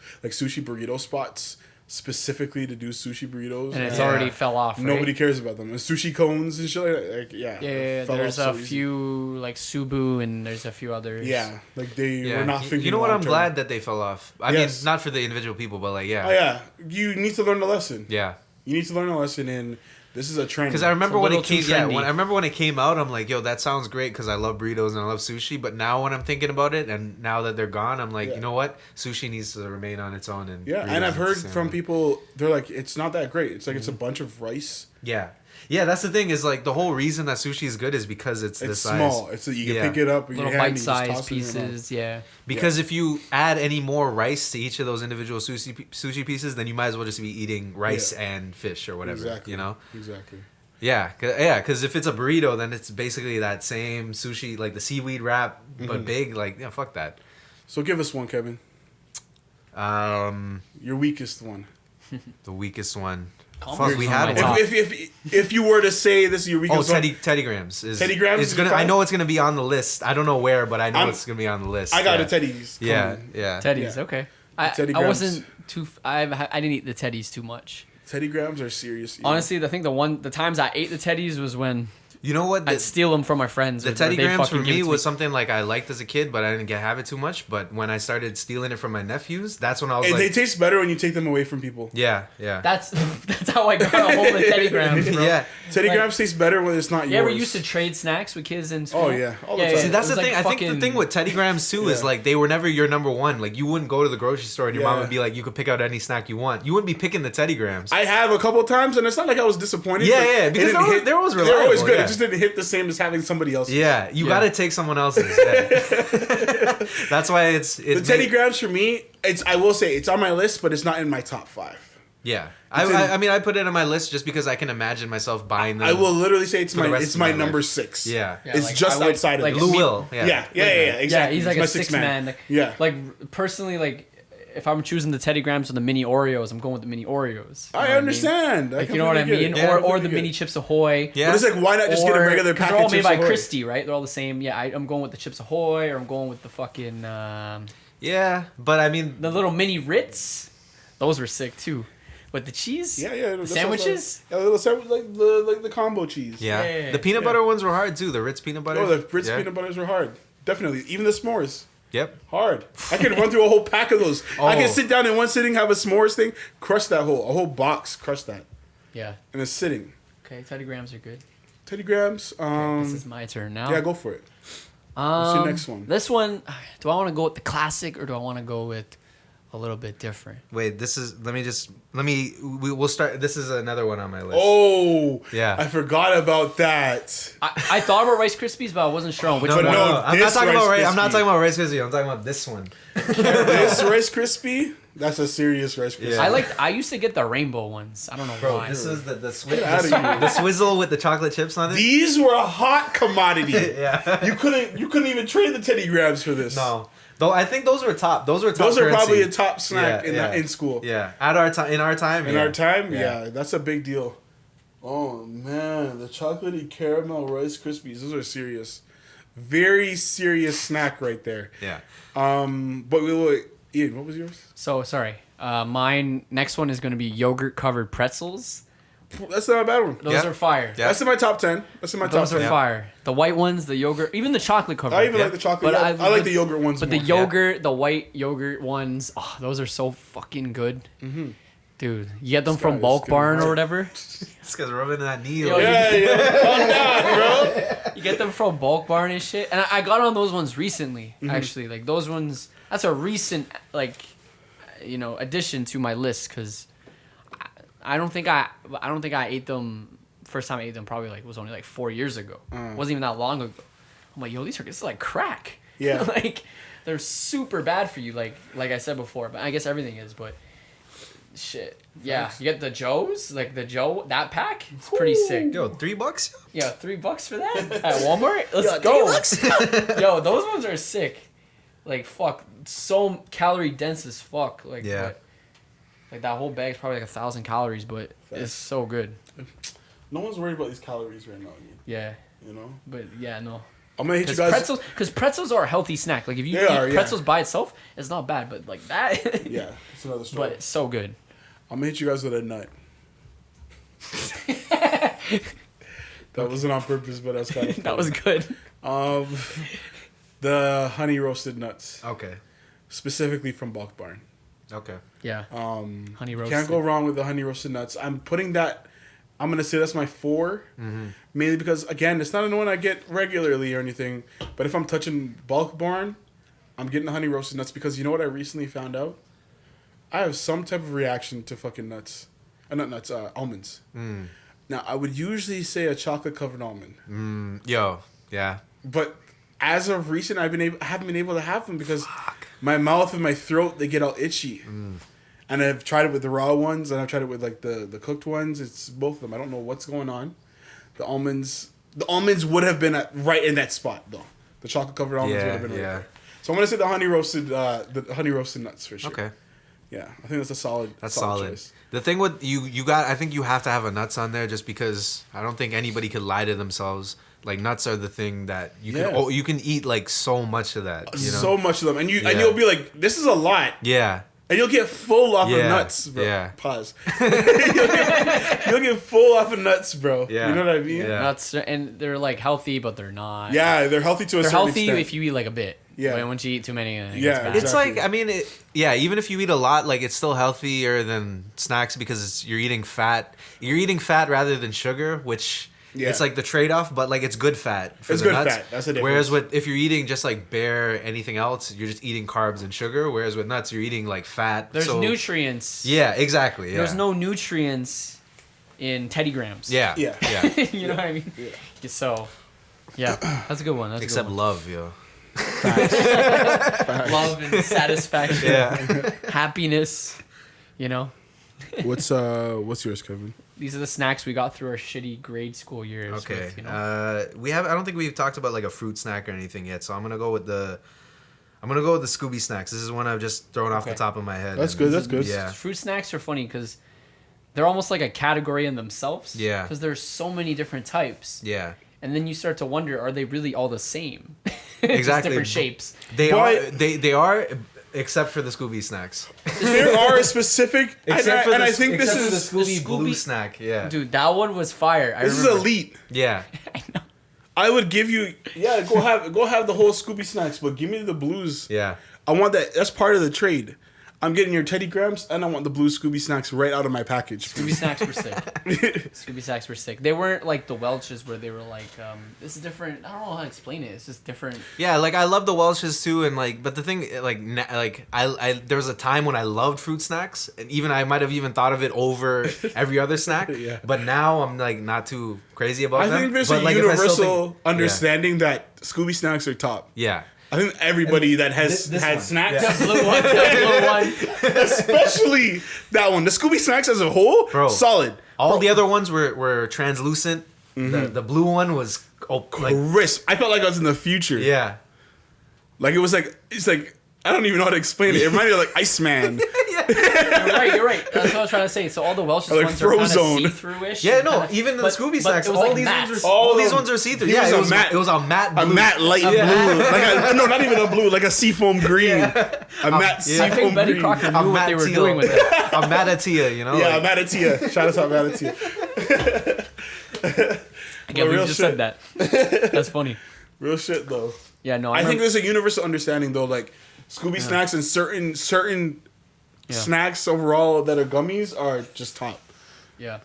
Speaker 1: burrito spots specifically to do sushi burritos.
Speaker 2: and it's
Speaker 3: Yeah.
Speaker 2: already fell off. Right?
Speaker 1: Nobody cares about them. And sushi cones and shit like that. Like, yeah.
Speaker 2: Yeah,
Speaker 1: fell
Speaker 2: there's
Speaker 1: off
Speaker 2: a
Speaker 1: so easy.
Speaker 2: few like Subu and there's a few others.
Speaker 1: Yeah, like they
Speaker 3: Yeah.
Speaker 1: were not thinking.
Speaker 3: You know what? I'm
Speaker 1: long-term.
Speaker 3: glad that they fell off. I
Speaker 1: Yes.
Speaker 3: mean, not for the individual people, but like, yeah.
Speaker 1: Oh yeah, you need to learn the lesson.
Speaker 3: Yeah.
Speaker 1: You need to learn a lesson, and this is a trend.
Speaker 3: Because I remember
Speaker 2: a
Speaker 3: when it
Speaker 2: little too
Speaker 3: came. Yeah,
Speaker 2: trendy.
Speaker 3: I remember when it came out. I'm like, yo, that sounds great because I love burritos and I love sushi. But now when I'm thinking about it, and now that they're gone, I'm like,
Speaker 1: Yeah.
Speaker 3: you know what? Sushi needs to remain on its own. And
Speaker 1: Yeah,
Speaker 3: burritos
Speaker 1: and I've heard
Speaker 3: is the same
Speaker 1: from
Speaker 3: way.
Speaker 1: people, they're like, it's not that great. It's like it's a bunch of rice.
Speaker 3: Yeah, yeah. That's the thing is like the whole reason that sushi is good is because it's this
Speaker 1: It's
Speaker 3: size.
Speaker 1: small. It's you can
Speaker 3: Yeah.
Speaker 1: pick it up. with your
Speaker 2: Little
Speaker 1: hand, you just
Speaker 2: bite-sized
Speaker 1: toss it in your mouth.
Speaker 2: pieces. Yeah.
Speaker 3: Because if you add any more rice to each of those individual sushi pieces, then you might as well just be eating rice
Speaker 1: Yeah.
Speaker 3: and fish or whatever.
Speaker 1: Exactly.
Speaker 3: You know.
Speaker 1: Exactly.
Speaker 3: Yeah, because if it's a burrito, then it's basically that same sushi, like the seaweed wrap, but big. Like, yeah, fuck that.
Speaker 1: So give us one, Kevin. Your weakest one.
Speaker 3: The weakest one.
Speaker 2: Calm
Speaker 3: Fuck,
Speaker 2: yours
Speaker 3: we
Speaker 2: on
Speaker 3: had
Speaker 2: my
Speaker 3: one.
Speaker 2: top.
Speaker 1: If you were to say this is your
Speaker 3: Oh,
Speaker 1: weakest one,
Speaker 3: Teddy Grahams.
Speaker 1: Teddy Grahams
Speaker 3: It's
Speaker 1: is
Speaker 3: gonna.
Speaker 1: your
Speaker 3: I
Speaker 1: five?
Speaker 3: know it's gonna be on the list. I don't know where, but I know
Speaker 1: I'm-
Speaker 3: it's gonna be on the list.
Speaker 1: I got
Speaker 3: yeah.
Speaker 1: a Teddy's.
Speaker 3: Yeah,
Speaker 1: coming.
Speaker 3: yeah.
Speaker 2: Teddy's
Speaker 1: Yeah.
Speaker 2: okay.
Speaker 1: Teddy
Speaker 2: I
Speaker 1: Grahams.
Speaker 2: wasn't too. I didn't eat the Teddy's too much.
Speaker 1: Teddy Grahams are serious.
Speaker 2: Honestly, I think the times I ate the Teddy's was when
Speaker 3: You know what?
Speaker 2: I'd steal them from my friends.
Speaker 3: The Teddy Grahams for me was something like I liked as a kid, but I didn't have it too much. But when I started stealing it from my nephews, that's when I was
Speaker 1: Hey,
Speaker 3: like,
Speaker 1: they taste better when you take them away from people.
Speaker 3: yeah.
Speaker 2: That's how I got a hold of Teddy Grahams, bro.
Speaker 3: Yeah.
Speaker 1: Teddy Grahams taste better when it's not yours.
Speaker 2: You ever used to trade snacks with kids in school?
Speaker 1: Oh yeah, all the time.
Speaker 3: See, that's
Speaker 2: It
Speaker 3: the
Speaker 2: was
Speaker 3: thing.
Speaker 2: like
Speaker 3: I think the thing with Teddy Grahams too is
Speaker 1: Yeah.
Speaker 3: like they were never your number one. Like you wouldn't go to the grocery store and your mom would be like, you could pick out any snack you want. You wouldn't be picking the Teddy Grahams.
Speaker 1: I have a couple times, and it's not like I was disappointed.
Speaker 3: Yeah,
Speaker 1: but
Speaker 3: yeah,
Speaker 1: it
Speaker 3: because
Speaker 1: didn't hit-
Speaker 3: they're always
Speaker 1: They're always
Speaker 3: reliable,
Speaker 1: good.
Speaker 3: yeah.
Speaker 1: It just didn't hit the same as having somebody else's.
Speaker 3: Yeah, you got to take someone else's. Yeah. That's why it's
Speaker 1: The Teddy Grahams for me, I will say it's on my list, but it's not in my top 5.
Speaker 3: Yeah, I mean, I put it on my list just because I can imagine myself buying them.
Speaker 1: I will literally say it's
Speaker 3: for the rest
Speaker 1: it's
Speaker 3: of
Speaker 1: my
Speaker 3: my
Speaker 1: number
Speaker 3: life.
Speaker 1: 6.
Speaker 3: Yeah.
Speaker 1: It's
Speaker 2: like,
Speaker 1: just
Speaker 2: I would-
Speaker 1: outside of
Speaker 2: like,
Speaker 1: it.
Speaker 3: Lou Will.
Speaker 1: Yeah,
Speaker 3: Yeah.
Speaker 1: exactly.
Speaker 2: Yeah, he's like
Speaker 1: my
Speaker 2: a 6-man. Like,
Speaker 1: yeah.
Speaker 2: Like personally, like if I'm choosing the Teddy Grahams or the mini Oreos, I'm going with the mini Oreos. You know
Speaker 1: I
Speaker 2: what
Speaker 1: understand.
Speaker 2: Like, you know what I
Speaker 1: completely
Speaker 2: mean?
Speaker 1: get it.
Speaker 2: Or
Speaker 1: completely
Speaker 2: the
Speaker 1: get
Speaker 2: mini
Speaker 1: it.
Speaker 2: Chips Ahoy.
Speaker 3: Yeah.
Speaker 1: But it's like, why not just get a regular
Speaker 2: 'cause
Speaker 1: packet
Speaker 2: they're all
Speaker 1: of
Speaker 2: made
Speaker 1: Chips
Speaker 2: by
Speaker 1: Ahoy?
Speaker 2: Christie, right? They're all the same. Yeah, I'm going with the Chips Ahoy, or I'm going with the fucking
Speaker 3: Yeah, but I mean,
Speaker 2: the little mini Ritz. Those were sick too. With the cheese.
Speaker 1: Yeah, yeah.
Speaker 2: The sandwiches.
Speaker 1: Yeah, the little sandwich, like the combo cheese.
Speaker 3: yeah,
Speaker 2: Yeah.
Speaker 3: the peanut butter ones were hard too. The Ritz peanut butter.
Speaker 1: Oh, the Ritz
Speaker 3: Yeah.
Speaker 1: peanut butters are hard. Definitely. Even the s'mores.
Speaker 3: Yep.
Speaker 1: Hard. I could run through a whole pack of those. I
Speaker 3: Oh.
Speaker 1: can sit down in one sitting, have a s'mores thing, crush that a whole box, crush that.
Speaker 2: Yeah.
Speaker 1: And it's sitting.
Speaker 2: Okay, Teddy Grahams are good.
Speaker 1: Teddy Grahams.
Speaker 2: This is my turn now.
Speaker 1: Yeah, go for it. What's your next one?
Speaker 2: This one, do I want to go with the classic or do I want to go with a little bit different?
Speaker 3: Wait, we'll start. This is another one on my list.
Speaker 1: Oh,
Speaker 3: Yeah.
Speaker 1: I forgot about that.
Speaker 2: I thought about Rice Krispies, but I wasn't sure on which
Speaker 3: No,
Speaker 2: one.
Speaker 3: no,
Speaker 1: no,
Speaker 3: no. I'm not
Speaker 1: this
Speaker 3: talking about
Speaker 1: Rice
Speaker 3: Rice. I'm not
Speaker 1: Krispie.
Speaker 3: talking about Rice Krispie. I'm talking about this one.
Speaker 1: This Rice Krispie, that's a serious Rice Krispie.
Speaker 3: Yeah.
Speaker 2: I used to get the rainbow ones. I don't know
Speaker 3: Bro,
Speaker 2: why.
Speaker 3: this is the
Speaker 1: Get outta here.
Speaker 3: the swizzle with the chocolate chips on it.
Speaker 1: These were a hot commodity.
Speaker 3: Yeah.
Speaker 1: You couldn't even trade the Teddy Grahams for this.
Speaker 3: No. Though I think those were top. Those were top.
Speaker 1: Those are
Speaker 3: currency.
Speaker 1: probably a top snack
Speaker 3: Yeah,
Speaker 1: in school.
Speaker 3: Yeah. At our time, in our time.
Speaker 1: In
Speaker 3: yeah.
Speaker 1: our time, yeah, that's a big deal. Oh man, the chocolatey caramel Rice Krispies. Those are serious, very serious snack right there.
Speaker 3: Yeah.
Speaker 1: But wait, Ian, what was yours?
Speaker 2: So sorry. Mine next one is going to be yogurt covered pretzels.
Speaker 1: That's not a bad one.
Speaker 2: Those
Speaker 3: Yeah.
Speaker 2: are fire.
Speaker 3: Yeah.
Speaker 1: That's in my top 10. That's in my top
Speaker 2: Those
Speaker 1: 10.
Speaker 2: are fire. The white ones, the yogurt, even the chocolate covered.
Speaker 1: I even
Speaker 3: Yeah.
Speaker 1: like the chocolate.
Speaker 2: But
Speaker 1: I like the yogurt ones
Speaker 2: But
Speaker 1: more.
Speaker 2: the yogurt, the white yogurt ones, oh, those are so fucking good. Mm-hmm. Dude, you get them
Speaker 1: This guy
Speaker 2: from
Speaker 1: is
Speaker 2: Bulk
Speaker 1: getting
Speaker 2: Barn or
Speaker 1: hard.
Speaker 2: whatever.
Speaker 3: This guy's rubbing that knee.
Speaker 2: Yo,
Speaker 3: over.
Speaker 1: Yeah, calm down, bro.
Speaker 2: You get them from Bulk Barn and shit. And I got on those ones recently,
Speaker 1: Mm-hmm.
Speaker 2: actually. Like those ones, that's a recent addition to my list because I don't think I ate them. First time I ate them probably was only 4 years ago. Wasn't even that long ago. I'm like, yo, this is like crack.
Speaker 1: Yeah.
Speaker 2: Like they're super bad for you. Like I said before, but I guess everything is. But shit, yeah. You get the Joes, like the Joe that pack. It's pretty sick.
Speaker 3: Yo, $3?
Speaker 2: Yeah, $3 for that at Walmart. Let's go. Yo, those ones are sick. Like fuck, so calorie dense as fuck. Like
Speaker 3: Yeah.
Speaker 2: but, like that whole bag's probably 1,000 calories, but it's so good.
Speaker 1: No one's worried about these calories right now. Ian,
Speaker 2: Yeah,
Speaker 1: You know,
Speaker 2: but yeah, no.
Speaker 1: I'm gonna hit you guys.
Speaker 2: Because pretzels are a healthy snack. Like if you
Speaker 1: They
Speaker 2: eat
Speaker 1: are, yeah.
Speaker 2: pretzels by itself, it's not bad. But like that,
Speaker 1: Yeah, it's another story.
Speaker 2: but it's so good.
Speaker 1: I'm gonna hit you guys with a nut. That wasn't on purpose, but that's kind of
Speaker 2: That was good.
Speaker 1: the honey roasted nuts,
Speaker 3: Okay.
Speaker 1: specifically from Bulk Barn.
Speaker 3: Okay.
Speaker 2: Yeah, honey roasted.
Speaker 1: Can't go wrong with the honey roasted nuts. I'm putting that. I'm gonna say that's my 4, mainly because again, it's not a one I get regularly or anything. But if I'm touching Bulk Barn, I'm getting the honey roasted nuts because you know what I recently found out? I have some type of reaction to fucking nuts, not nuts, almonds. Now I would usually say a chocolate covered almond,
Speaker 3: Yo. Yeah.
Speaker 1: but as of recent, I haven't been able to have them because my mouth and my throat they get all itchy. And I've tried it with the raw ones, and I've tried it with the cooked ones. It's both of them. I don't know what's going on. The almonds would have been right in that spot though. The chocolate covered almonds would have been right there. So I'm gonna say the honey roasted nuts for sure.
Speaker 3: Okay.
Speaker 1: Yeah, I think that's a solid.
Speaker 3: That's solid.
Speaker 1: choice.
Speaker 3: The thing with I think you have to have a nuts on there just because I don't think anybody could lie to themselves. Like nuts are the thing that you can eat like so much of that. You know?
Speaker 1: So much of them, and you'll be like, this is a lot.
Speaker 3: Yeah.
Speaker 1: And you'll get full off of nuts, bro. Yeah. Pause. you'll get full off of nuts, bro. Yeah. You know what I mean?
Speaker 2: Yeah. Nuts, and they're like healthy, but they're not.
Speaker 1: Yeah, they're healthy to a certain extent. They're healthy
Speaker 2: if you eat like a bit. Yeah. Once you eat too many,
Speaker 3: it's like, I mean, even if you eat a lot, like it's still healthier than snacks because you're eating fat. You're eating fat rather than sugar, which it's like the trade-off, but like it's good fat for the nuts. Fat. That's the difference. Whereas if you're eating just like bare anything else, you're just eating carbs and sugar. Whereas with nuts, you're eating like fat.
Speaker 2: There's nutrients.
Speaker 3: Yeah, exactly. Yeah.
Speaker 2: There's no nutrients in Teddy Grams.
Speaker 3: Yeah.
Speaker 2: You know what I mean? Yeah. So, yeah, that's a good one.
Speaker 3: Except love, yo.
Speaker 2: Love and satisfaction, happiness, you know.
Speaker 1: What's yours, Kevin?
Speaker 2: These are the snacks we got through our shitty grade school years.
Speaker 3: Okay, with, you know? I don't think we've talked about like a fruit snack or anything yet, so I'm gonna go with the Scooby snacks. This is one I've just thrown off the top of my head.
Speaker 1: That's good. That's good.
Speaker 2: Yeah, fruit snacks are funny because they're almost like a category in themselves.
Speaker 3: Yeah,
Speaker 2: because there's so many different types.
Speaker 3: Yeah. And
Speaker 2: then you start to wonder, are they really all the same?
Speaker 3: Exactly.
Speaker 2: Just different shapes.
Speaker 3: They are, except for the Scooby snacks.
Speaker 1: There are a specific, I think this is
Speaker 3: the Scooby Blue snack. Yeah,
Speaker 2: dude, that one was fire.
Speaker 1: This is elite.
Speaker 3: Yeah,
Speaker 2: I know.
Speaker 1: I would give you, go have the whole Scooby snacks, but give me the blues.
Speaker 3: Yeah,
Speaker 1: I want that. That's part of the trade. I'm getting your Teddy Grams, and I want the blue Scooby snacks right out of my package.
Speaker 2: Scooby snacks were sick. Scooby snacks were sick. They weren't like the Welch's where they were like, this is different. I don't know how to explain it. It's just different.
Speaker 3: Yeah, like I love the Welch's too, and like, but the thing, I there was a time when I loved fruit snacks, and even I might have even thought of it over every other snack.
Speaker 1: Yeah.
Speaker 3: But now I'm like not too crazy about them.
Speaker 1: I think there's a universal understanding that Scooby snacks are top.
Speaker 3: Yeah.
Speaker 1: I think everybody that has had snacks,
Speaker 2: the blue one,
Speaker 1: especially that one, the Scooby snacks as a whole, solid.
Speaker 3: All the other ones were translucent. Mm-hmm. The blue one was
Speaker 1: crisp. I felt like I was in the future.
Speaker 3: Yeah,
Speaker 1: like it's like I don't even know how to explain it. It reminded me of like Iceman.
Speaker 2: You're right. That's what I was trying to say. So all the Welsh ones are kind of see-through-ish.
Speaker 3: Yeah, no, even the Scooby snacks, all these ones are see-through. Yeah, it was a matte blue.
Speaker 1: A matte light blue. No, not even a blue, like a seafoam green. A matte seafoam green.
Speaker 2: Betty Crocker knew what they were doing with it.
Speaker 3: A Matatia, you know?
Speaker 1: Yeah, a Matatia. Shout out to Matatia.
Speaker 2: I can't believe you just said that. That's funny.
Speaker 1: Real shit, though.
Speaker 2: Yeah, no,
Speaker 1: I think there's a universal understanding, though, like Scooby snacks and certain snacks overall that are gummies are just top.
Speaker 2: Yeah.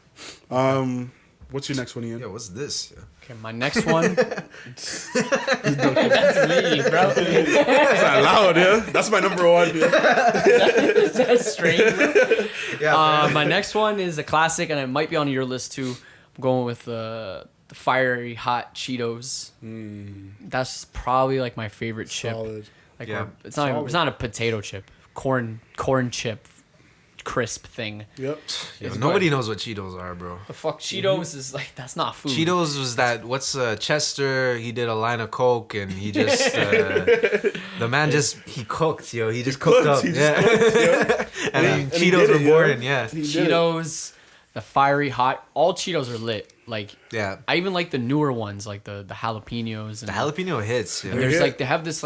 Speaker 1: What's your next one, Ian?
Speaker 3: Yeah, what's this? Yeah.
Speaker 2: Okay, my next one. That's me, bro.
Speaker 1: That's not loud, yeah. That's my number one.
Speaker 2: Is that strange? Yeah. My next one is a classic, and it might be on your list too. I'm going with the fiery hot Cheetos. That's probably like my favorite chip. Like it's not a potato chip. Corn chip crisp thing.
Speaker 1: Yep.
Speaker 3: Nobody knows what Cheetos are, bro.
Speaker 2: The fuck Cheetos is like, that's not food.
Speaker 3: Cheetos was that Chester, he did a line of Coke and he just the man he cooked, yo. He just cooked up. And Cheetos were born,
Speaker 2: Cheetos, the fiery hot, all Cheetos are lit. Like, I even like the newer ones, like the jalapenos. And
Speaker 3: the jalapeno hits. Yeah.
Speaker 2: And there's like, they have this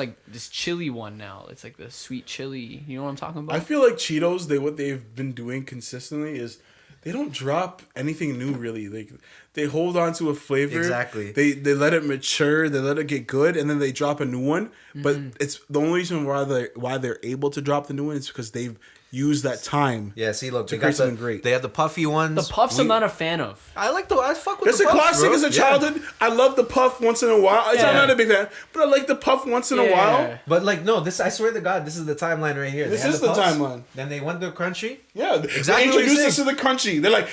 Speaker 2: chili one now. It's like the sweet chili. You know what I'm talking about?
Speaker 1: I feel like Cheetos, what they've been doing consistently is they don't drop anything new really. Like they hold on to a flavor.
Speaker 3: Exactly.
Speaker 1: They let it mature. They let it get good, and then they drop a new one. Mm-hmm. But it's the only reason why they're able to drop the new one is because they've used that time.
Speaker 3: Yeah. See, look,
Speaker 1: they got something great.
Speaker 3: They have the puffy ones.
Speaker 2: The puffs I'm not a fan of.
Speaker 3: I fuck with
Speaker 1: That's
Speaker 3: the puffs.
Speaker 1: It's a classic
Speaker 3: bro.
Speaker 1: as a childhood. I love the puff once in a while. I'm not a big fan, but I like the puff once in a while.
Speaker 3: But like, no, I swear to God, this is the timeline right here.
Speaker 1: This is the timeline.
Speaker 3: Then they went to crunchy.
Speaker 1: Yeah,
Speaker 3: exactly.
Speaker 1: They introduced us to the crunchy. They're like,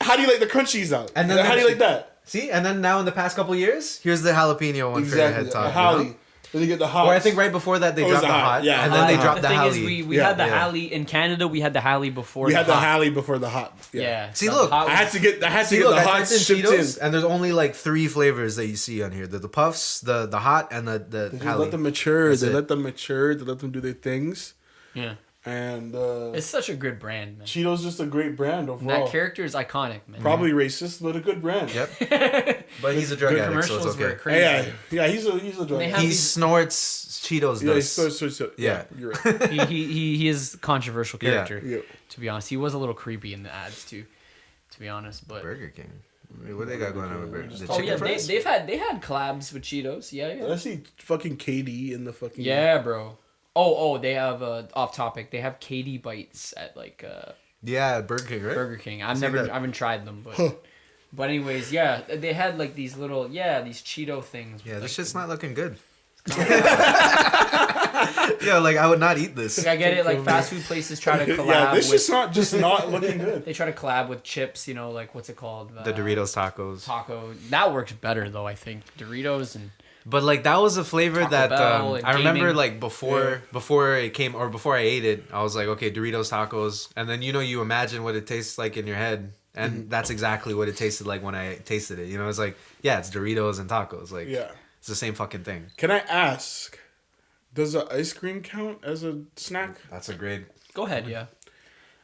Speaker 1: how do you like the crunchies out?
Speaker 3: And then
Speaker 1: how do you like that?
Speaker 3: See, and then now in the past couple years, here's the jalapeno one for your head top.
Speaker 1: Holly. Then you get the hot.
Speaker 3: Or I think right before that they dropped the hot.
Speaker 1: Yeah,
Speaker 3: and then they dropped the Hallie.
Speaker 2: The thing is, we had the Hallie in Canada. We had the Hallie before.
Speaker 1: We had the Hallie before the hot.
Speaker 2: Yeah.
Speaker 3: See, look,
Speaker 1: I had to get the hot shipped in.
Speaker 3: And there's only like 3 flavors that you see on here: the puffs, the hot, and the Hallie.
Speaker 1: Let them mature. They let them mature. They let them do their things.
Speaker 2: Yeah.
Speaker 1: And
Speaker 2: It's such a good brand, man.
Speaker 1: Cheetos just a great brand
Speaker 2: And
Speaker 1: overall.
Speaker 2: that character is iconic, man.
Speaker 1: Probably racist, but a good brand.
Speaker 3: Yep. But he's a drug
Speaker 2: Good
Speaker 3: addict, so it's
Speaker 2: commercials were
Speaker 3: okay.
Speaker 2: crazy.
Speaker 1: Yeah, he's a drug
Speaker 2: They
Speaker 1: addict.
Speaker 2: have
Speaker 3: He
Speaker 2: these-
Speaker 3: snorts Cheetos
Speaker 1: Yeah,
Speaker 3: dust.
Speaker 1: yeah, you're right.
Speaker 2: he is a controversial
Speaker 3: Yeah.
Speaker 2: character.
Speaker 1: Yeah.
Speaker 2: To be honest, he was a little creepy in the ads too. To be honest, but
Speaker 3: Burger King. What they got going on with Burger King? The
Speaker 2: oh
Speaker 3: chicken
Speaker 2: yeah,
Speaker 3: fries?
Speaker 2: they had collabs with Cheetos. Yeah.
Speaker 1: I see fucking KD in the fucking.
Speaker 2: Yeah, bro. Oh, they have off topic. They have Katie bites at like
Speaker 3: Yeah, Burger King, right?
Speaker 2: Burger King. I
Speaker 3: See that?
Speaker 2: haven't tried them, but anyways, yeah, they had like these little these Cheeto things.
Speaker 3: Yeah,
Speaker 2: with,
Speaker 3: this
Speaker 2: like,
Speaker 3: shit's not looking good. Yo, like I would not eat this.
Speaker 2: Like, I get it. Like fast food places try to collab.
Speaker 1: Yeah, this
Speaker 2: with,
Speaker 1: is not just not looking good.
Speaker 2: They try to collab with chips. You know, like what's it called?
Speaker 3: The Doritos tacos.
Speaker 2: Taco. That works better though. I think Doritos and.
Speaker 3: But like that was a flavor
Speaker 2: Taco
Speaker 3: that
Speaker 2: Bell and
Speaker 3: I remember
Speaker 2: gaming.
Speaker 3: like before it came or before I ate it, I was like, okay, Doritos tacos, and then you imagine what it tastes like in your head, and that's exactly what it tasted like when I tasted it. You know, it's like it's Doritos and tacos, like it's the same fucking thing.
Speaker 1: Can I ask, does the ice cream count as a snack?
Speaker 3: That's a great.
Speaker 2: Go ahead. Yeah.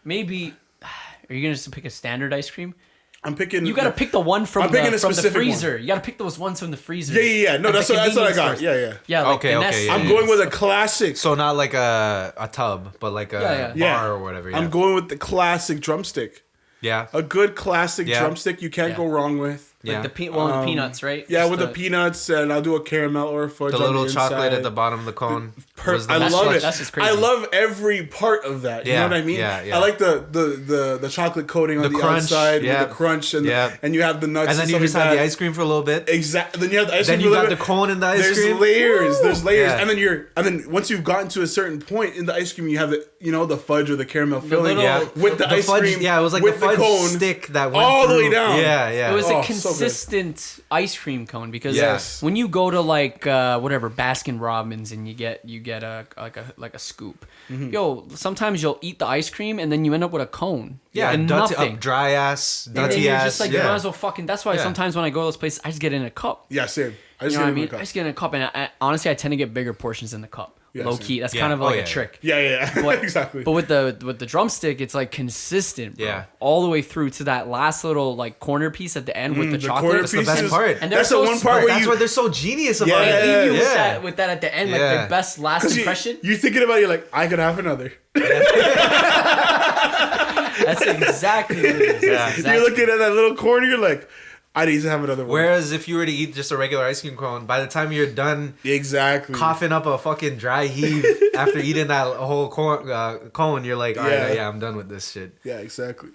Speaker 2: Maybe. Are you gonna just pick a standard ice cream?
Speaker 1: I'm picking.
Speaker 2: You gotta pick the one from
Speaker 1: I'm picking a
Speaker 2: from the
Speaker 1: specific
Speaker 2: freezer. You gotta pick those ones from the freezer.
Speaker 1: Yeah. No,
Speaker 2: At
Speaker 1: that's
Speaker 2: the
Speaker 1: what I
Speaker 2: convenience
Speaker 1: got.
Speaker 2: stores.
Speaker 1: Yeah.
Speaker 2: Yeah. Like
Speaker 3: Okay,
Speaker 2: the
Speaker 3: okay,
Speaker 2: Nestle.
Speaker 3: yeah,
Speaker 1: I'm going with a classic.
Speaker 3: So not like a tub, but like a
Speaker 2: Yeah.
Speaker 3: bar or whatever. Yeah.
Speaker 1: I'm going with the classic drumstick.
Speaker 3: Yeah.
Speaker 1: A good classic
Speaker 3: Yeah.
Speaker 1: drumstick you can't go wrong with.
Speaker 2: Like
Speaker 3: Yeah.
Speaker 2: the peanuts, right?
Speaker 1: Yeah,
Speaker 2: Just
Speaker 1: with the peanuts, and I'll do a caramel or a fudge.
Speaker 3: The
Speaker 1: on
Speaker 3: little
Speaker 1: inside.
Speaker 3: chocolate at the bottom of the cone. was the
Speaker 1: I
Speaker 3: most
Speaker 1: love
Speaker 3: clutch.
Speaker 1: it.
Speaker 2: That's just crazy.
Speaker 1: I love every part of that. You
Speaker 3: Yeah,
Speaker 1: know what I mean?
Speaker 3: yeah, yeah.
Speaker 1: I like the chocolate coating on
Speaker 3: The
Speaker 1: the
Speaker 3: crunch,
Speaker 1: outside
Speaker 3: yeah.
Speaker 1: with the crunch, and
Speaker 3: Yeah.
Speaker 1: and you have the nuts.
Speaker 3: And then you
Speaker 1: stuff
Speaker 3: just
Speaker 1: like
Speaker 3: have the
Speaker 1: that.
Speaker 3: ice cream for a little bit.
Speaker 1: Exactly. Then you have the ice
Speaker 3: Then
Speaker 1: cream.
Speaker 3: you
Speaker 1: for a
Speaker 3: got the
Speaker 1: little bit.
Speaker 3: cone and the ice
Speaker 1: There's
Speaker 3: cream.
Speaker 1: layers. There's layers,
Speaker 3: Yeah.
Speaker 1: and then once you've gotten to a certain point in the ice cream, you have the fudge or the caramel filling.
Speaker 2: little-
Speaker 3: Yeah.
Speaker 1: With the ice
Speaker 3: fudge,
Speaker 1: cream.
Speaker 3: Yeah, it was like
Speaker 1: with
Speaker 3: the fudge
Speaker 1: cone
Speaker 3: stick that went
Speaker 1: all the way
Speaker 3: through.
Speaker 1: down.
Speaker 3: Yeah, yeah.
Speaker 2: It was
Speaker 1: Oh,
Speaker 2: a
Speaker 1: so good.
Speaker 2: consistent ice cream cone because
Speaker 3: Yes.
Speaker 2: when you go to like whatever Baskin Robbins and you get a scoop, yo, sometimes you'll eat the ice cream and then you end up with a cone.
Speaker 3: yeah,
Speaker 2: and
Speaker 3: dirty,
Speaker 2: nothing.
Speaker 3: dry ass,
Speaker 2: And then
Speaker 3: dirty
Speaker 2: you're
Speaker 3: ass.
Speaker 2: just like
Speaker 3: yeah.
Speaker 2: you might as well fucking. That's why
Speaker 3: Yeah.
Speaker 2: sometimes when I go to those places, I just get in a cup.
Speaker 1: Yeah, same. I
Speaker 2: You
Speaker 1: just
Speaker 2: know what I
Speaker 1: get it in
Speaker 2: mean?
Speaker 1: a cup.
Speaker 2: I just get in a cup, and honestly, I tend to get bigger portions in the cup.
Speaker 1: Yeah,
Speaker 2: Low
Speaker 1: same.
Speaker 2: key, that's
Speaker 3: Yeah.
Speaker 2: kind of
Speaker 3: Oh,
Speaker 2: like
Speaker 3: yeah,
Speaker 2: a trick.
Speaker 1: Yeah.
Speaker 2: But,
Speaker 1: Exactly.
Speaker 2: But with the drumstick, it's like consistent, bro.
Speaker 3: Yeah.
Speaker 2: All the way through to that last little like corner piece at the end with the
Speaker 1: the
Speaker 2: chocolate.
Speaker 1: corner
Speaker 3: That's the best
Speaker 1: pieces-
Speaker 3: part.
Speaker 2: And
Speaker 1: That's
Speaker 2: they're
Speaker 1: the
Speaker 2: so
Speaker 1: one
Speaker 2: smart.
Speaker 1: part where
Speaker 3: That's
Speaker 1: you.
Speaker 3: why they're so genius about
Speaker 1: Yeah,
Speaker 3: it.
Speaker 2: They leave you
Speaker 3: yeah.
Speaker 2: with that at the end, like
Speaker 3: Yeah.
Speaker 2: the best last
Speaker 1: 'Cause
Speaker 2: impression.
Speaker 1: You're thinking about it, you're like, I could have another.
Speaker 2: That's exactly what it is.
Speaker 3: Yeah.
Speaker 2: That's exactly.
Speaker 1: You're looking at that little corner, you're like, I need to have another one.
Speaker 3: Whereas if you were to eat just a regular ice cream cone, by the time you're done
Speaker 1: Exactly.
Speaker 3: coughing up a fucking dry heave after eating that whole cone, you're like, all right,
Speaker 1: Yeah.
Speaker 3: I'm done with this shit.
Speaker 1: Yeah, exactly.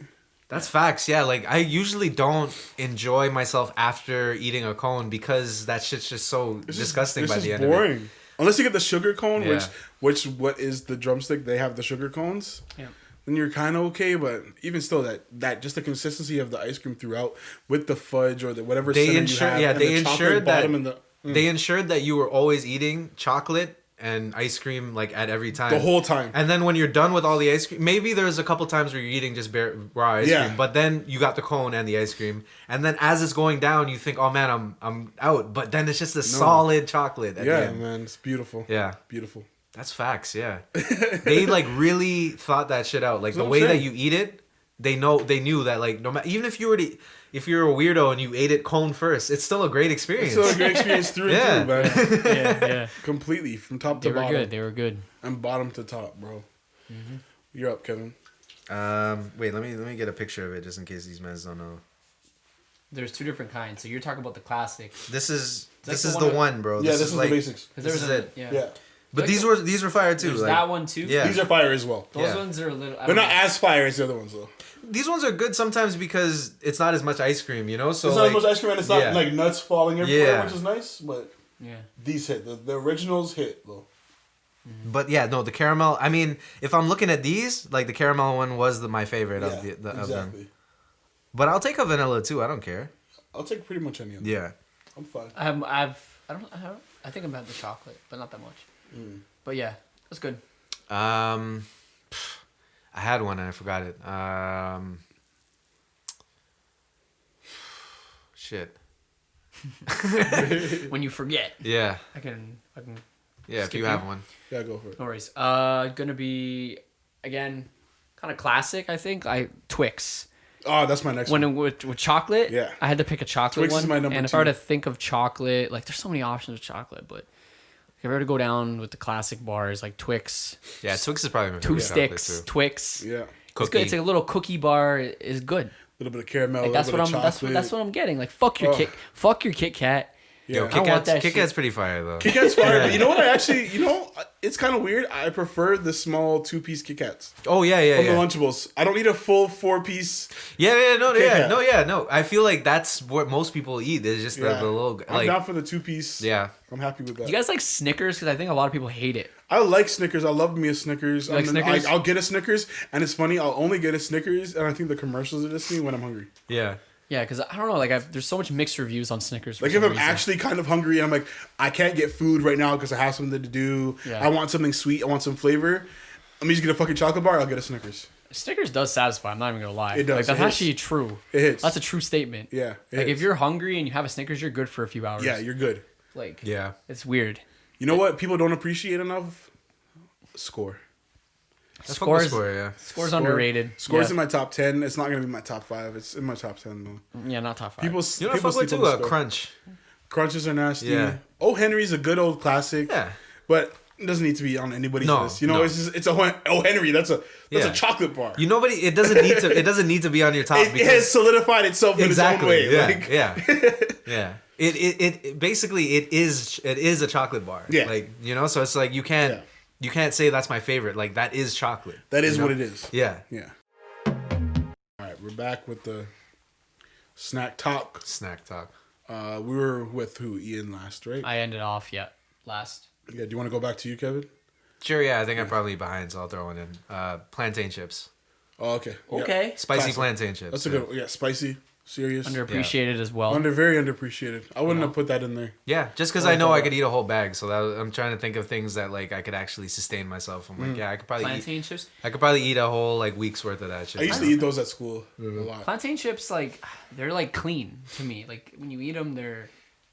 Speaker 3: That's facts. Yeah, like I usually don't enjoy myself after eating a cone because that shit's just so disgusting by the end
Speaker 1: boring.
Speaker 3: of it.
Speaker 1: Unless you get the sugar cone,
Speaker 3: Yeah.
Speaker 1: which what is the drumstick? They have the sugar cones.
Speaker 2: Yeah.
Speaker 1: Then you're kind of okay, but even still, that just the consistency of the ice cream throughout with the fudge or the whatever
Speaker 3: They
Speaker 1: center
Speaker 3: ensure-
Speaker 1: you have,
Speaker 3: yeah,
Speaker 1: and
Speaker 3: they
Speaker 1: the chocolate
Speaker 3: ensured that-
Speaker 1: bottom and the
Speaker 3: They ensured that you were always eating chocolate and ice cream like at every time.
Speaker 1: the whole time.
Speaker 3: And then when you're done with all the ice cream, maybe there's a couple times where you're eating just raw ice
Speaker 1: Yeah.
Speaker 3: cream, but then you got the cone and the ice cream, and then as it's going down, you think, oh man, I'm out, but then it's just a solid chocolate at the
Speaker 1: Yeah,
Speaker 3: end.
Speaker 1: man, it's beautiful.
Speaker 3: Yeah,
Speaker 1: Beautiful.
Speaker 3: that's facts. Yeah, they like really thought that shit out. Like the
Speaker 1: what I'm
Speaker 3: way that
Speaker 1: saying.
Speaker 3: you eat it, they knew that like no matter even if you're a weirdo and you ate it cone first, it's still a great experience.
Speaker 1: It's still a great experience through
Speaker 3: Yeah.
Speaker 1: and through, man.
Speaker 2: Yeah.
Speaker 1: Completely from top
Speaker 2: They
Speaker 1: to
Speaker 2: were
Speaker 1: bottom
Speaker 2: good. They were good.
Speaker 1: and bottom to top, bro. You're up, Kevin.
Speaker 3: Wait, let me get a picture of it just in case these men don't know.
Speaker 2: There's two different kinds. So you're talking about the classic.
Speaker 3: This is
Speaker 2: That's
Speaker 3: this
Speaker 2: the
Speaker 3: is
Speaker 2: one
Speaker 3: the
Speaker 2: I-
Speaker 3: one, bro.
Speaker 1: Yeah, this is
Speaker 3: like,
Speaker 1: the basics.
Speaker 2: Because
Speaker 3: This
Speaker 2: there was
Speaker 3: is
Speaker 2: a,
Speaker 3: it.
Speaker 2: Yeah.
Speaker 1: Yeah,
Speaker 3: But
Speaker 2: Like
Speaker 3: these were fire too.
Speaker 2: There's
Speaker 3: Like,
Speaker 2: that one too.
Speaker 3: Yeah.
Speaker 1: these are fire as well.
Speaker 2: Those
Speaker 3: Yeah.
Speaker 2: ones are a little. I
Speaker 1: They're
Speaker 2: don't
Speaker 1: not
Speaker 2: know.
Speaker 1: as fire as the other ones though.
Speaker 3: these ones are good sometimes because it's not as much ice cream, you know. So
Speaker 1: It's not
Speaker 3: like,
Speaker 1: as much ice cream and it's not
Speaker 3: yeah.
Speaker 1: like nuts falling everywhere,
Speaker 3: Yeah.
Speaker 1: which is nice. But
Speaker 2: Yeah.
Speaker 1: these hit. The originals hit though.
Speaker 3: But yeah, no, the caramel. I mean, if I'm looking at these, like the caramel one was my favorite of
Speaker 1: Yeah,
Speaker 3: of them.
Speaker 1: exactly.
Speaker 3: But I'll take a vanilla too. I don't care.
Speaker 1: I'll take pretty much any of them.
Speaker 3: Yeah.
Speaker 1: I'm fine.
Speaker 2: I think I've had the chocolate, but not that much. But yeah, that's good.
Speaker 3: I had one and I forgot it. Shit.
Speaker 2: When you forget,
Speaker 3: Yeah.
Speaker 2: I can.
Speaker 3: Yeah. If
Speaker 2: Skip
Speaker 3: you
Speaker 2: you?
Speaker 3: have one.
Speaker 1: Yeah, go for it.
Speaker 2: No worries. Gonna be again, kind of classic. I think Twix.
Speaker 1: Oh, that's my next one.
Speaker 2: With chocolate,
Speaker 1: Yeah.
Speaker 2: I had to pick a chocolate
Speaker 1: Twix
Speaker 2: one.
Speaker 1: is my number
Speaker 2: and if
Speaker 1: 2.
Speaker 2: I were to think of chocolate, like there's so many options with chocolate, but if I were to go down with the classic bars, like Twix,
Speaker 3: Yeah, Twix is probably my
Speaker 2: two
Speaker 3: favorite chocolate,
Speaker 2: sticks,
Speaker 3: too.
Speaker 2: Twix.
Speaker 1: Yeah.
Speaker 2: It's
Speaker 3: Cookie.
Speaker 2: good. It's like a little cookie bar is good.
Speaker 1: A little bit of caramel,
Speaker 2: Like
Speaker 1: a
Speaker 2: that's
Speaker 1: little
Speaker 2: what
Speaker 1: bit
Speaker 2: I'm.
Speaker 1: of chocolate.
Speaker 2: That's what I'm getting. Like fuck your Kit Kat.
Speaker 1: Yeah.
Speaker 3: Yo,
Speaker 2: I want that
Speaker 3: Kit
Speaker 2: shit.
Speaker 3: Kat's pretty fire though.
Speaker 1: Kit Kat's fire. But you know what? I actually, it's kind of weird. I prefer the small 2-piece Kit Kats
Speaker 3: Oh yeah,
Speaker 1: from the Lunchables. I don't need a full 4-piece.
Speaker 3: No. I feel like that's what most people eat. There's just
Speaker 1: Yeah.
Speaker 3: the little
Speaker 1: I'm
Speaker 3: like
Speaker 1: down for the 2-piece.
Speaker 3: yeah.
Speaker 1: I'm happy with that.
Speaker 2: Do you guys like Snickers? Because I think a lot of people hate it.
Speaker 1: I like Snickers. I love me a Snickers.
Speaker 2: like Snickers?
Speaker 1: I'll get a Snickers, and it's funny. I'll only get a Snickers, and I think the commercials are just me when I'm hungry.
Speaker 3: Yeah.
Speaker 2: Yeah, because I don't know. Like there's so much mixed reviews on Snickers. For
Speaker 1: Like
Speaker 2: some
Speaker 1: if I'm
Speaker 2: reason.
Speaker 1: actually kind of hungry and I'm like, I can't get food right now because I have something to do.
Speaker 2: Yeah.
Speaker 1: I want something sweet. I want some flavor. Let me just get a fucking chocolate bar. I'll get a Snickers.
Speaker 2: Snickers does satisfy. I'm not even gonna lie.
Speaker 1: It does.
Speaker 2: Like that's
Speaker 1: It hits.
Speaker 2: actually true.
Speaker 1: It hits.
Speaker 2: That's a true statement.
Speaker 1: Yeah. it
Speaker 2: Like
Speaker 1: hits.
Speaker 2: if you're hungry and you have a Snickers, you're good for a few hours.
Speaker 1: Yeah, you're good.
Speaker 2: Like
Speaker 3: Yeah.
Speaker 2: it's weird.
Speaker 1: You know what people don't appreciate enough? Score.
Speaker 2: Scores.
Speaker 3: Score, yeah.
Speaker 2: Scores underrated.
Speaker 1: Score's
Speaker 2: Yeah.
Speaker 1: in my top 10. It's not gonna be my top 5. It's in my top 10 though.
Speaker 2: Yeah, not top 5.
Speaker 1: People,
Speaker 3: You know what I
Speaker 1: people
Speaker 3: fuck with
Speaker 1: sleep
Speaker 3: too?
Speaker 1: on the Score.
Speaker 3: Crunch.
Speaker 1: Crunches are nasty.
Speaker 3: Yeah.
Speaker 1: Oh, Henry's a good old classic.
Speaker 3: Yeah.
Speaker 1: But it doesn't need to be on anybody's
Speaker 3: No,
Speaker 1: list. You know,
Speaker 3: no.
Speaker 1: it's a Oh Henry. That's a
Speaker 3: Yeah.
Speaker 1: chocolate bar.
Speaker 3: It doesn't need to be on your top
Speaker 1: It has solidified itself in
Speaker 3: exactly.
Speaker 1: its own way.
Speaker 3: Yeah.
Speaker 1: Like,
Speaker 3: Yeah. It basically it is a chocolate bar.
Speaker 1: Yeah.
Speaker 3: Like, so it's like you can't say that's my favorite. Like that is chocolate.
Speaker 1: that is
Speaker 3: you know?
Speaker 1: what it is.
Speaker 3: Yeah.
Speaker 1: Yeah. All right, we're back with the snack talk.
Speaker 3: Snack talk.
Speaker 1: We were with who? Ian last, right?
Speaker 2: I ended off last.
Speaker 1: Yeah. Do you want to go back to you, Kevin?
Speaker 3: Sure, yeah, I think I'm probably behind, so I'll throw one in. Plantain chips.
Speaker 1: Oh, okay. Yeah.
Speaker 2: Okay.
Speaker 3: Spicy
Speaker 1: Classic.
Speaker 3: plantain chips.
Speaker 1: That's a good one. Yeah, spicy, serious.
Speaker 2: Underappreciated as well.
Speaker 1: Very underappreciated. I wouldn't have put that in there.
Speaker 3: Yeah, just because I know I could eat a whole bag, so I'm trying to think of things that like I could actually sustain myself. I'm like, yeah, I could probably
Speaker 2: Plantain chips.
Speaker 3: I could probably eat a whole like week's worth of that shit.
Speaker 1: I used to eat those at school a lot.
Speaker 2: Plantain chips, like they're like clean to me. Like when you eat them,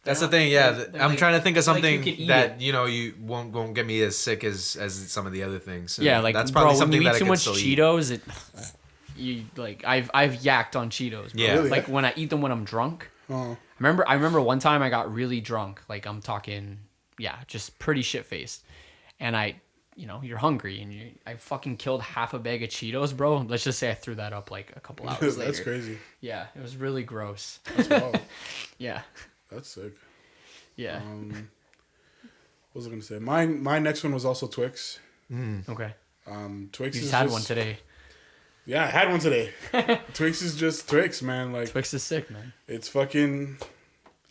Speaker 3: That's the thing, yeah. I'm
Speaker 2: like-
Speaker 3: trying to think of
Speaker 2: like you
Speaker 3: something
Speaker 2: could eat
Speaker 3: that
Speaker 2: it.
Speaker 3: you won't get me as sick as some of the other things. And
Speaker 2: Yeah, like
Speaker 3: that's
Speaker 2: bro,
Speaker 3: probably
Speaker 2: when
Speaker 3: something
Speaker 2: you
Speaker 3: that
Speaker 2: eat
Speaker 3: I
Speaker 2: too
Speaker 3: can
Speaker 2: much
Speaker 3: still eat.
Speaker 2: Cheetos, I've yacked on Cheetos. Bro.
Speaker 3: Yeah.
Speaker 1: Really?
Speaker 2: Like when I eat them when I'm drunk.
Speaker 1: Oh,
Speaker 2: I remember one time I got really drunk. Like I'm talking, just pretty shit faced, and you're hungry and I fucking killed half a bag of Cheetos, bro. Let's just say I threw that up like a couple hours later.
Speaker 1: that's crazy.
Speaker 2: Yeah, it was really gross.
Speaker 1: That's wild.
Speaker 2: Yeah,
Speaker 1: That's sick.
Speaker 2: yeah.
Speaker 1: What was I gonna say? My next one was also Twix.
Speaker 2: Okay,
Speaker 1: Twix.
Speaker 2: you
Speaker 1: is
Speaker 2: just had
Speaker 1: just-
Speaker 2: one today.
Speaker 1: Yeah, I had one today. Twix is just Twix, man. Like
Speaker 2: Twix is sick, man.
Speaker 1: it's fucking.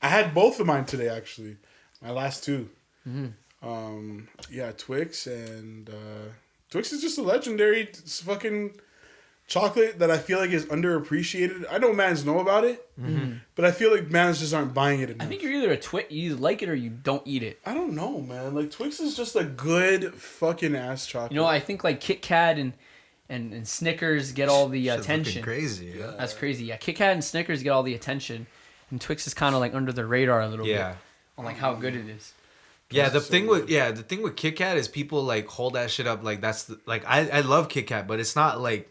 Speaker 1: I had both of mine today, actually. My last two. Yeah, Twix and Twix is just a legendary fucking chocolate that I feel like is underappreciated. I know mans know about it, but I feel like mans just aren't buying it enough.
Speaker 2: I think you're either you either like it or you don't eat it.
Speaker 1: I don't know, man. Like Twix is just a good fucking ass chocolate.
Speaker 2: You know, I think like Kit Kat and Snickers get all the
Speaker 3: Shit's looking
Speaker 2: attention.
Speaker 3: crazy. Yeah.
Speaker 2: That's crazy. Yeah, Kit Kat and Snickers get all the attention, and Twix is kind of like under the radar a little bit on like how good it is.
Speaker 3: Yeah, the
Speaker 1: That's
Speaker 3: thing
Speaker 1: so
Speaker 3: with Kit Kat is people like hold that shit up like that's I love Kit Kat, but it's not like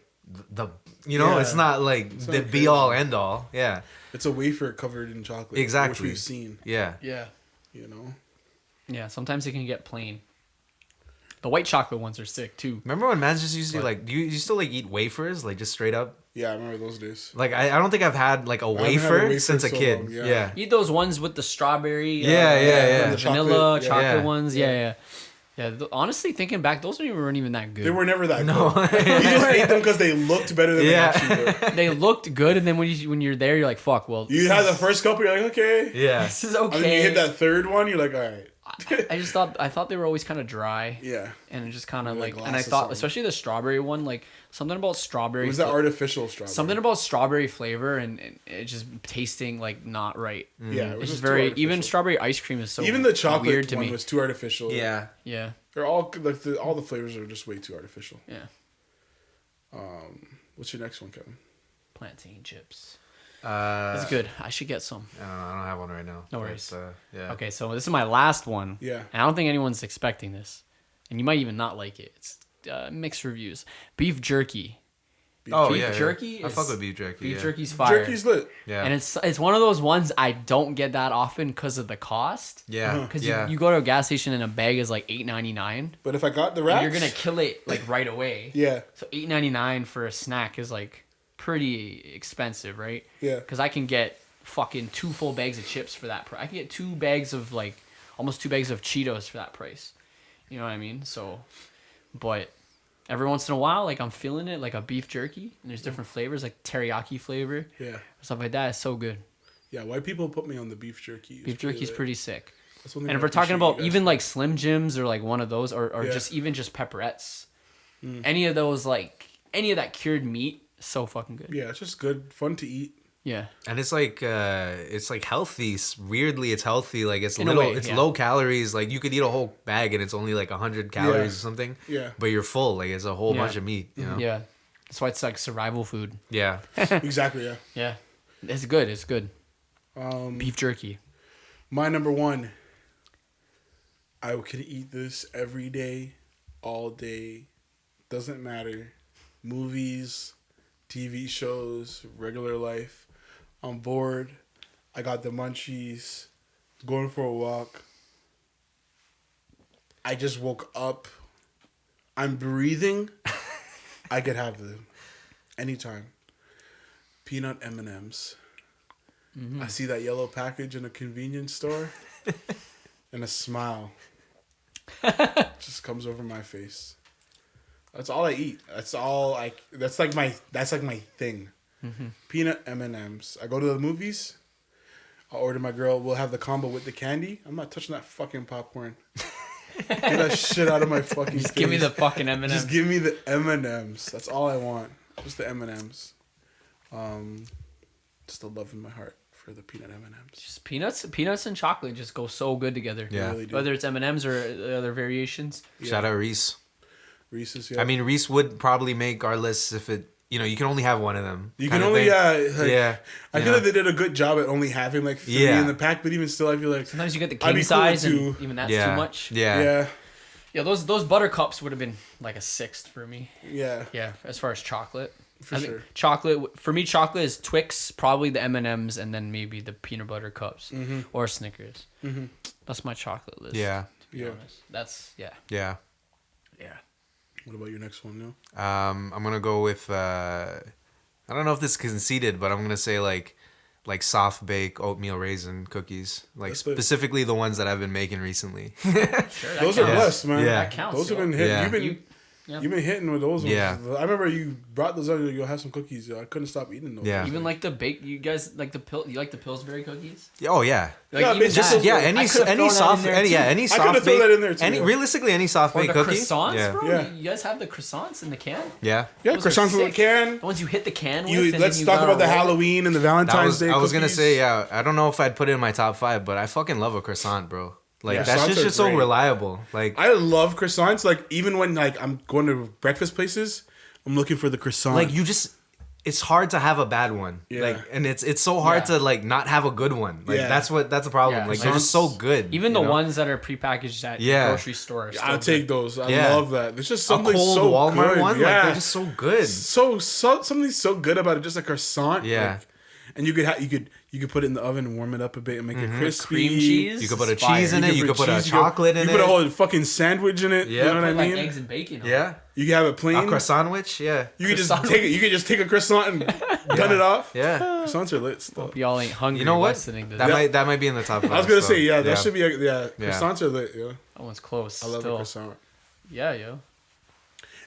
Speaker 3: the
Speaker 1: Yeah.
Speaker 3: it's not like
Speaker 1: It's
Speaker 3: the
Speaker 1: not
Speaker 3: be all end all. Yeah.
Speaker 1: It's a wafer covered in chocolate.
Speaker 3: Exactly.
Speaker 1: Which we've seen,
Speaker 3: Yeah.
Speaker 2: Yeah.
Speaker 1: you know.
Speaker 2: Yeah, sometimes it can get plain. The white chocolate ones are sick too.
Speaker 3: Remember when mans just used to like do you still like eat wafers like just straight up?
Speaker 1: Yeah, I remember those days.
Speaker 3: Like I don't think I've had like a
Speaker 1: haven't had a
Speaker 3: wafer
Speaker 1: wafer
Speaker 3: since a
Speaker 1: so
Speaker 3: kid.
Speaker 1: long, yeah.
Speaker 3: Yeah.
Speaker 2: Eat those ones with the strawberry.
Speaker 3: Yeah.
Speaker 2: The
Speaker 1: The
Speaker 2: vanilla
Speaker 1: chocolate,
Speaker 2: chocolate
Speaker 1: yeah.
Speaker 2: ones. Yeah. Honestly, thinking back, those weren't even that good.
Speaker 1: They were never that
Speaker 3: No.
Speaker 1: good. You just ate them because they looked better than
Speaker 3: Yeah.
Speaker 1: they actually were.
Speaker 2: They looked good, and then when you're there, you're like, "Fuck." Well,
Speaker 1: You had the first couple, you're like, okay.
Speaker 3: Yeah.
Speaker 2: this is
Speaker 1: And then
Speaker 2: okay.
Speaker 1: you hit that third one, you're like, all right.
Speaker 2: I thought they were always kind of dry.
Speaker 1: Yeah.
Speaker 2: And it just kind of
Speaker 1: Like
Speaker 2: like,
Speaker 1: glass
Speaker 2: and I
Speaker 1: or
Speaker 2: thought,
Speaker 1: something.
Speaker 2: especially the strawberry one, like something about strawberry.
Speaker 1: It was that artificial strawberry.
Speaker 2: Something about strawberry flavor and it just tasting like not right.
Speaker 1: Yeah, it was
Speaker 2: It's
Speaker 1: just
Speaker 2: very
Speaker 1: too
Speaker 2: even
Speaker 1: artificial.
Speaker 2: strawberry ice cream is so
Speaker 1: Even the chocolate
Speaker 2: weird to
Speaker 1: one
Speaker 2: me.
Speaker 1: was too artificial.
Speaker 3: Yeah.
Speaker 2: Yeah,
Speaker 1: They're all like all the flavors are just way too artificial.
Speaker 2: yeah.
Speaker 1: What's your next one, Kevin?
Speaker 2: Plantain chips.
Speaker 3: It's
Speaker 2: It's good. I should get some.
Speaker 3: I don't know. I don't have one right now.
Speaker 2: No
Speaker 3: but,
Speaker 2: worries.
Speaker 3: yeah.
Speaker 2: Okay, so this is my last one.
Speaker 1: Yeah.
Speaker 2: And I don't think anyone's expecting this, and you might even not like it. It's mixed reviews. Beef jerky.
Speaker 3: Beef
Speaker 2: jerky.
Speaker 3: I fuck with beef jerky.
Speaker 2: Beef jerky's fire.
Speaker 1: Jerky's lit.
Speaker 3: Yeah.
Speaker 2: And it's one of those ones I don't get that often because of the cost.
Speaker 3: Yeah.
Speaker 2: Because
Speaker 3: Yeah.
Speaker 2: you go to a gas station and a bag is like $8.99.
Speaker 1: But if I got the wraps,
Speaker 2: You're gonna kill it like right away.
Speaker 1: Yeah.
Speaker 2: So $8.99 for a snack is like pretty expensive, right?
Speaker 1: Yeah.
Speaker 2: Because I can get fucking 2 full bags of chips for that price. I can get 2 bags of like almost 2 bags of Cheetos for that price. You know what I mean? So, but every once in a while, like I'm feeling it, like a beef jerky, and there's different flavors, like teriyaki flavor,
Speaker 1: Yeah.
Speaker 2: stuff like that. It's so good.
Speaker 1: Yeah. White people put me on the beef jerky.
Speaker 2: Beef jerky's
Speaker 1: lit.
Speaker 2: pretty sick.
Speaker 1: That's one thing
Speaker 2: And
Speaker 1: I
Speaker 2: if we're talking
Speaker 1: appreciate
Speaker 2: about
Speaker 1: you guys
Speaker 2: even
Speaker 1: for.
Speaker 2: like Slim Jims or like one of those, or
Speaker 1: Yeah.
Speaker 2: just even just pepperettes, any of those, like any of that cured meat, so fucking good.
Speaker 1: Yeah, it's just good, fun to eat.
Speaker 2: Yeah.
Speaker 3: And it's like healthy. Weirdly, it's healthy. Like it's
Speaker 2: In a
Speaker 3: little,
Speaker 2: way,
Speaker 3: it's
Speaker 2: yeah.
Speaker 3: low calories. Like you could eat a whole bag and it's only like 100 calories
Speaker 1: Yeah.
Speaker 3: or something.
Speaker 1: Yeah.
Speaker 3: But you're full. Like it's a whole
Speaker 2: Yeah.
Speaker 3: bunch of meat. You know.
Speaker 2: Yeah. That's why it's like survival food.
Speaker 3: Yeah.
Speaker 1: Exactly. Yeah.
Speaker 2: Yeah. It's good. It's good. Beef jerky.
Speaker 1: My number one. I could eat this every day, all day. Doesn't matter. Movies, TV shows, regular life. I'm bored. I got the munchies. Going for a walk. I just woke up. I'm breathing. I could have them anytime. Peanut M&Ms. I see that yellow package in a convenience store, and a smile just comes over my face. That's all I eat. That's like my thing. Peanut M&Ms. I go to the movies. I'll order my girl. We'll have the combo with the candy. I'm not touching that fucking popcorn. Get that shit out of my fucking face.
Speaker 2: Give me the fucking M&Ms.
Speaker 1: Just give me the M&Ms. That's all I want. Just the M&Ms. Just the love in my heart for the peanut M&Ms.
Speaker 2: Just peanuts and chocolate just go so good together.
Speaker 3: Yeah.
Speaker 1: Really do.
Speaker 2: Whether it's M&Ms or the other variations.
Speaker 3: Shout out Reese.
Speaker 1: Reese's. Yeah.
Speaker 3: I mean, Reese would probably make our list if it. You can only have one of them.
Speaker 1: You
Speaker 3: kind
Speaker 1: can
Speaker 3: of
Speaker 1: only
Speaker 3: thing.
Speaker 1: yeah. I feel like they did a good job at only having like 3 in the pack, but even still, I feel like
Speaker 2: Sometimes you get the
Speaker 1: I'd be
Speaker 2: king
Speaker 1: cool
Speaker 2: size,
Speaker 1: with
Speaker 2: and
Speaker 1: 2.
Speaker 2: even that's
Speaker 3: Yeah.
Speaker 2: too much.
Speaker 3: Yeah.
Speaker 2: Yeah, those buttercups would have been like a 6th for me.
Speaker 1: Yeah.
Speaker 2: Yeah, as far as chocolate.
Speaker 1: For
Speaker 2: I think
Speaker 1: sure.
Speaker 2: chocolate for me, chocolate is Twix, probably the M&Ms, and then maybe the peanut butter cups or Snickers. That's my chocolate list.
Speaker 3: Yeah.
Speaker 2: to be honest. That's
Speaker 3: Yeah.
Speaker 2: yeah.
Speaker 1: What about your next one, Neil?
Speaker 3: I'm gonna go with I don't know if this is conceited, but I'm gonna say like soft bake oatmeal raisin cookies, like
Speaker 1: That's good.
Speaker 3: specifically the ones that I've been making recently.
Speaker 2: Sure, that
Speaker 1: Those are
Speaker 2: counts.
Speaker 1: blessed, man.
Speaker 3: Yeah.
Speaker 2: That counts.
Speaker 1: Those have
Speaker 2: yo.
Speaker 1: been hit.
Speaker 3: Yeah.
Speaker 1: You've been hitting with those ones.
Speaker 3: Yeah.
Speaker 1: I remember you brought those out. You'll have some cookies. I couldn't stop eating those.
Speaker 3: Yeah.
Speaker 2: Even like the bake. You guys like you like the Pillsbury cookies?
Speaker 3: Oh yeah.
Speaker 2: Like,
Speaker 1: Yeah,
Speaker 2: even
Speaker 1: but just-
Speaker 2: that-
Speaker 3: Yeah,
Speaker 2: I
Speaker 3: any
Speaker 2: could've thrown that
Speaker 3: soft
Speaker 2: in there, too.
Speaker 3: any soft
Speaker 1: could've thrown
Speaker 3: bake
Speaker 1: that in there, too,
Speaker 3: any
Speaker 1: yeah.
Speaker 3: realistically any soft
Speaker 2: Or
Speaker 3: bake
Speaker 2: the
Speaker 3: cookie.
Speaker 2: croissants,
Speaker 3: Yeah.
Speaker 2: bro.
Speaker 1: Yeah.
Speaker 2: You guys have the croissants in the can.
Speaker 3: Yeah.
Speaker 1: Yeah,
Speaker 2: Those are
Speaker 1: croissants in the
Speaker 2: sick.
Speaker 1: can.
Speaker 2: The ones you hit the can with.
Speaker 1: You
Speaker 2: and
Speaker 1: let's
Speaker 2: then you
Speaker 1: talk
Speaker 2: gotta
Speaker 1: about the
Speaker 2: roll it.
Speaker 1: Halloween and the Valentine's Day.
Speaker 3: I was gonna
Speaker 1: cookies.
Speaker 3: say, yeah, I don't know if I'd put it in my top 5, but I fucking love a croissant, bro. Like
Speaker 1: Yeah.
Speaker 3: that's
Speaker 1: Croissants are
Speaker 3: just so
Speaker 1: great.
Speaker 3: reliable. Like
Speaker 1: I love croissants. Like even when like I'm going to breakfast places, I'm looking for the croissant.
Speaker 3: like you just it's hard to have a bad one.
Speaker 1: Yeah.
Speaker 3: Like and it's so hard
Speaker 2: Yeah.
Speaker 3: to like not have a good one. Like
Speaker 1: Yeah.
Speaker 3: that's the problem.
Speaker 2: Yeah.
Speaker 3: Like they're just so good.
Speaker 2: Even
Speaker 3: you
Speaker 2: the
Speaker 3: know?
Speaker 2: ones that are prepackaged at the
Speaker 3: Yeah.
Speaker 2: grocery store. Are still
Speaker 1: I'll
Speaker 2: good.
Speaker 1: take those. I
Speaker 3: Yeah.
Speaker 1: love that. There's just
Speaker 3: a
Speaker 1: something
Speaker 3: cold
Speaker 1: so
Speaker 3: Walmart
Speaker 1: good.
Speaker 3: one,
Speaker 1: Yeah.
Speaker 3: like they're just so good.
Speaker 1: so something so good about it. Just a croissant.
Speaker 3: Yeah.
Speaker 1: Like, and you could put it in the oven and warm it up a bit and make it crispy.
Speaker 2: Cream cheese.
Speaker 3: You could put a
Speaker 2: is fire.
Speaker 3: cheese in it. You could put a
Speaker 1: cheese,
Speaker 3: chocolate in
Speaker 1: You
Speaker 3: it.
Speaker 1: put a whole fucking sandwich in it.
Speaker 3: Yeah.
Speaker 1: You know what I
Speaker 2: Put, like
Speaker 1: mean?
Speaker 2: eggs and bacon. On it.
Speaker 3: Yeah.
Speaker 1: You can have it plain.
Speaker 3: A croissant sandwich. Yeah.
Speaker 1: You could just
Speaker 2: Croissant.
Speaker 1: take it. You could just take a croissant and gun it off.
Speaker 3: Yeah.
Speaker 1: Croissants are lit still.
Speaker 2: Hope y'all ain't hungry.
Speaker 3: You know what?
Speaker 2: listening to
Speaker 3: That
Speaker 2: this.
Speaker 3: that might be in the top 5.
Speaker 1: I was gonna
Speaker 3: so,
Speaker 1: say that should be croissants are lit. Yeah,
Speaker 2: That one's close.
Speaker 1: I love
Speaker 2: still.
Speaker 1: a croissant.
Speaker 2: Yeah, yo.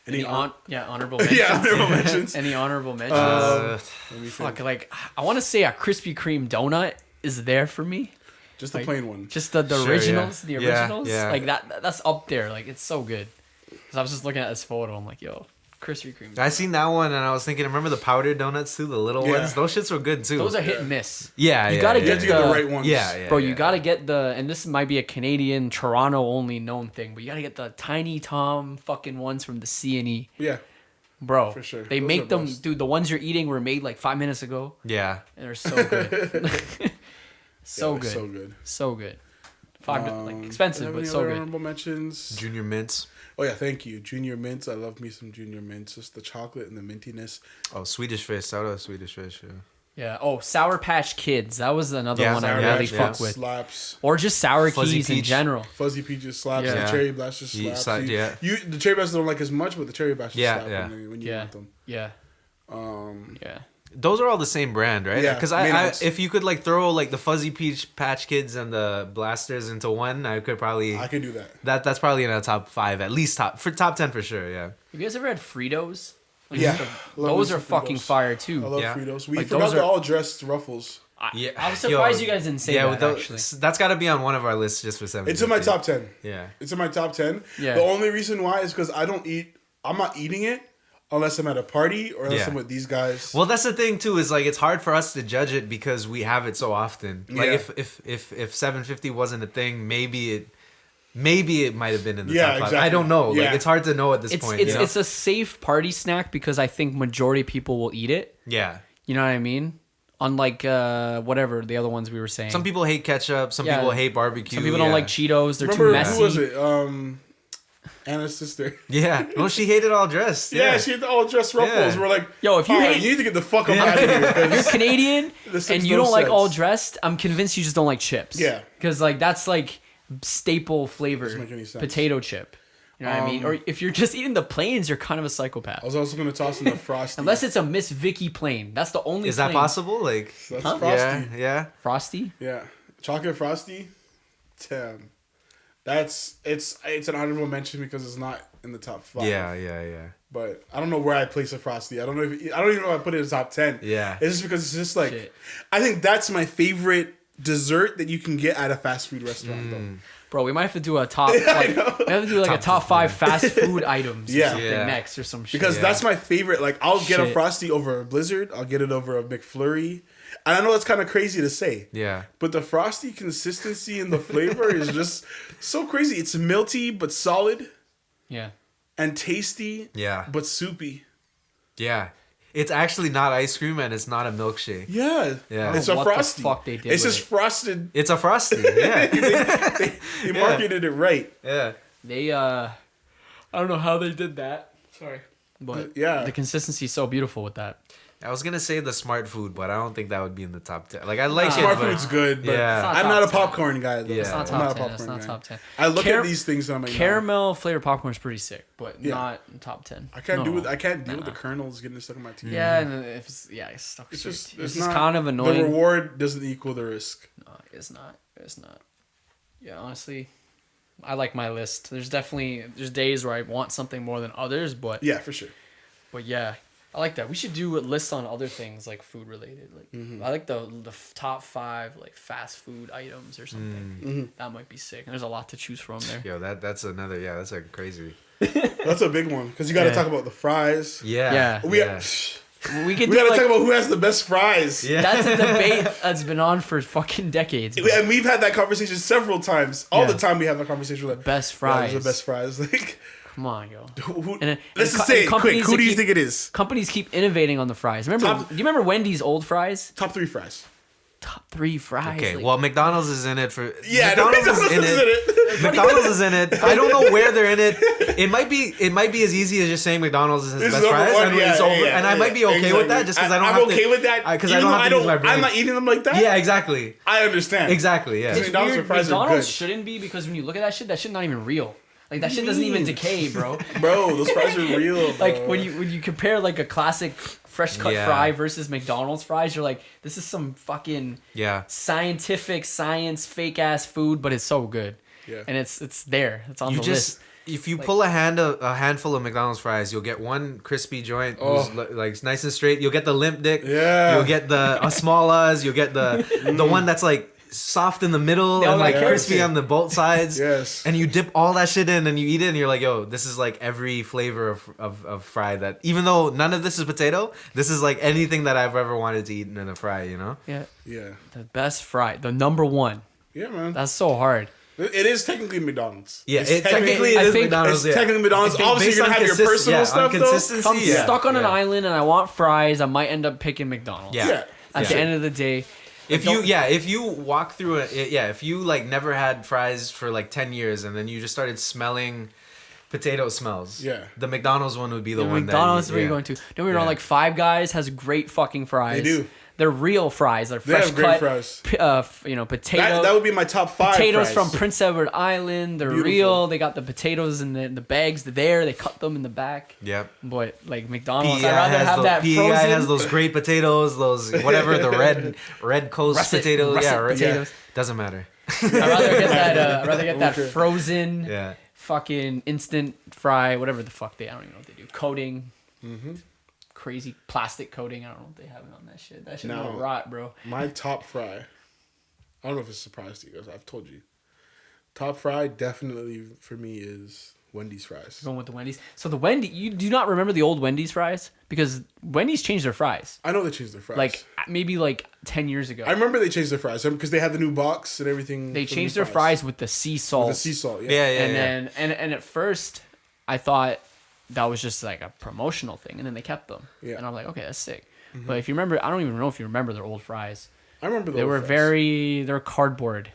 Speaker 1: Any
Speaker 2: Honorable mentions.
Speaker 1: Yeah, honorable mentions.
Speaker 2: Any honorable mentions?
Speaker 1: Let me
Speaker 2: Fuck,
Speaker 1: think.
Speaker 2: like I want to say a Krispy Kreme donut is there for me.
Speaker 1: Just the
Speaker 2: like,
Speaker 1: plain one.
Speaker 2: Just the
Speaker 3: Sure,
Speaker 2: originals,
Speaker 3: yeah.
Speaker 2: the
Speaker 3: Yeah,
Speaker 2: originals.
Speaker 3: yeah.
Speaker 2: Like that's up there. Like it's so good. Cause I was just looking at this photo. I'm like, yo, Krispy Kreme.
Speaker 3: I seen that one and I was thinking, remember the powdered donuts too, the little
Speaker 1: Yeah.
Speaker 3: ones? Those shits were good too.
Speaker 2: Those are hit and miss.
Speaker 3: yeah,
Speaker 2: You
Speaker 3: yeah,
Speaker 2: gotta
Speaker 3: yeah,
Speaker 1: You have to
Speaker 2: get
Speaker 1: get the
Speaker 2: the-
Speaker 1: right ones.
Speaker 3: Yeah,
Speaker 2: Bro,
Speaker 3: yeah.
Speaker 2: you gotta get and this might be a Canadian, Toronto only known thing, but you gotta get the Tiny Tom fucking ones from the C&E.
Speaker 1: Yeah.
Speaker 2: Bro,
Speaker 1: For sure.
Speaker 2: They
Speaker 1: Those are
Speaker 2: make them,
Speaker 1: best.
Speaker 2: dude. The ones you're eating were made like 5 minutes ago,
Speaker 3: Yeah.
Speaker 2: and they're so good. so
Speaker 1: Yeah,
Speaker 2: good.
Speaker 1: So good.
Speaker 2: So good. Like expensive, but so good.
Speaker 1: Honorable mentions.
Speaker 3: Junior mints.
Speaker 1: Oh yeah, thank you. Junior mints. I love me some junior mints. Just the chocolate and the mintiness.
Speaker 3: Oh, Swedish fish. Shout out Swedish fish. Yeah.
Speaker 2: Yeah. Oh, Sour Patch Kids. That was another one I
Speaker 3: Sour
Speaker 2: really
Speaker 3: Patch,
Speaker 2: fuck with.
Speaker 1: Slaps.
Speaker 2: Or just sour
Speaker 3: Fuzzy
Speaker 2: keys in
Speaker 3: peach.
Speaker 2: general.
Speaker 1: Fuzzy peaches slaps.
Speaker 2: Yeah.
Speaker 1: The cherry blasters slaps.
Speaker 3: Yeah.
Speaker 1: The cherry blasters don't like as much, but the cherry blasters slap when you
Speaker 2: Yeah.
Speaker 1: want them.
Speaker 2: Yeah.
Speaker 1: Yeah.
Speaker 3: Those are all the same brand, right?
Speaker 1: Yeah,
Speaker 3: Because if you could like throw like the Fuzzy Peach Patch Kids and the blasters into one, I could probably.
Speaker 1: I can do that.
Speaker 3: That's probably in a top 5 at least top 10 for sure. Yeah.
Speaker 2: Have you guys ever had Fritos? Like,
Speaker 1: Yeah.
Speaker 2: those are fucking
Speaker 1: Fritos.
Speaker 2: fire too.
Speaker 1: I love
Speaker 3: Yeah.
Speaker 1: Fritos. We
Speaker 2: Like,
Speaker 1: forgot
Speaker 2: those
Speaker 1: the
Speaker 2: are-
Speaker 1: all dressed Ruffles.
Speaker 2: I was surprised you guys didn't say that. Actually,
Speaker 3: that's got to be on one of our lists just for 7.
Speaker 1: It's in my top 10.
Speaker 3: Yeah.
Speaker 1: It's in my top 10.
Speaker 2: Yeah.
Speaker 1: The only reason why is because I'm not eating it unless I'm at a party or unless I'm with these guys.
Speaker 3: Well, that's the thing too. Is like it's hard for us to judge it because we have it so often. Like
Speaker 1: Yeah.
Speaker 3: if 750 wasn't a thing, maybe it might have been in the
Speaker 1: Yeah,
Speaker 3: top 5.
Speaker 1: exactly.
Speaker 3: I don't know.
Speaker 1: Yeah.
Speaker 3: Like it's hard to know at this point. you know?
Speaker 2: It's a safe party snack because I think majority of people will eat it.
Speaker 3: Yeah.
Speaker 2: You know what I mean? Unlike whatever the other ones we were saying.
Speaker 3: Some people hate ketchup. Some
Speaker 2: Yeah.
Speaker 3: people hate barbecue.
Speaker 2: Some people don't like Cheetos. They're
Speaker 1: Remember,
Speaker 2: too messy.
Speaker 1: who was it? Anna's sister.
Speaker 3: Yeah. Well, she hated all dressed.
Speaker 1: Yeah, she had the all dressed Ruffles.
Speaker 3: Yeah.
Speaker 1: We're like,
Speaker 2: Yo, if you
Speaker 1: "Alright,
Speaker 2: hate-
Speaker 1: you need to get the fuck up out of here.
Speaker 2: If you're Canadian
Speaker 1: This
Speaker 2: and
Speaker 1: makes
Speaker 2: you
Speaker 1: no
Speaker 2: don't like
Speaker 1: sense.
Speaker 2: all dressed, I'm convinced you just don't like chips.
Speaker 1: Yeah.
Speaker 2: Because like that's like staple flavor
Speaker 1: Doesn't make any sense.
Speaker 2: potato chip. You know what I mean? Or if you're just eating the plains, you're kind of a psychopath.
Speaker 1: I was also going to toss in the Frosty.
Speaker 2: Unless it's a Miss Vicky plain. That's the only
Speaker 3: Is that
Speaker 2: plain.
Speaker 3: possible? Like.
Speaker 1: That's
Speaker 2: Huh?
Speaker 1: Frosty.
Speaker 3: Yeah.
Speaker 2: Frosty?
Speaker 1: Yeah. Chocolate Frosty. Damn. It's an honorable mention because it's not in the top 5.
Speaker 3: Yeah.
Speaker 1: But I don't know where I place a Frosty. I don't even know if I put it in the top 10.
Speaker 3: Yeah.
Speaker 1: It's just because it's just like
Speaker 2: Shit.
Speaker 1: I think that's my favorite dessert that you can get at a fast food restaurant though.
Speaker 2: Bro, we might have to do a top like we have to do like a top 5 fast food items or
Speaker 1: Yeah.
Speaker 2: something
Speaker 3: Yeah.
Speaker 2: next or some shit.
Speaker 1: Because that's my favorite. Like I'll get a
Speaker 2: Shit.
Speaker 1: Frosty over a Blizzard. I'll get it over a McFlurry. And I know that's kind of crazy to say.
Speaker 3: Yeah.
Speaker 1: But the Frosty consistency and the flavor is just so crazy. It's milty but solid
Speaker 2: Yeah.
Speaker 1: and tasty
Speaker 3: Yeah.
Speaker 1: but soupy.
Speaker 3: Yeah. It's actually not ice cream and it's not a milkshake.
Speaker 1: Yeah.
Speaker 3: Yeah.
Speaker 1: It's
Speaker 2: I
Speaker 1: a
Speaker 2: don't know what the
Speaker 1: Frosty.
Speaker 2: fuck they did
Speaker 1: It's
Speaker 2: with
Speaker 1: just
Speaker 2: it.
Speaker 1: frosted.
Speaker 3: It's a frosty. Yeah.
Speaker 1: They marketed it right.
Speaker 3: Yeah.
Speaker 2: They I don't know how they did that. Sorry. But
Speaker 1: Yeah.
Speaker 2: the consistency is so beautiful with that.
Speaker 3: I was gonna say the smart food, but I don't think that would be in the top 10. Like I like it,
Speaker 1: Smart
Speaker 3: but
Speaker 1: food's good, but
Speaker 3: Yeah. It's
Speaker 2: not
Speaker 1: I'm
Speaker 2: top
Speaker 1: not a
Speaker 2: 10.
Speaker 1: popcorn guy. Though.
Speaker 3: Yeah.
Speaker 2: It's not
Speaker 1: I'm
Speaker 2: top
Speaker 1: a
Speaker 2: 10. It's not top 10.
Speaker 1: I look
Speaker 2: Car-
Speaker 1: at these things and I'm like, no.
Speaker 2: Caramel flavored popcorn is pretty sick, but
Speaker 1: Yeah.
Speaker 2: not top 10.
Speaker 1: I can't
Speaker 2: No.
Speaker 1: deal with the kernels getting stuck in my teeth.
Speaker 2: Yeah, and if it's stuck.
Speaker 1: It's
Speaker 2: to your
Speaker 1: just
Speaker 2: teeth.
Speaker 1: it's
Speaker 2: It's just
Speaker 1: not,
Speaker 2: kind of
Speaker 1: The
Speaker 2: annoying.
Speaker 1: reward doesn't equal the risk.
Speaker 2: No, it's not. It's not. Yeah, honestly, I like my list. There's days where I want something more than others, but
Speaker 1: Yeah, for sure.
Speaker 2: yeah, I like that. We should do a list on other things like food related. Like I like the top 5 like fast food items or something. That might be sick. And there's a lot to choose from there.
Speaker 3: Yo, that's another. Yeah, that's a crazy.
Speaker 1: That's a big one because you got to
Speaker 2: Yeah.
Speaker 1: talk about the fries.
Speaker 3: Yeah.
Speaker 2: Yeah.
Speaker 1: We
Speaker 3: Yeah.
Speaker 2: We could
Speaker 1: we
Speaker 2: do
Speaker 1: got to
Speaker 2: like,
Speaker 1: talk about who has the best fries.
Speaker 3: Yeah.
Speaker 2: that's a debate that's been on for fucking decades. bro.
Speaker 1: And we've had that conversation several times. All
Speaker 2: Yeah.
Speaker 1: the time we have that conversation. Like,
Speaker 2: Best
Speaker 1: yeah,
Speaker 2: fries.
Speaker 1: those are the best fries. Like,
Speaker 2: Come on, yo.
Speaker 1: let's
Speaker 2: and
Speaker 1: just say it quick.
Speaker 2: companies
Speaker 1: Who
Speaker 2: that
Speaker 1: do you
Speaker 2: keep-
Speaker 1: think it is?
Speaker 2: Companies keep innovating on the fries. Do you remember Wendy's old fries?
Speaker 1: Top 3 fries.
Speaker 2: Top 3 fries.
Speaker 3: Okay,
Speaker 2: like-
Speaker 3: well, McDonald's is in it for.
Speaker 1: Yeah, McDonald's is in it.
Speaker 3: McDonald's is in it. I don't know where they're in it. It might be as easy as just saying McDonald's is his
Speaker 1: This
Speaker 3: best
Speaker 1: is number
Speaker 3: fries,
Speaker 1: one,
Speaker 3: and
Speaker 1: yeah,
Speaker 3: it's over.
Speaker 1: yeah,
Speaker 3: and I might be okay with that, just because I don't.
Speaker 1: I'm
Speaker 3: have
Speaker 1: okay
Speaker 3: to,
Speaker 1: with that
Speaker 3: because I
Speaker 1: even
Speaker 3: don't
Speaker 1: though
Speaker 3: have to use my brain.
Speaker 1: I'm not eating them like that.
Speaker 3: Yeah, exactly.
Speaker 1: I understand.
Speaker 3: Exactly. Yeah.
Speaker 2: It's
Speaker 1: McDonald's
Speaker 2: weird.
Speaker 1: fries are
Speaker 2: McDonald's
Speaker 1: good.
Speaker 2: shouldn't be because when you look at that shit not even real. Like that shit doesn't even decay, bro.
Speaker 1: Bro, those fries are real. Bro.
Speaker 2: Like when you compare like a classic fresh cut
Speaker 3: Yeah.
Speaker 2: fry versus McDonald's fries, you're like, this is some fucking
Speaker 3: Yeah.
Speaker 2: science fake ass food, but it's so good.
Speaker 1: Yeah.
Speaker 2: And it's there. It's on
Speaker 3: You
Speaker 2: the
Speaker 3: just
Speaker 2: list.
Speaker 3: if you pull a handful of McDonald's fries, you'll get one crispy joint who's like nice and straight. You'll get the limp dick.
Speaker 1: Yeah.
Speaker 3: You'll get the smallas. You'll get the one that's like soft in the middle
Speaker 2: all
Speaker 3: and like
Speaker 2: got
Speaker 3: crispy
Speaker 2: carrots
Speaker 3: on the both sides.
Speaker 1: Yes.
Speaker 3: And you dip all that shit in and you eat it and you're like, yo, this is like every flavor of fry that, even though none of this is potato, this is like anything that I've ever wanted to eat in a fry, you know?
Speaker 2: Yeah.
Speaker 1: Yeah.
Speaker 2: The best fry. The number one.
Speaker 1: Yeah, man.
Speaker 2: That's so hard.
Speaker 1: It is technically McDonald's.
Speaker 3: Yeah,
Speaker 1: It's
Speaker 3: it technically
Speaker 2: I
Speaker 3: is
Speaker 2: think
Speaker 3: McDonald's.
Speaker 1: It's
Speaker 3: Yeah.
Speaker 1: technically McDonald's.
Speaker 3: I think
Speaker 1: Obviously,
Speaker 3: based
Speaker 1: you're gonna
Speaker 3: on
Speaker 1: have your
Speaker 3: consist-
Speaker 1: personal
Speaker 3: yeah,
Speaker 1: stuff
Speaker 3: on
Speaker 1: though.
Speaker 3: consistency,
Speaker 2: If I'm
Speaker 3: yeah.
Speaker 2: stuck on an
Speaker 3: Yeah.
Speaker 2: island and I want fries, I might end up picking McDonald's.
Speaker 3: Yeah.
Speaker 2: At the end of the day.
Speaker 3: If you walk through if you like never had fries for like 10 years and then you just started smelling potato smells.
Speaker 1: Yeah.
Speaker 3: The McDonald's one would be the one
Speaker 2: McDonald's
Speaker 3: that
Speaker 2: where you're going to. Don't be wrong, like Five Guys has great fucking fries.
Speaker 1: They do.
Speaker 2: They're real fries. They're
Speaker 1: They
Speaker 2: fresh
Speaker 1: have great
Speaker 2: cut.
Speaker 1: fries.
Speaker 2: Potato.
Speaker 1: That would be my top 5
Speaker 2: Potatoes
Speaker 1: fries.
Speaker 2: from Prince Edward Island. They're
Speaker 1: Beautiful.
Speaker 2: real. They got the potatoes in the bags. They're there. They cut them in the back.
Speaker 3: Yep.
Speaker 2: But like McDonald's,
Speaker 3: PEI
Speaker 2: I'd rather have that
Speaker 3: PEI
Speaker 2: frozen.
Speaker 3: has those great potatoes, those whatever the red coast
Speaker 2: Russet
Speaker 3: potatoes.
Speaker 2: potatoes.
Speaker 3: Doesn't matter.
Speaker 2: I'd rather get that
Speaker 1: Okay.
Speaker 2: frozen.
Speaker 3: Yeah.
Speaker 2: Fucking instant fry, whatever the fuck I don't even know what they do. Coating.
Speaker 1: Mm-hmm.
Speaker 2: Crazy plastic coating. I don't know what they have on that shit. That shit
Speaker 1: No.
Speaker 2: gonna rot, bro.
Speaker 1: My top fry. I don't know if it's a surprise to you guys. I've told you. Top fry definitely for me is Wendy's fries.
Speaker 2: Going with the Wendy's. So the Wendy, you do not remember the old Wendy's fries? Because Wendy's changed their fries.
Speaker 1: I know they changed their fries.
Speaker 2: Like maybe like 10 years ago.
Speaker 1: I remember they changed their fries because they had the new box and everything.
Speaker 2: They
Speaker 1: for the
Speaker 2: changed
Speaker 1: new
Speaker 2: their fries with the sea salt.
Speaker 1: With the sea salt, yeah.
Speaker 2: Then and at first I thought that was just like a promotional thing, and then they kept them.
Speaker 1: Yeah.
Speaker 2: And I'm like, okay, that's sick. But if you remember, I don't even know if you remember their old fries.
Speaker 1: I remember
Speaker 2: They were they're cardboard.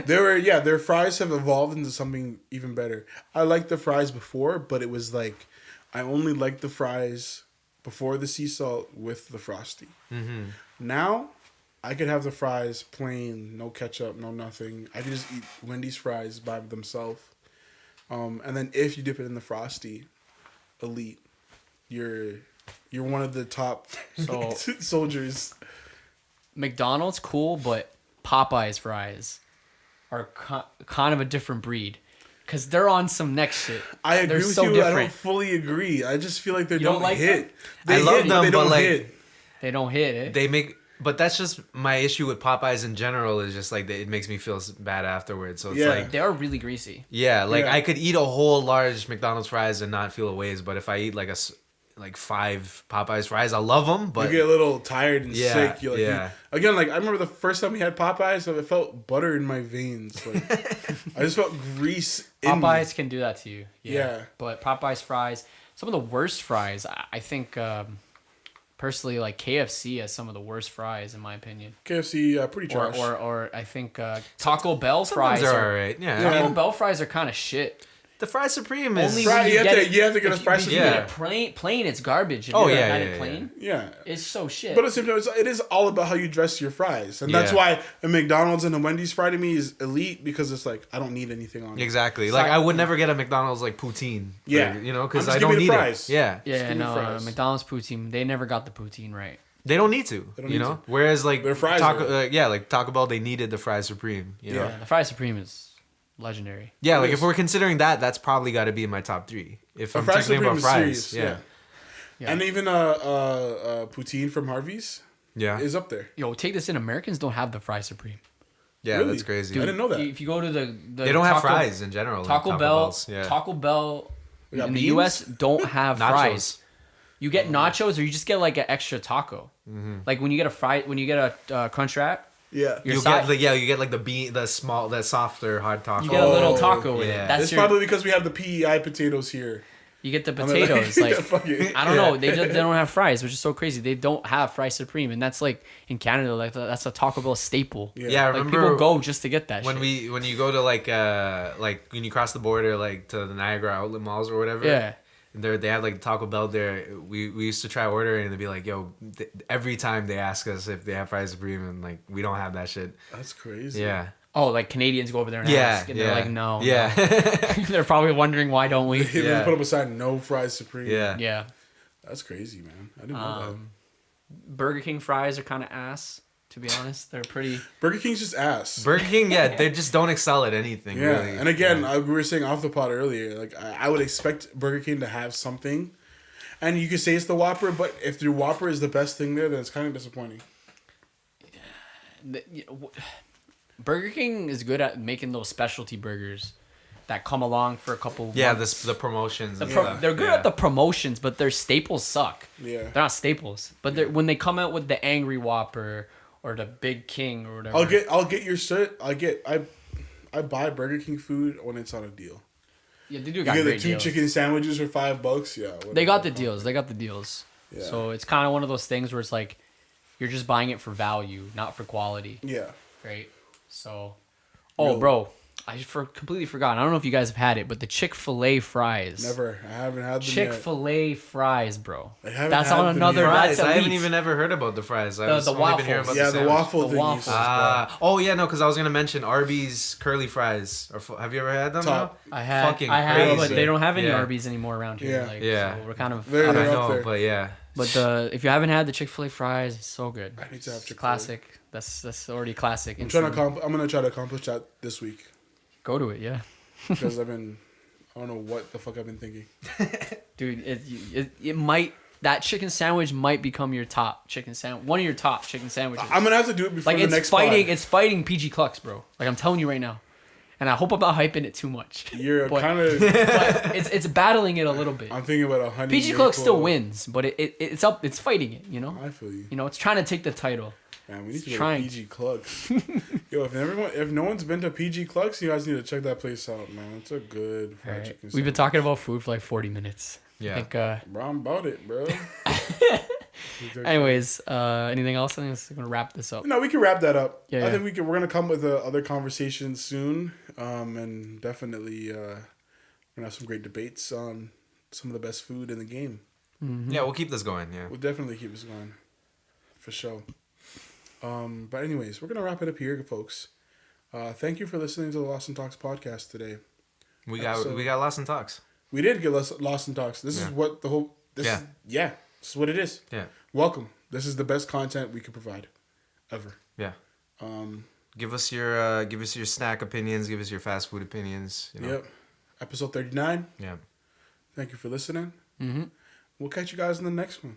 Speaker 1: Their fries have evolved into something even better. I liked the fries before, but it was like I only liked the fries before the sea salt with the frosty.
Speaker 3: Mm-hmm.
Speaker 1: Now I could have the fries plain, no ketchup, no nothing. I could just eat Wendy's fries by themselves. And then if you dip it in the frosty, elite. You're one of the top
Speaker 2: So
Speaker 1: soldiers.
Speaker 2: McDonald's cool, but Popeye's fries are kind of a different breed. Because they're on some next shit.
Speaker 1: I agree
Speaker 2: They're
Speaker 1: with
Speaker 2: so
Speaker 1: you.
Speaker 2: different.
Speaker 1: I don't fully agree. I just feel like they
Speaker 2: You
Speaker 1: don't
Speaker 2: don't like
Speaker 1: hit.
Speaker 2: them?
Speaker 1: They
Speaker 3: I love
Speaker 1: hit,
Speaker 3: them,
Speaker 1: they don't
Speaker 3: but, like,
Speaker 1: hit.
Speaker 2: They don't hit it.
Speaker 3: But that's just my issue with Popeyes in general. Is just like it makes me feel bad afterwards. So it's
Speaker 1: Yeah.
Speaker 3: like
Speaker 2: They are really greasy.
Speaker 3: yeah, like
Speaker 1: Yeah.
Speaker 3: I could eat a whole large McDonald's fries and not feel a ways. But if I eat like 5 Popeyes fries, I love them. But
Speaker 1: You get a little tired and
Speaker 3: Yeah,
Speaker 1: sick. You're like,
Speaker 3: yeah.
Speaker 1: Again, like I remember the first time we had Popeyes, I felt butter in my veins. Like I just felt grease. In me.
Speaker 2: Popeyes can do that to you.
Speaker 1: Yeah.
Speaker 2: But Popeyes fries, some of the worst fries, I think personally, like KFC has some of the worst fries in my opinion.
Speaker 1: KFC, pretty trash.
Speaker 2: Or I think Taco Bell
Speaker 3: sometimes
Speaker 2: fries
Speaker 3: they're
Speaker 2: are
Speaker 3: alright. Yeah.
Speaker 1: Yeah.
Speaker 2: Taco Bell fries are kind of shit.
Speaker 3: The Fry Supreme is
Speaker 2: Only
Speaker 1: Fry-
Speaker 2: when
Speaker 1: you have to- you have to get
Speaker 2: if
Speaker 1: a Fry
Speaker 2: if you
Speaker 1: Supreme.
Speaker 2: get it plain, it's garbage. If
Speaker 3: Oh,
Speaker 2: you
Speaker 3: yeah,
Speaker 2: had
Speaker 3: yeah,
Speaker 2: it
Speaker 3: yeah.
Speaker 2: plain,
Speaker 1: Yeah.
Speaker 2: it's so shit.
Speaker 1: But at the same time, it is all about how you dress your fries. And that's
Speaker 3: Yeah.
Speaker 1: why a McDonald's and a Wendy's fry to me is elite because it's like, I don't need anything on it.
Speaker 3: exactly like I would never get a McDonald's like poutine.
Speaker 1: Yeah.
Speaker 3: you know,
Speaker 1: I'm
Speaker 3: because
Speaker 1: just
Speaker 3: I don't
Speaker 1: giving
Speaker 3: need
Speaker 1: the fries.
Speaker 3: it. Yeah.
Speaker 2: yeah,
Speaker 1: give me
Speaker 2: no,
Speaker 1: fries.
Speaker 2: McDonald's poutine, they never got the poutine right.
Speaker 3: They don't need to,
Speaker 1: don't
Speaker 3: you
Speaker 1: need
Speaker 3: know.
Speaker 1: to.
Speaker 3: Whereas like
Speaker 1: Their fries
Speaker 3: Taco,
Speaker 1: are-
Speaker 3: like Taco Bell, they needed the Fry Supreme. You know.
Speaker 1: Yeah.
Speaker 2: The Fry Supreme is legendary.
Speaker 3: Yeah, like
Speaker 1: It
Speaker 3: if
Speaker 1: is.
Speaker 3: we're considering that, that's probably got to be in my top 3. If I'm
Speaker 1: Fry
Speaker 3: talking
Speaker 1: Supreme
Speaker 3: about
Speaker 1: is
Speaker 3: fries,
Speaker 1: serious,
Speaker 3: yeah.
Speaker 2: Yeah.
Speaker 1: And even poutine from Harvey's
Speaker 3: Yeah,
Speaker 1: is up there.
Speaker 2: Yo, take this in. Americans don't have the Fry Supreme.
Speaker 3: yeah,
Speaker 1: Really?
Speaker 3: that's crazy.
Speaker 1: I didn't know that.
Speaker 2: If you go to the
Speaker 3: They don't have
Speaker 2: Taco-
Speaker 3: fries in general.
Speaker 2: Taco
Speaker 3: like
Speaker 2: Bell,
Speaker 3: Bells. Yeah.
Speaker 2: Taco Bell
Speaker 1: We got
Speaker 2: in the
Speaker 1: beans?
Speaker 2: U.S. don't have
Speaker 3: Nachos.
Speaker 2: fries. You get nachos, or you just get like an extra taco.
Speaker 3: Mm-hmm.
Speaker 2: Like when you get a crunch wrap,
Speaker 1: Yeah.
Speaker 2: your
Speaker 3: You
Speaker 2: side,
Speaker 3: you get like the softer hard taco.
Speaker 2: you get a little
Speaker 1: Oh,
Speaker 2: taco with
Speaker 3: yeah.
Speaker 2: it. That's
Speaker 1: It's
Speaker 2: your,
Speaker 1: probably because we have the PEI potatoes here.
Speaker 2: you get the
Speaker 1: And they're
Speaker 2: potatoes.
Speaker 1: yeah,
Speaker 2: Like
Speaker 1: fuck it.
Speaker 2: I don't know, they don't have fries, which is so crazy. They don't have Fry Supreme, and that's like in Canada, like that's a Taco Bell staple.
Speaker 3: Yeah, I
Speaker 2: Like
Speaker 3: remember
Speaker 2: people go just to get that.
Speaker 3: when
Speaker 2: shit.
Speaker 3: when you go to like when you cross the border like to the Niagara outlet malls or whatever.
Speaker 2: Yeah.
Speaker 3: And they have like Taco Bell there. We used to try ordering and they'd be like, "Yo," every time they ask us if they have Fry Supreme and like we don't have that shit.
Speaker 1: That's crazy.
Speaker 3: Yeah.
Speaker 2: Oh, like Canadians go over there and
Speaker 3: Yeah.
Speaker 2: ask, and
Speaker 3: yeah.
Speaker 2: they're like, no.
Speaker 3: Yeah.
Speaker 2: no. They're probably wondering why don't we?
Speaker 1: They
Speaker 3: Yeah.
Speaker 1: put up a sign, no fries supreme.
Speaker 3: yeah.
Speaker 2: Yeah.
Speaker 1: That's crazy, man. I didn't know that.
Speaker 2: Burger King fries are kind of ass, to be honest. They're pretty.
Speaker 1: Burger King's just ass.
Speaker 3: Burger King, yeah, they just don't excel at anything.
Speaker 1: Yeah,
Speaker 3: Really.
Speaker 1: and again,
Speaker 3: Yeah.
Speaker 1: we were saying off the pod earlier, like I would expect Burger King to have something, and you could say it's the Whopper, but if the Whopper is the best thing there, then it's kind of disappointing.
Speaker 2: Burger King is good at making those specialty burgers that come along for a couple.
Speaker 3: Yeah,
Speaker 2: months.
Speaker 3: the promotions. and
Speaker 2: They're
Speaker 3: stuff.
Speaker 2: good
Speaker 3: Yeah.
Speaker 2: at the promotions, but their staples suck.
Speaker 1: Yeah.
Speaker 2: They're not staples, but when they come out with the Angry Whopper or the Big King or whatever.
Speaker 1: I'll get your shit. I buy Burger King food when it's on a deal.
Speaker 2: Yeah, they do
Speaker 1: You
Speaker 2: got
Speaker 1: get the
Speaker 2: great
Speaker 1: 2
Speaker 2: deals.
Speaker 1: chicken sandwiches for $5. Yeah,
Speaker 2: They got the deals. They got the deals.
Speaker 1: Yeah.
Speaker 2: So it's kind of one of those things where it's like, you're just buying it for value, not for quality.
Speaker 1: Yeah.
Speaker 2: Right. So, bro, completely forgot. I don't know if you guys have had it, but the Chick-fil-A fries.
Speaker 1: Never. I haven't had them
Speaker 2: Chick-fil-A fries, bro.
Speaker 1: I haven't
Speaker 2: That's
Speaker 1: had
Speaker 2: on
Speaker 1: them
Speaker 2: another.
Speaker 1: yet.
Speaker 3: Fries.
Speaker 2: That's
Speaker 3: I haven't
Speaker 2: elite.
Speaker 3: even ever heard about the fries.
Speaker 2: The waffles.
Speaker 1: Yeah, the
Speaker 3: sandwich.
Speaker 1: waffle
Speaker 2: The
Speaker 1: thingies.
Speaker 2: waffles.
Speaker 3: Oh yeah, no, because I was gonna mention Arby's curly fries. Have you ever had them?
Speaker 1: Top.
Speaker 3: No?
Speaker 2: I have,
Speaker 3: crazy.
Speaker 2: but they don't have any
Speaker 3: Yeah.
Speaker 2: Arby's anymore around here.
Speaker 1: Yeah.
Speaker 2: Like,
Speaker 3: Yeah.
Speaker 2: So we're kind of.
Speaker 1: They're
Speaker 3: I
Speaker 1: up
Speaker 3: know,
Speaker 1: there.
Speaker 3: but yeah.
Speaker 2: But if you haven't had the Chick-fil-A fries, it's so good.
Speaker 1: I need to have
Speaker 2: It's
Speaker 1: Chick-fil-A.
Speaker 2: classic. That's already classic.
Speaker 1: I'm gonna try to accomplish that this week
Speaker 2: Go to it, yeah.
Speaker 1: because I don't know what the fuck I've been thinking.
Speaker 2: Dude, it might, that chicken sandwich might become your top chicken sandwich, one of your top chicken sandwiches.
Speaker 1: I'm gonna have to do it before
Speaker 2: Like
Speaker 1: the
Speaker 2: it's
Speaker 1: next
Speaker 2: fighting,
Speaker 1: pod.
Speaker 2: it's fighting PG Clucks, bro. Like I'm telling you right now, and I hope I'm not hyping it too much.
Speaker 1: You're
Speaker 2: but-
Speaker 1: kind of.
Speaker 2: But it's battling it a little bit.
Speaker 1: I'm thinking about a honey.
Speaker 2: PG Clucks still wins, but it's fighting it. You know,
Speaker 1: I feel you.
Speaker 2: you know, it's trying to take the title.
Speaker 1: Man, we need to go
Speaker 2: trying.
Speaker 1: to PG Clucks. Yo, if no one's been to PG Clucks, you guys need to check that place out, man. It's a good fried
Speaker 2: Alright.
Speaker 1: chicken.
Speaker 2: We've been talking about food for like 40 minutes.
Speaker 3: Yeah.
Speaker 2: I think,
Speaker 1: Bro, I'm about it, bro.
Speaker 2: anyways, anything else? I think it's gonna wrap this up.
Speaker 1: No, we can wrap that up.
Speaker 2: Yeah,
Speaker 1: I
Speaker 2: yeah.
Speaker 1: think we're gonna come with other conversations soon, and definitely we're gonna have some great debates on some of the best food in the game.
Speaker 2: Mm-hmm.
Speaker 3: Yeah, we'll keep this going. Yeah.
Speaker 1: We'll definitely keep this going, for sure. But anyways, we're gonna wrap it up here, folks. Thank you for listening to the Lost and Talks podcast today.
Speaker 3: We got Lost in Talks.
Speaker 1: We did get Lost and Talks. This is what the whole. This is what it is.
Speaker 3: Yeah.
Speaker 1: Welcome. This is the best content we could provide, ever.
Speaker 3: Yeah. Give us your snack opinions. Give us your fast food opinions. You know?
Speaker 1: Yep. Episode 39.
Speaker 3: Yeah.
Speaker 1: Thank you for listening.
Speaker 2: Mm-hmm.
Speaker 1: We'll catch you guys in the next one.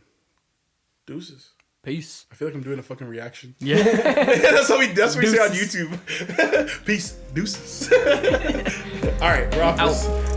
Speaker 1: Deuces.
Speaker 2: Peace.
Speaker 1: I feel like I'm doing a fucking reaction.
Speaker 2: Yeah.
Speaker 1: that's what we say on
Speaker 2: Deuces.
Speaker 1: YouTube. Peace. Deuces. All right, we're off this.